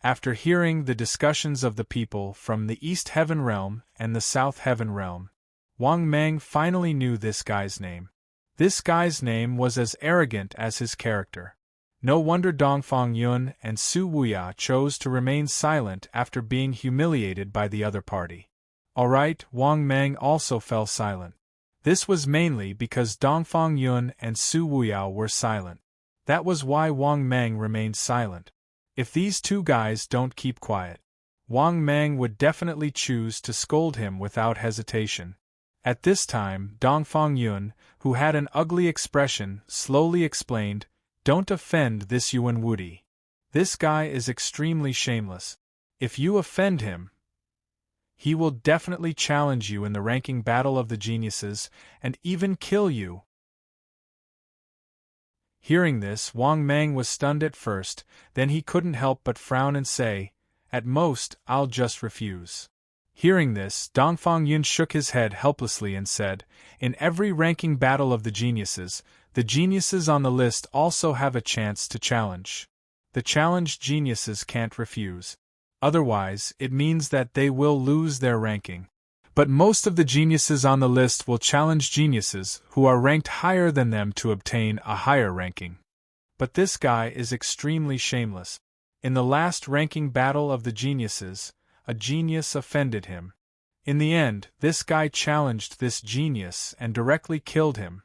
After hearing the discussions of the people from the East Heaven Realm and the South Heaven Realm, Wang Mang finally knew this guy's name. This guy's name was as arrogant as his character. No wonder Dongfang Yun and Su Wuya chose to remain silent after being humiliated by the other party. Alright, Wang Mang also fell silent. This was mainly because Dongfang Yun and Su Wuya were silent. That was why Wang Mang remained silent. If these two guys don't keep quiet, Wang Mang would definitely choose to scold him without hesitation. At this time, Dongfang Yun, who had an ugly expression, slowly explained, "Don't offend this Yuan Wudi. This guy is extremely shameless. If you offend him, he will definitely challenge you in the ranking battle of the geniuses, and even kill you." Hearing this, Wang Mang was stunned at first, then he couldn't help but frown and say, "At most, I'll just refuse." Hearing this, Dongfang Yun shook his head helplessly and said, "In every ranking battle of the geniuses on the list also have a chance to challenge. The challenged geniuses can't refuse. Otherwise, it means that they will lose their ranking. But most of the geniuses on the list will challenge geniuses who are ranked higher than them to obtain a higher ranking. But this guy is extremely shameless. In the last ranking battle of the geniuses, a genius offended him. In the end, this guy challenged this genius and directly killed him."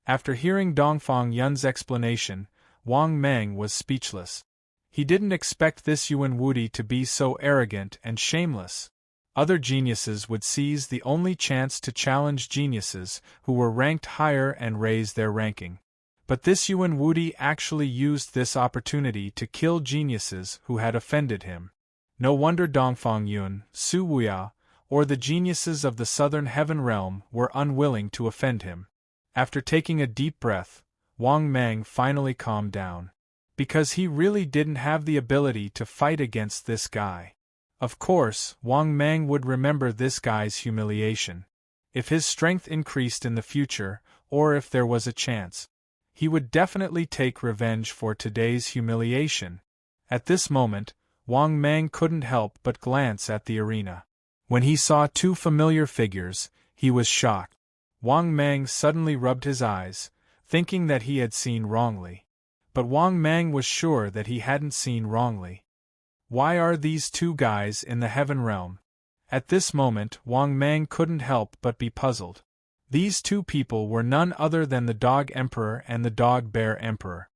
After hearing Dongfang Yun's explanation, Wang Mang was speechless. He didn't expect this Yuan Wudi to be so arrogant and shameless. Other geniuses would seize the only chance to challenge geniuses who were ranked higher and raise their ranking. But this Yuan Wudi actually used this opportunity to kill geniuses who had offended him. No wonder Dongfang Yun, Su Wuya, or the geniuses of the Southern Heaven Realm were unwilling to offend him. After taking a deep breath, Wang Mang finally calmed down. Because he really didn't have the ability to fight against this guy. Of course, Wang Mang would remember this guy's humiliation. If his strength increased in the future, or if there was a chance, he would definitely take revenge for today's humiliation. At this moment, Wang Mang couldn't help but glance at the arena. When he saw two familiar figures, he was shocked. Wang Mang suddenly rubbed his eyes, thinking that he had seen wrongly. But Wang Mang was sure that he hadn't seen wrongly. Why are these two guys in the Heaven Realm? At this moment, Wang Mang couldn't help but be puzzled. These two people were none other than the Dog Emperor and the Dog Bear Emperor.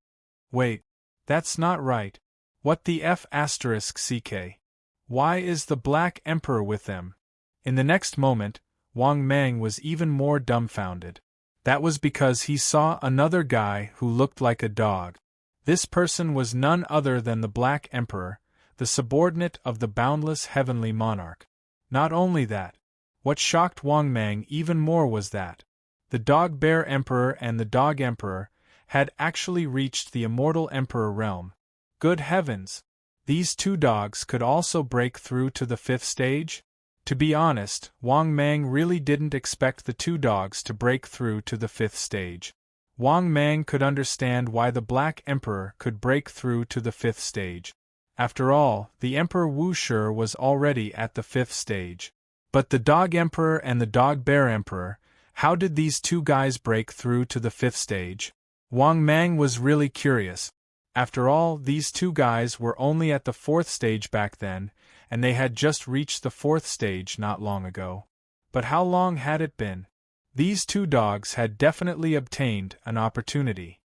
Wait, that's not right. What the F***ck? Why is the Black Emperor with them? In the next moment, Wang Mang was even more dumbfounded. That was because he saw another guy who looked like a dog. This person was none other than the Black Emperor, the subordinate of the boundless heavenly monarch. Not only that, what shocked Wang Mang even more was that the Dog Bear Emperor and the Dog Emperor had actually reached the immortal Emperor realm. Good heavens! These two dogs could also break through to the 5th stage? To be honest, Wang Mang really didn't expect the two dogs to break through to the 5th stage. Wang Mang could understand why the Black Emperor could break through to the 5th stage. After all, the Emperor Wu Shi was already at the 5th stage. But the Dog Emperor and the Dog Bear Emperor, how did these two guys break through to the 5th stage? Wang Mang was really curious. After all, these two guys were only at the 4th stage back then, and they had just reached the 4th stage not long ago. But how long had it been? These two dogs had definitely obtained an opportunity.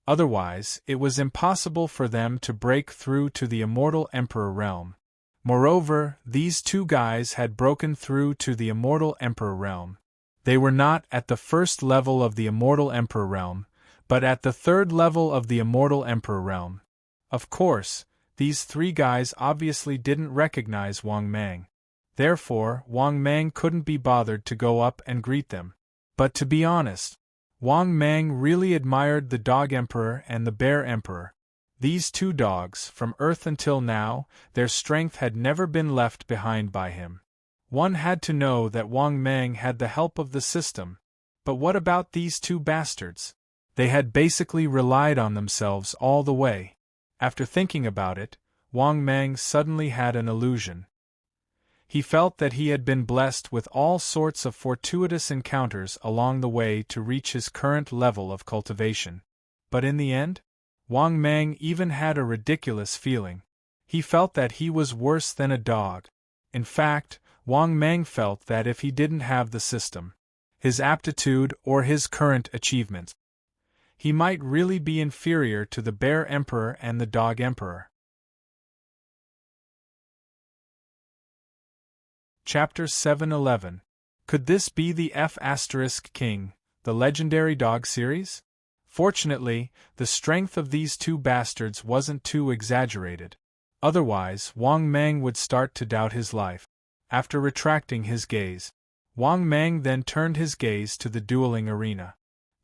Otherwise, it was impossible for them to break through to the immortal Emperor realm. Moreover, these two guys had broken through to the immortal Emperor realm. They were not at the 1st level of the immortal Emperor realm, but at the 3rd level of the immortal Emperor realm. Of course, these three guys obviously didn't recognize Wang Mang. Therefore, Wang Mang couldn't be bothered to go up and greet them. But to be honest, Wang Mang really admired the Dog Emperor and the Bear Emperor. These two dogs, from Earth until now, their strength had never been left behind by him. One had to know that Wang Mang had the help of the system. But what about these two bastards? They had basically relied on themselves all the way. After thinking about it, Wang Mang suddenly had an illusion. He felt that he had been blessed with all sorts of fortuitous encounters along the way to reach his current level of cultivation. But in the end, Wang Mang even had a ridiculous feeling. He felt that he was worse than a dog. In fact, Wang Mang felt that if he didn't have the system, his aptitude or his current achievements, he might really be inferior to the Bear Emperor and the Dog Emperor. Chapter 711. Could this be the F***King, the legendary dog series? Fortunately, the strength of these two bastards wasn't too exaggerated. Otherwise, Wang Mang would start to doubt his life. After retracting his gaze, Wang Mang then turned his gaze to the dueling arena.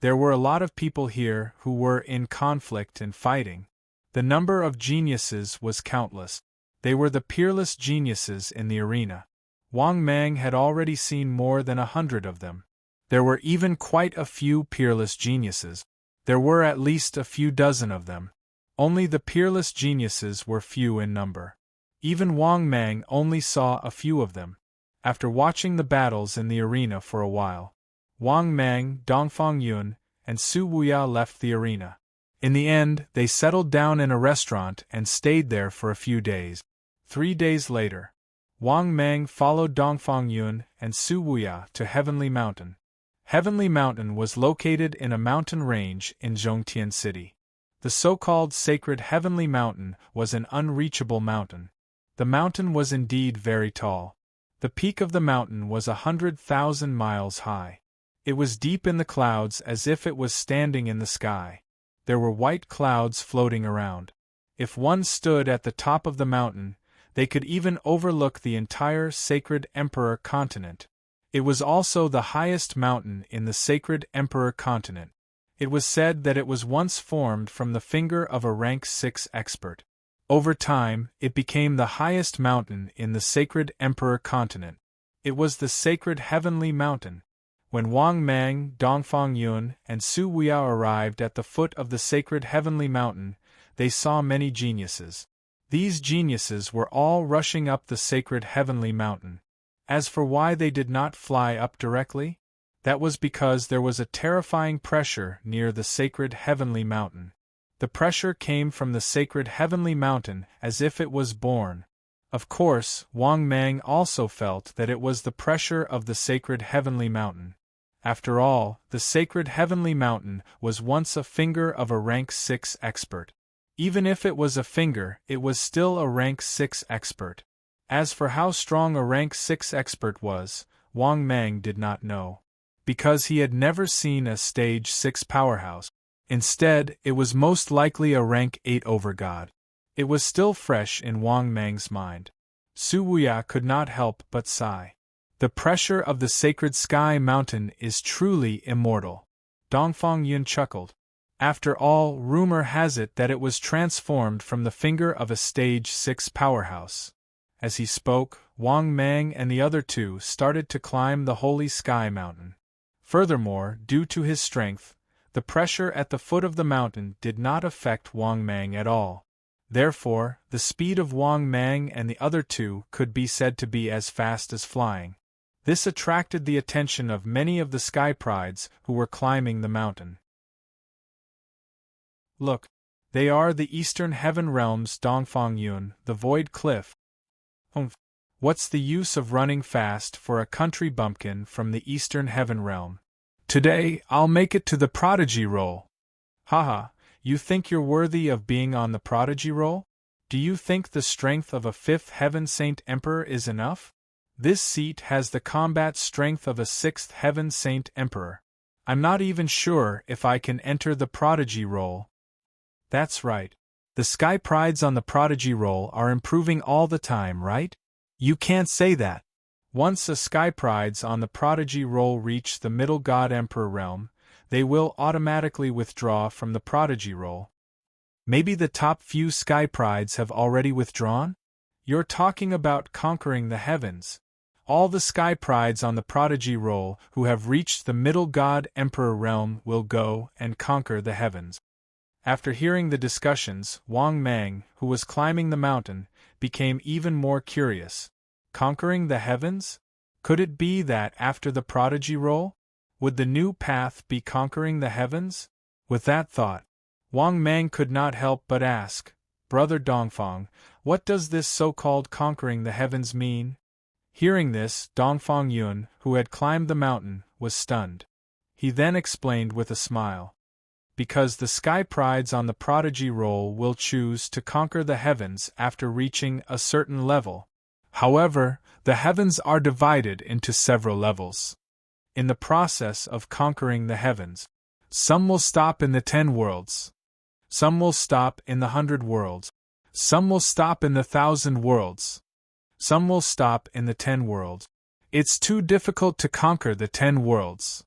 There were a lot of people here who were in conflict and fighting. The number of geniuses was countless. They were the peerless geniuses in the arena. Wang Mang had already seen more than 100 of them. There were even quite a few peerless geniuses. There were at least a few dozen of them. Only the peerless geniuses were few in number. Even Wang Mang only saw a few of them. After watching the battles in the arena for a while, Wang Mang, Dongfang Yun, and Su Wuya left the arena. In the end, they settled down in a restaurant and stayed there for a few days. 3 days later, Wang Mang followed Dongfang Yun and Su Wuya to Heavenly Mountain. Heavenly Mountain was located in a mountain range in Zhongtian City. The so-called sacred Heavenly Mountain was an unreachable mountain. The mountain was indeed very tall. The peak of the mountain was 100,000 miles high. It was deep in the clouds as if it was standing in the sky. There were white clouds floating around. If one stood at the top of the mountain, they could even overlook the entire sacred Emperor continent. It was also the highest mountain in the sacred Emperor continent. It was said that it was once formed from the finger of a rank 6 expert. Over time, it became the highest mountain in the sacred Emperor continent. It was the sacred Heavenly Mountain. When Wang Mang, Dongfang Yun, and Su Wuya arrived at the foot of the sacred Heavenly Mountain, they saw many geniuses. These geniuses were all rushing up the sacred Heavenly Mountain. As for why they did not fly up directly, that was because there was a terrifying pressure near the sacred Heavenly Mountain. The pressure came from the sacred Heavenly Mountain as if it was born. Of course, Wang Mang also felt that it was the pressure of the sacred Heavenly Mountain. After all, the sacred Heavenly Mountain was once a finger of a rank 6 expert. Even if it was a finger, it was still a rank 6 expert. As for how strong a rank 6 expert was, Wang Mang did not know. Because he had never seen a stage 6 powerhouse. Instead, it was most likely a rank 8 overgod. It was still fresh in Wang Mang's mind. Su Wuya could not help but sigh. The pressure of the sacred sky mountain is truly immortal. Dongfang Yun chuckled. After all, rumor has it that it was transformed from the finger of a stage 6 powerhouse. As he spoke, Wang Mang and the other two started to climb the holy sky mountain. Furthermore, due to his strength, the pressure at the foot of the mountain did not affect Wang Mang at all. Therefore, the speed of Wang Mang and the other two could be said to be as fast as flying. This attracted the attention of many of the sky prides who were climbing the mountain. Look, they are the eastern heaven realms, Dongfang Yun, the void cliff. What's the use of running fast for a country bumpkin from the eastern heaven realm? Today, I'll make it to the prodigy roll. Haha, you think you're worthy of being on the prodigy roll? Do you think the strength of a 5th heaven saint emperor is enough? This seat has the combat strength of a 6th heaven saint emperor. I'm not even sure if I can enter the prodigy roll. That's right. The sky prides on the prodigy roll are improving all the time, right? You can't say that. Once a sky prides on the prodigy roll reach the middle god emperor realm, they will automatically withdraw from the prodigy roll. Maybe the top few sky prides have already withdrawn? You're talking about conquering the heavens. All the sky prides on the prodigy roll who have reached the middle god emperor realm will go and conquer the heavens. After hearing the discussions, Wang Mang, who was climbing the mountain, became even more curious. Conquering the heavens? Could it be that after the prodigy roll, would the new path be conquering the heavens? With that thought, Wang Mang could not help but ask, Brother Dongfang, what does this so-called conquering the heavens mean? Hearing this, Dongfang Yun, who had climbed the mountain, was stunned. He then explained with a smile. Because the sky prides on the prodigy roll will choose to conquer the heavens after reaching a certain level. However, the heavens are divided into several levels. In the process of conquering the heavens, some will stop in the 10 worlds. Some will stop in the 100 worlds. Some will stop in the 1,000 worlds. Some will stop in the 10 worlds. It's too difficult to conquer the 10 worlds.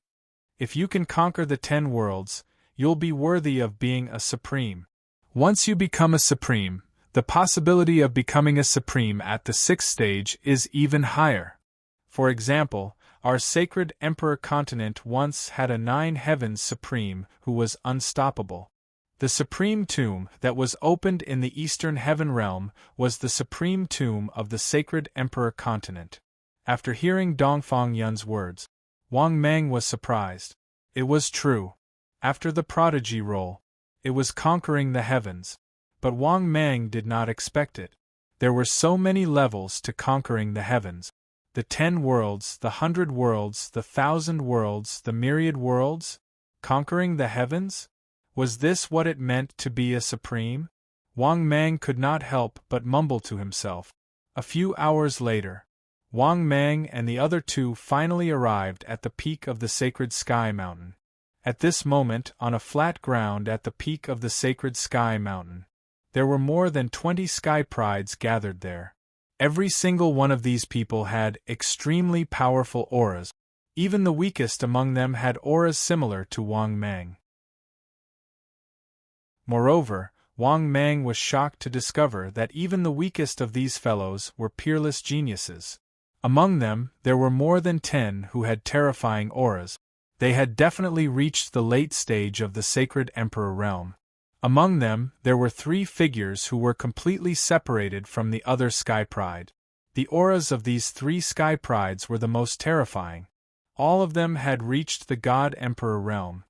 If you can conquer the 10 worlds, you'll be worthy of being a supreme. Once you become a supreme, The possibility of becoming a supreme at the 6th stage is even higher. For example, our sacred emperor continent once had a 9 heavens supreme who was unstoppable. The supreme tomb that was opened in the eastern heaven realm was the supreme tomb of the sacred emperor continent. After hearing Dongfang Yun's words, Wang Mang was surprised. It was true. After the prodigy role, it was conquering the heavens. But Wang Mang did not expect it. There were so many levels to conquering the heavens. The 10 worlds, the 100 worlds, the 1,000 worlds, the myriad worlds? Conquering the heavens? Was this what it meant to be a supreme? Wang Mang could not help but mumble to himself. A few hours later, Wang Mang and the other 2 finally arrived at the peak of the sacred sky mountain. At this moment, on a flat ground at the peak of the sacred sky mountain, there were more than 20 sky prides gathered there. Every single one of these people had extremely powerful auras. Even the weakest among them had auras similar to Wang Mang. Moreover, Wang Mang was shocked to discover that even the weakest of these fellows were peerless geniuses. Among them, there were more than 10 who had terrifying auras. They had definitely reached the late stage of the sacred emperor realm. Among them, there were 3 figures who were completely separated from the other sky pride. The auras of these 3 sky prides were the most terrifying. All of them had reached the god emperor realm.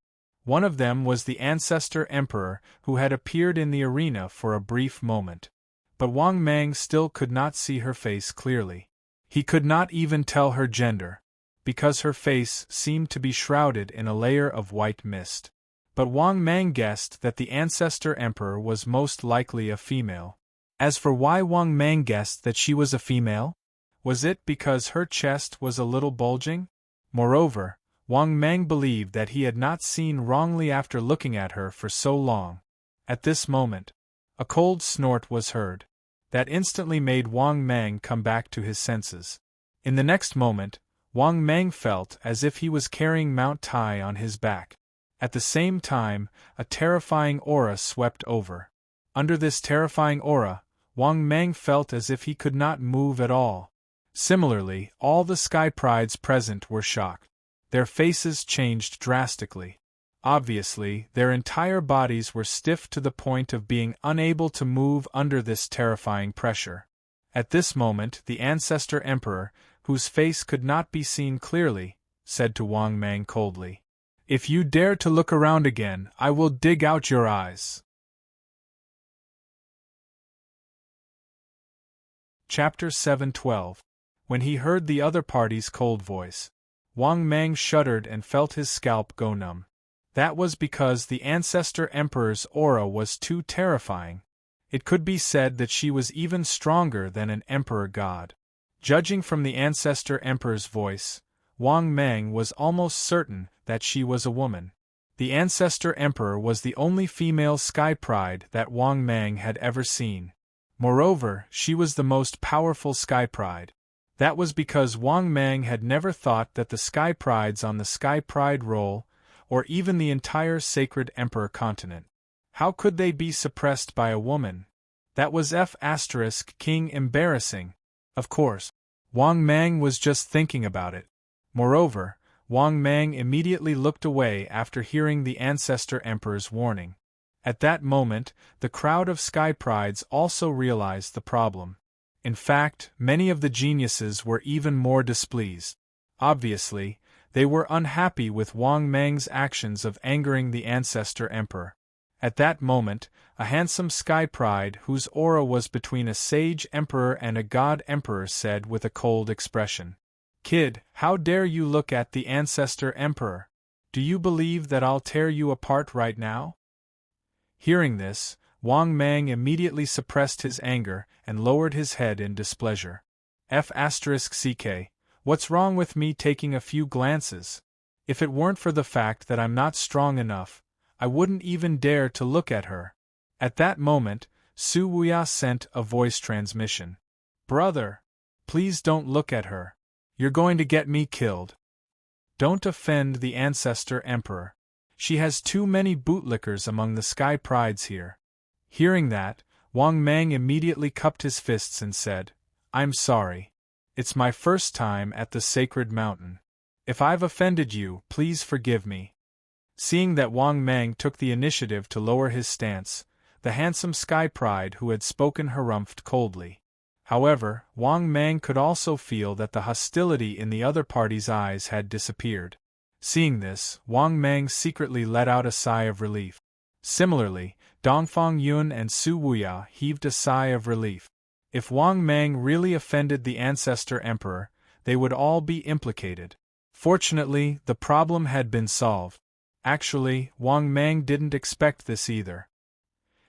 One of them was the ancestor emperor who had appeared in the arena for a brief moment. But Wang Mang still could not see her face clearly. He could not even tell her gender, because her face seemed to be shrouded in a layer of white mist. But Wang Mang guessed that the ancestor emperor was most likely a female. As for why Wang Mang guessed that she was a female? Was it because her chest was a little bulging? Moreover, Wang Mang believed that he had not seen wrongly after looking at her for so long. At this moment, a cold snort was heard. That instantly made Wang Mang come back to his senses. In the next moment, Wang Mang felt as if he was carrying Mount Tai on his back. At the same time, a terrifying aura swept over. Under this terrifying aura, Wang Mang felt as if he could not move at all. Similarly, all the sky prides present were shocked. Their faces changed drastically. Obviously, their entire bodies were stiff to the point of being unable to move under this terrifying pressure. At this moment, the ancestor emperor, whose face could not be seen clearly, said to Wang Mang coldly, "If you dare to look around again, I will dig out your eyes." Chapter 7:12. When he heard the other party's cold voice, Wang Mang shuddered and felt his scalp go numb. That was because the ancestor emperor's aura was too terrifying. It could be said that she was even stronger than an emperor god. Judging from the ancestor emperor's voice, Wang Mang was almost certain that she was a woman. The ancestor emperor was the only female sky pride that Wang Mang had ever seen. Moreover, she was the most powerful sky pride. That was because Wang Mang had never thought that the sky prides on the sky pride roll, or even the entire sacred emperor continent, how could they be suppressed by a woman? That was King embarrassing. Of course, Wang Mang was just thinking about it. Moreover, Wang Mang immediately looked away after hearing the ancestor emperor's warning. At that moment, the crowd of sky prides also realized the problem. In fact, many of the geniuses were even more displeased. Obviously, they were unhappy with Wang Mang's actions of angering the ancestor emperor. At that moment, a handsome sky pride whose aura was between a sage emperor and a god emperor said with a cold expression, "Kid, how dare you look at the ancestor emperor? Do you believe that I'll tear you apart right now?" Hearing this, Wang Mang immediately suppressed his anger and lowered his head in displeasure. *CK, what's wrong with me taking a few glances? If it weren't for the fact that I'm not strong enough, I wouldn't even dare to look at her. At that moment, Su Wuya sent a voice transmission. "Brother, please don't look at her. You're going to get me killed. Don't offend the ancestor emperor. She has too many bootlickers among the sky prides here." Hearing that, Wang Mang immediately cupped his fists and said, "I'm sorry. It's my first time at the sacred mountain. If I've offended you, please forgive me." Seeing that Wang Mang took the initiative to lower his stance, the handsome Sky Pride who had spoken harumphed coldly. However, Wang Mang could also feel that the hostility in the other party's eyes had disappeared. Seeing this, Wang Mang secretly let out a sigh of relief. Similarly, Dongfang Yun and Su Wuya heaved a sigh of relief. If Wang Mang really offended the ancestor emperor, they would all be implicated. Fortunately, the problem had been solved. Actually, Wang Mang didn't expect this either.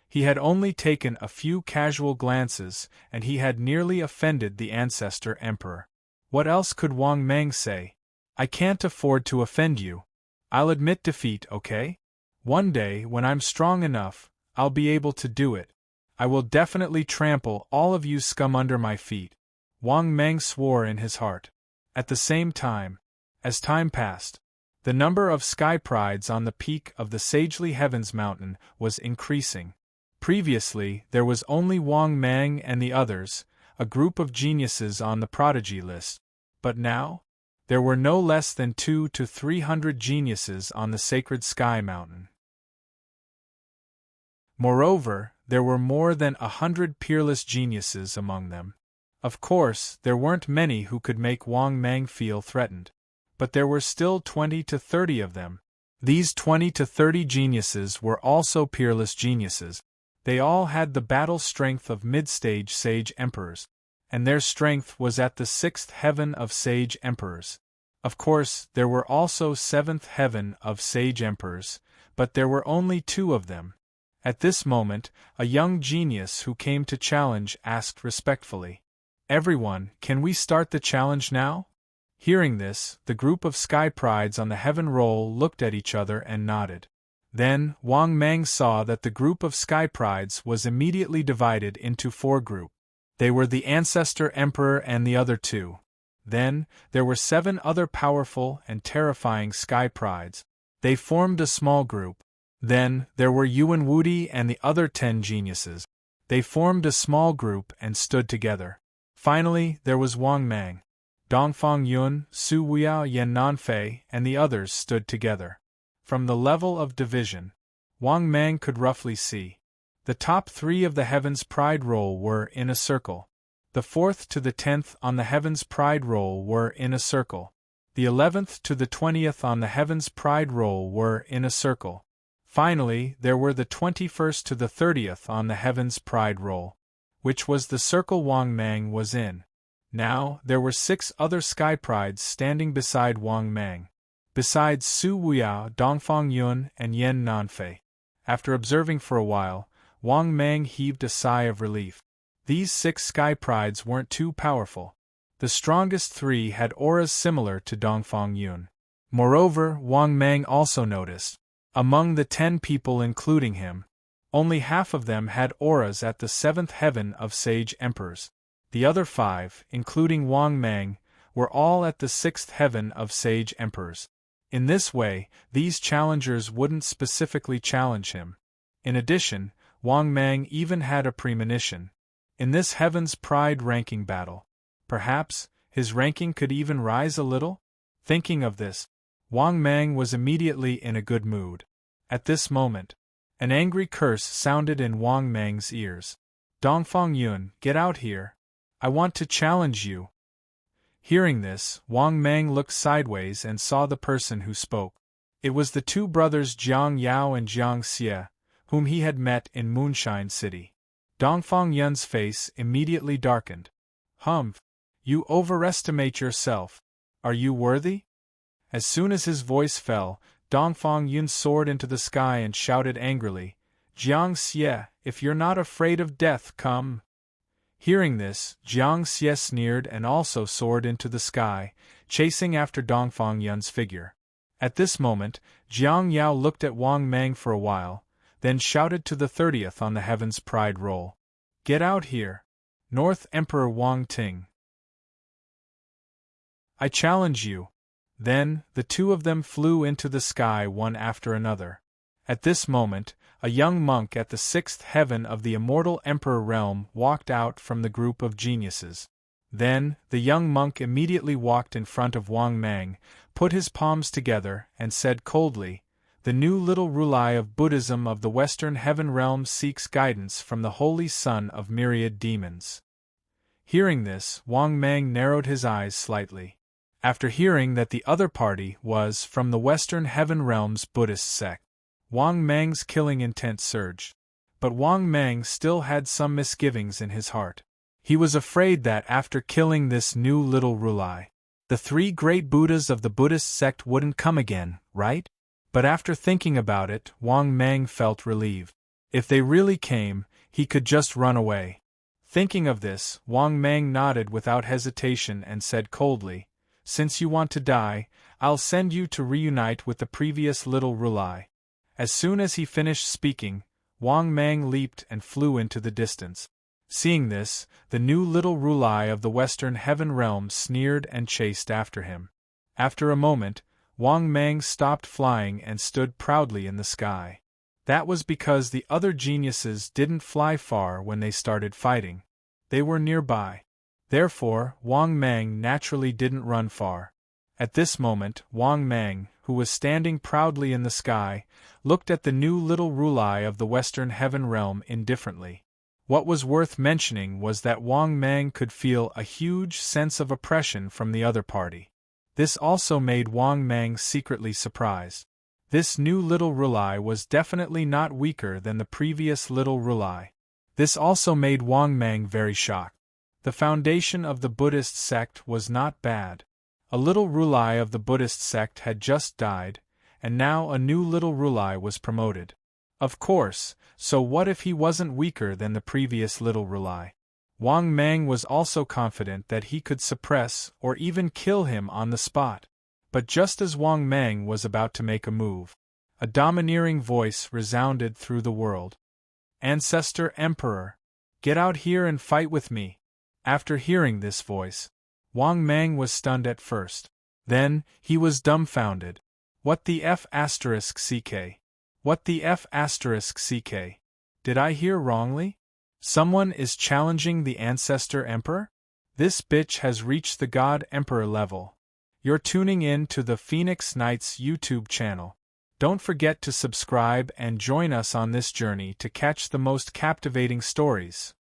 He had only taken a few casual glances, and he had nearly offended the ancestor emperor. What else could Wang Mang say? "I can't afford to offend you. I'll admit defeat, okay? One day, when I'm strong enough, I'll be able to do it. I will definitely trample all of you scum under my feet," Wang Mang swore in his heart. At the same time, as time passed, the number of Sky Prides on the peak of the Sagely Heavens mountain was increasing. Previously, there was only Wang Mang and the others, a group of geniuses on the prodigy list. But now, there were no less than 200 to 300 geniuses on the sacred Sky Mountain. Moreover, there were more than 100 peerless geniuses among them. Of course, there weren't many who could make Wang Mang feel threatened. But there were still 20 to 30 of them. These 20 to 30 geniuses were also peerless geniuses. They all had the battle strength of mid-stage sage emperors, and their strength was at the 6th heaven of sage emperors. Of course, there were also 7th heaven of sage emperors, but there were only 2 of them. At this moment, a young genius who came to challenge asked respectfully, "Everyone, can we start the challenge now?" Hearing this, the group of Sky Prides on the heaven roll looked at each other and nodded. Then, Wang Mang saw that the group of Sky Prides was immediately divided into 4 groups. They were the Ancestor Emperor and the other 2. Then, there were 7 other powerful and terrifying Sky Prides. They formed a small group. Then, there were Yuan Wudi and the other 10 geniuses. They formed a small group and stood together. Finally, there was Wang Mang. Dongfang Yun, Su Wuya, Yan Nanfei, and the others stood together. From the level of division, Wang Mang could roughly see. The top 3 of the Heaven's Pride roll were in a circle. The 4th to the 10th on the Heaven's Pride roll were in a circle. The 11th to the 20th on the Heaven's Pride roll were in a circle. Finally, there were the 21st to the 30th on the Heaven's Pride roll, which was the circle Wang Mang was in. Now, there were 6 other Sky Prides standing beside Wang Mang. Besides Su Wuya, Dongfang Yun, and Yan Nanfei. After observing for a while, Wang Mang heaved a sigh of relief. These 6 Sky Prides weren't too powerful. The strongest 3 had auras similar to Dongfang Yun. Moreover, Wang Mang also noticed, among the 10 people including him, only half of them had auras at the 7th heaven of sage emperors. The other 5, including Wang Mang, were all at the 6th heaven of sage emperors. In this way, these challengers wouldn't specifically challenge him. In addition, Wang Mang even had a premonition. In this Heaven's Pride ranking battle, perhaps, his ranking could even rise a little? Thinking of this, Wang Mang was immediately in a good mood. At this moment, an angry curse sounded in Wang Mang's ears. "Dongfang Yun, get out here. I want to challenge you." Hearing this, Wang Mang looked sideways and saw the person who spoke. It was the 2 brothers Jiang Yao and Jiang Xie, whom he had met in Moonshine City. Dongfang Yun's face immediately darkened. "Humph! You overestimate yourself. Are you worthy?" As soon as his voice fell, Dongfang Yun soared into the sky and shouted angrily, "Jiang Xie, if you're not afraid of death, come!" Hearing this, Jiang Xie sneered and also soared into the sky, chasing after Dongfang Yun's figure. At this moment, Jiang Yao looked at Wang Mang for a while, then shouted to the 30th on the Heaven's Pride roll, "Get out here! North Emperor Wang Ting! I challenge you!" Then, the 2 of them flew into the sky one after another. At this moment, a young monk at the sixth heaven of the immortal Emperor realm walked out from the group of geniuses. Then, the young monk immediately walked in front of Wang Mang, put his palms together, and said coldly, "The new little Rulai of Buddhism of the Western Heaven realm seeks guidance from the Holy Son of myriad demons." Hearing this, Wang Mang narrowed his eyes slightly. After hearing that the other party was from the Western Heaven realm's Buddhist sect, Wang Mang's killing intent surged. But Wang Mang still had some misgivings in his heart. He was afraid that after killing this new little Rulai, the three great Buddhas of the Buddhist sect wouldn't come again, right? But after thinking about it, Wang Mang felt relieved. If they really came, he could just run away. Thinking of this, Wang Mang nodded without hesitation and said coldly, "Since you want to die, I'll send you to reunite with the previous little Rulai." As soon as he finished speaking, Wang Mang leaped and flew into the distance. Seeing this, the new little Rulai of the Western Heaven realm sneered and chased after him. After a moment, Wang Mang stopped flying and stood proudly in the sky. That was because the other geniuses didn't fly far when they started fighting. They were nearby. Therefore, Wang Mang naturally didn't run far. At this moment, Wang Mang, who was standing proudly in the sky, looked at the new little Rulai of the Western Heaven realm indifferently. What was worth mentioning was that Wang Mang could feel a huge sense of oppression from the other party. This also made Wang Mang secretly surprised. This new little Rulai was definitely not weaker than the previous little Rulai. This also made Wang Mang very shocked. The foundation of the Buddhist sect was not bad. A little Rulai of the Buddhist sect had just died, and now a new little Rulai was promoted. Of course, so what if he wasn't weaker than the previous little Rulai? Wang Mang was also confident that he could suppress or even kill him on the spot. But just as Wang Mang was about to make a move, a domineering voice resounded through the world. "Ancestor Emperor, get out here and fight with me." After hearing this voice, Wang Mang was stunned at first. Then, he was dumbfounded. What the F***ck? What the F***ck? Did I hear wrongly? Someone is challenging the Ancestor Emperor? This bitch has reached the God Emperor level. You're tuning in to the Phoenix Knights YouTube channel. Don't forget to subscribe and join us on this journey to catch the most captivating stories.